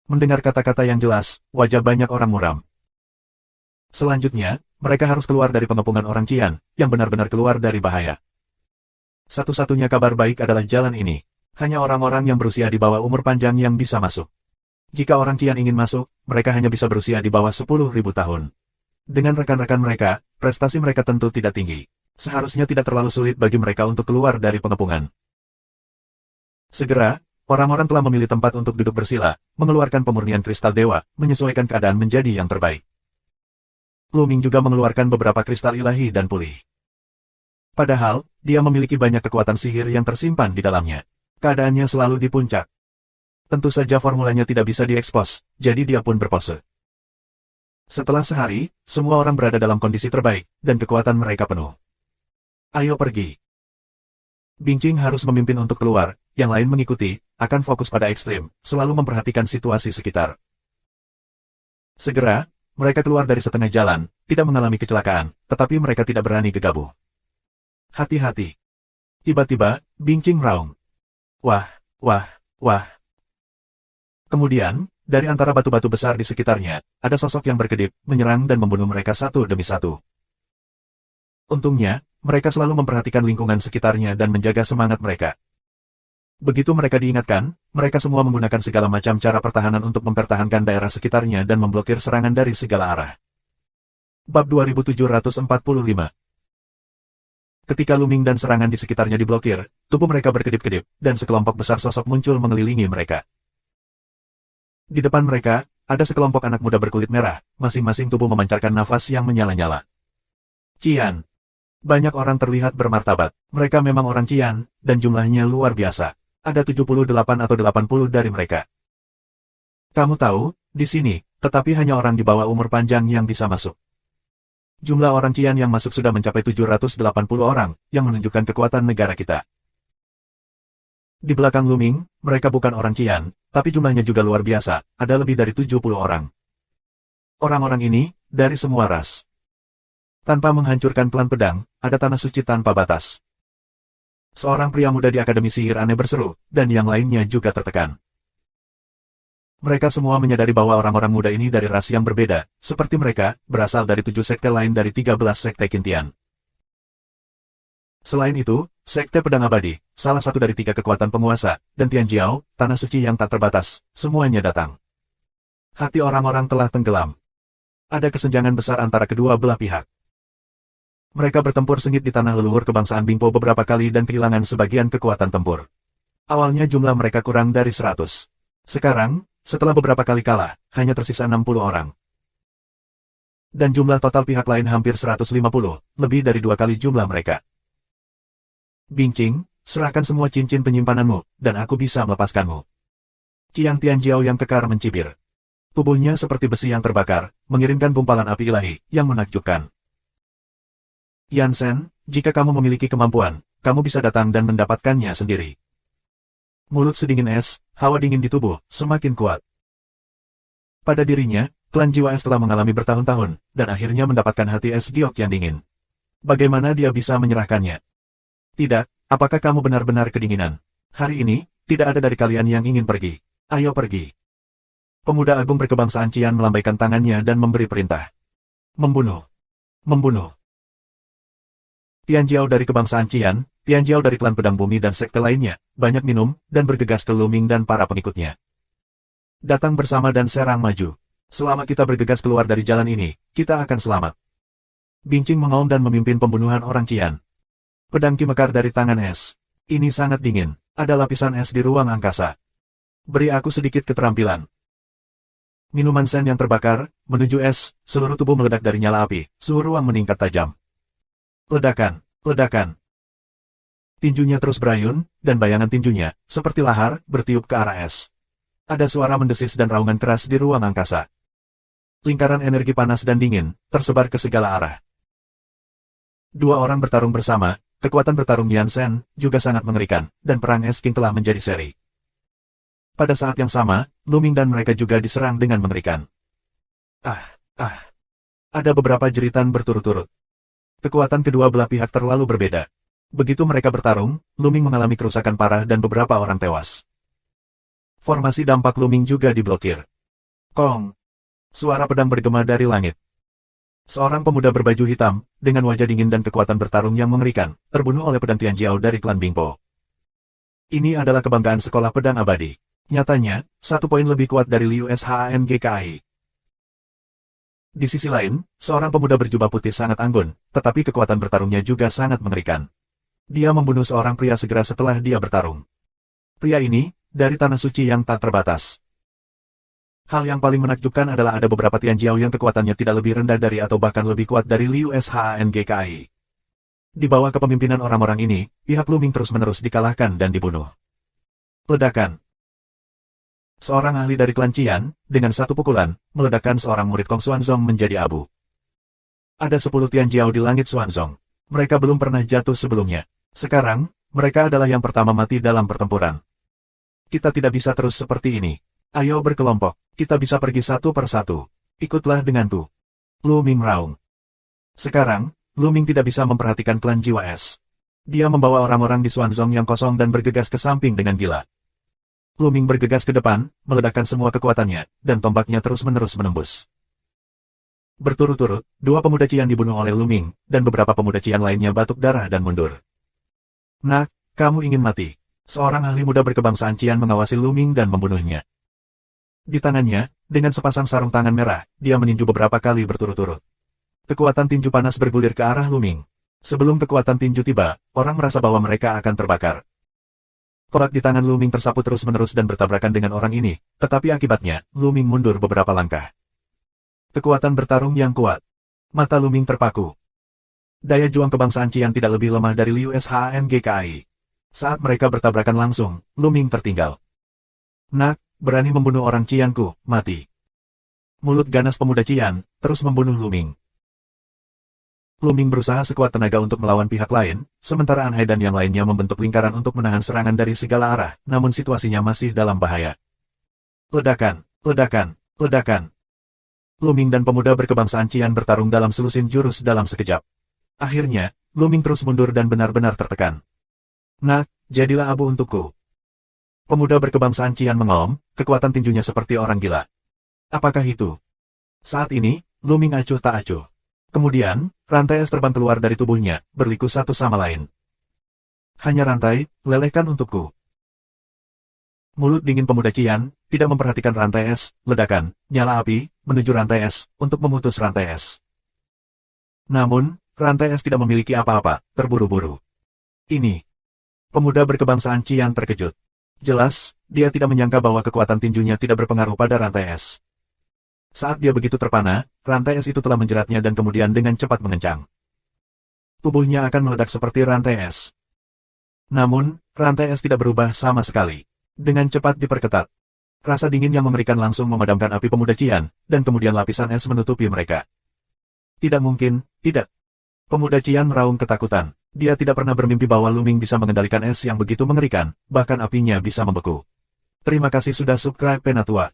Mendengar kata-kata yang jelas, wajah banyak orang muram. Selanjutnya, mereka harus keluar dari pengepungan orang Qian, yang benar-benar keluar dari bahaya. Satu-satunya kabar baik adalah jalan ini. Hanya orang-orang yang berusia di bawah umur panjang yang bisa masuk. Jika orang Qian ingin masuk, mereka hanya bisa berusia di bawah 10.000 tahun. Dengan rekan-rekan mereka, prestasi mereka tentu tidak tinggi. Seharusnya tidak terlalu sulit bagi mereka untuk keluar dari pengepungan. Segera, orang-orang telah memilih tempat untuk duduk bersila, mengeluarkan pemurnian kristal dewa, menyesuaikan keadaan menjadi yang terbaik. Luming juga mengeluarkan beberapa kristal ilahi dan pulih. Padahal, dia memiliki banyak kekuatan sihir yang tersimpan di dalamnya. Keadaannya selalu di puncak. Tentu saja formulanya tidak bisa diekspos, jadi dia pun berpose. Setelah sehari, semua orang berada dalam kondisi terbaik, dan kekuatan mereka penuh. Ayo pergi. Bingqing harus memimpin untuk keluar, yang lain mengikuti, akan fokus pada ekstrim, selalu memperhatikan situasi sekitar. Segera, mereka keluar dari setengah jalan, tidak mengalami kecelakaan, tetapi mereka tidak berani gegabah. Hati-hati. Tiba-tiba, Bingqing meraung. Wah, wah, wah. Kemudian, dari antara batu-batu besar di sekitarnya, ada sosok yang berkedip, menyerang dan membunuh mereka satu demi satu. Untungnya, mereka selalu memperhatikan lingkungan sekitarnya dan menjaga semangat mereka. Begitu mereka diingatkan, mereka semua menggunakan segala macam cara pertahanan untuk mempertahankan daerah sekitarnya dan memblokir serangan dari segala arah. Bab 2745. Ketika Luming dan serangan di sekitarnya diblokir, tubuh mereka berkedip-kedip, dan sekelompok besar sosok muncul mengelilingi mereka. Di depan mereka, ada sekelompok anak muda berkulit merah, masing-masing tubuh memancarkan nafas yang menyala-nyala. Qian. Banyak orang terlihat bermartabat. Mereka memang orang Qian, dan jumlahnya luar biasa. Ada 78 atau 80 dari mereka. Kamu tahu, di sini, tetapi hanya orang di bawah umur panjang yang bisa masuk. Jumlah orang Qian yang masuk sudah mencapai 780 orang, yang menunjukkan kekuatan negara kita. Di belakang Luming, mereka bukan orang Qian, tapi jumlahnya juga luar biasa, ada lebih dari 70 orang. Orang-orang ini, dari semua ras. Tanpa menghancurkan klan pedang, ada tanah suci tanpa batas. Seorang pria muda di Akademi Sihir Aneh berseru, dan yang lainnya juga tertekan. Mereka semua menyadari bahwa orang-orang muda ini dari ras yang berbeda, seperti mereka, berasal dari 7 sekte lain dari 13 sekte Qintian. Selain itu, Sekte Pedang Abadi, salah satu dari 3 kekuatan penguasa, dan Tianjiao, tanah suci yang tak terbatas, semuanya datang. Hati orang-orang telah tenggelam. Ada kesenjangan besar antara kedua belah pihak. Mereka bertempur sengit di tanah leluhur kebangsaan Bingpo beberapa kali dan kehilangan sebagian kekuatan tempur. Awalnya jumlah mereka kurang dari 100. Sekarang, setelah beberapa kali kalah, hanya tersisa 60 orang. Dan jumlah total pihak lain hampir 150, lebih dari 2 kali jumlah mereka. Bingqing, serahkan semua cincin penyimpananmu, dan aku bisa melepaskanmu. Qian Tianjiao yang kekar mencibir. Tubuhnya seperti besi yang terbakar, mengirimkan gumpalan api ilahi, yang menakjubkan. Yansen, Jika kamu memiliki kemampuan, kamu bisa datang dan mendapatkannya sendiri. Mulut sedingin es, hawa dingin di tubuh, semakin kuat. Pada dirinya, klan jiwa es telah mengalami bertahun-tahun, dan akhirnya mendapatkan hati es giok yang dingin. Bagaimana dia bisa menyerahkannya? Tidak, apakah kamu benar-benar kedinginan? Hari ini, tidak ada dari kalian yang ingin pergi. Ayo pergi. Pemuda agung berkebangsaan Qian melambaikan tangannya dan memberi perintah. Membunuh. Membunuh. Tian Jiao dari kebangsaan Qian, Tian Jiao dari klan pedang bumi dan sekte lainnya, banyak minum, dan bergegas ke Lu Ming dan para pengikutnya. Datang bersama dan serang maju. Selama kita bergegas keluar dari jalan ini, kita akan selamat. Bincing mengaum dan memimpin pembunuhan orang Qian. Pedang Qi mekar dari tangan es. Ini sangat dingin, ada lapisan es di ruang angkasa. Beri aku sedikit keterampilan. Minuman sen yang terbakar, menuju es, seluruh tubuh meledak dari nyala api, suhu ruang meningkat tajam. Ledakan, ledakan. Tinjunya terus berayun, dan bayangan tinjunya, seperti lahar, bertiup ke arah es. Ada suara mendesis dan raungan keras di ruang angkasa. Lingkaran energi panas dan dingin, tersebar ke segala arah. Dua orang bertarung bersama, kekuatan bertarung Yansen, juga sangat mengerikan, dan perang es King telah menjadi seri. Pada saat yang sama, Lu Ming dan mereka juga diserang dengan mengerikan. Ada beberapa jeritan berturut-turut. Kekuatan kedua belah pihak terlalu berbeda. Begitu mereka bertarung, Lu Ming mengalami kerusakan parah dan beberapa orang tewas. Formasi dampak Lu Ming juga diblokir. Kong! Suara pedang bergema dari langit. Seorang pemuda berbaju hitam, dengan wajah dingin dan kekuatan bertarung yang mengerikan, terbunuh oleh pedang Tian Jiao dari klan Bingpo. Ini adalah kebanggaan sekolah pedang abadi. Nyatanya, 1 poin lebih kuat dari Liu Shangkai. Di sisi lain, seorang pemuda berjubah putih sangat anggun, tetapi kekuatan bertarungnya juga sangat mengerikan. Dia membunuh seorang pria segera setelah dia bertarung. Pria ini, dari tanah suci yang tak terbatas. Hal yang paling menakjubkan adalah ada beberapa Tian Jiao yang kekuatannya tidak lebih rendah dari atau bahkan lebih kuat dari Liu Shangkai. Di bawah kepemimpinan orang-orang ini, pihak Lu Ming terus-menerus dikalahkan dan dibunuh. Ledakan. Seorang ahli dari klan Qian, dengan satu pukulan, meledakkan seorang murid Kong Xuanzong menjadi abu. Ada 10 Tian Jiao di langit Xuanzong. Mereka belum pernah jatuh sebelumnya. Sekarang, mereka adalah yang pertama mati dalam pertempuran. Kita tidak bisa terus seperti ini. Ayo berkelompok, kita bisa pergi satu per satu. Ikutlah denganku. Lu Ming meraung. Sekarang, Lu Ming tidak bisa memperhatikan klan jiwa es. Dia membawa orang-orang di Xuanzong yang kosong dan bergegas ke samping dengan gila. Lu Ming bergegas ke depan, meledakkan semua kekuatannya, dan tombaknya terus-menerus menembus. Berturut-turut, 2 pemuda Qian dibunuh oleh Lu Ming, dan beberapa pemuda Qian lainnya batuk darah dan mundur. Nak, kamu ingin mati. Seorang ahli muda berkebangsaan Qian mengawasi Lu Ming dan membunuhnya. Di tangannya, dengan sepasang sarung tangan merah, dia meninju beberapa kali berturut-turut. Kekuatan tinju panas bergulir ke arah Lu Ming. Sebelum kekuatan tinju tiba, orang merasa bahwa mereka akan terbakar. Tombak di tangan Lu Ming tersapu terus-menerus dan bertabrakan dengan orang ini, tetapi akibatnya, Lu Ming mundur beberapa langkah. Kekuatan bertarung yang kuat. Mata Lu Ming terpaku. Daya juang kebangsaan Qian tidak lebih lemah dari Liu Shangkai. Saat mereka bertabrakan langsung, Lu Ming tertinggal. Nak, berani membunuh orang Qianku, mati. Mulut ganas pemuda Qian, terus membunuh Lu Ming. Lu Ming berusaha sekuat tenaga untuk melawan pihak lain, sementara An Hai dan yang lainnya membentuk lingkaran untuk menahan serangan dari segala arah, namun situasinya masih dalam bahaya. Ledakan, ledakan, ledakan. Lu Ming dan pemuda berkebangsaan Qian bertarung dalam selusin jurus dalam sekejap. Akhirnya, Lu Ming terus mundur dan benar-benar tertekan. Nak, jadilah abu untukku. Pemuda berkebangsaan Qian mengaum, kekuatan tinjunya seperti orang gila. Apakah itu? Saat ini, Lu Ming acuh tak acuh. Kemudian, rantai es terbang keluar dari tubuhnya, berliku satu sama lain. Hanya rantai, lelehkan untukku. Mulut dingin pemuda Qian, tidak memperhatikan rantai es, ledakan, nyala api, menuju rantai es, untuk memutus rantai es. Namun, rantai es tidak memiliki apa-apa, terburu-buru. Ini. Pemuda berkebangsaan Qian terkejut. Jelas, dia tidak menyangka bahwa kekuatan tinjunya tidak berpengaruh pada rantai es. Saat dia begitu terpana, rantai es itu telah menjeratnya dan kemudian dengan cepat mengencang. Tubuhnya akan meledak seperti rantai es. Namun, rantai es tidak berubah sama sekali. Dengan cepat diperketat. Rasa dingin yang mengerikan langsung memadamkan api pemuda Qian, dan kemudian lapisan es menutupi mereka. Tidak mungkin, tidak. Pemuda Qian meraung ketakutan. Dia tidak pernah bermimpi bahwa Lu Ming bisa mengendalikan es yang begitu mengerikan, bahkan apinya bisa membeku. Terima kasih sudah subscribe Penatua.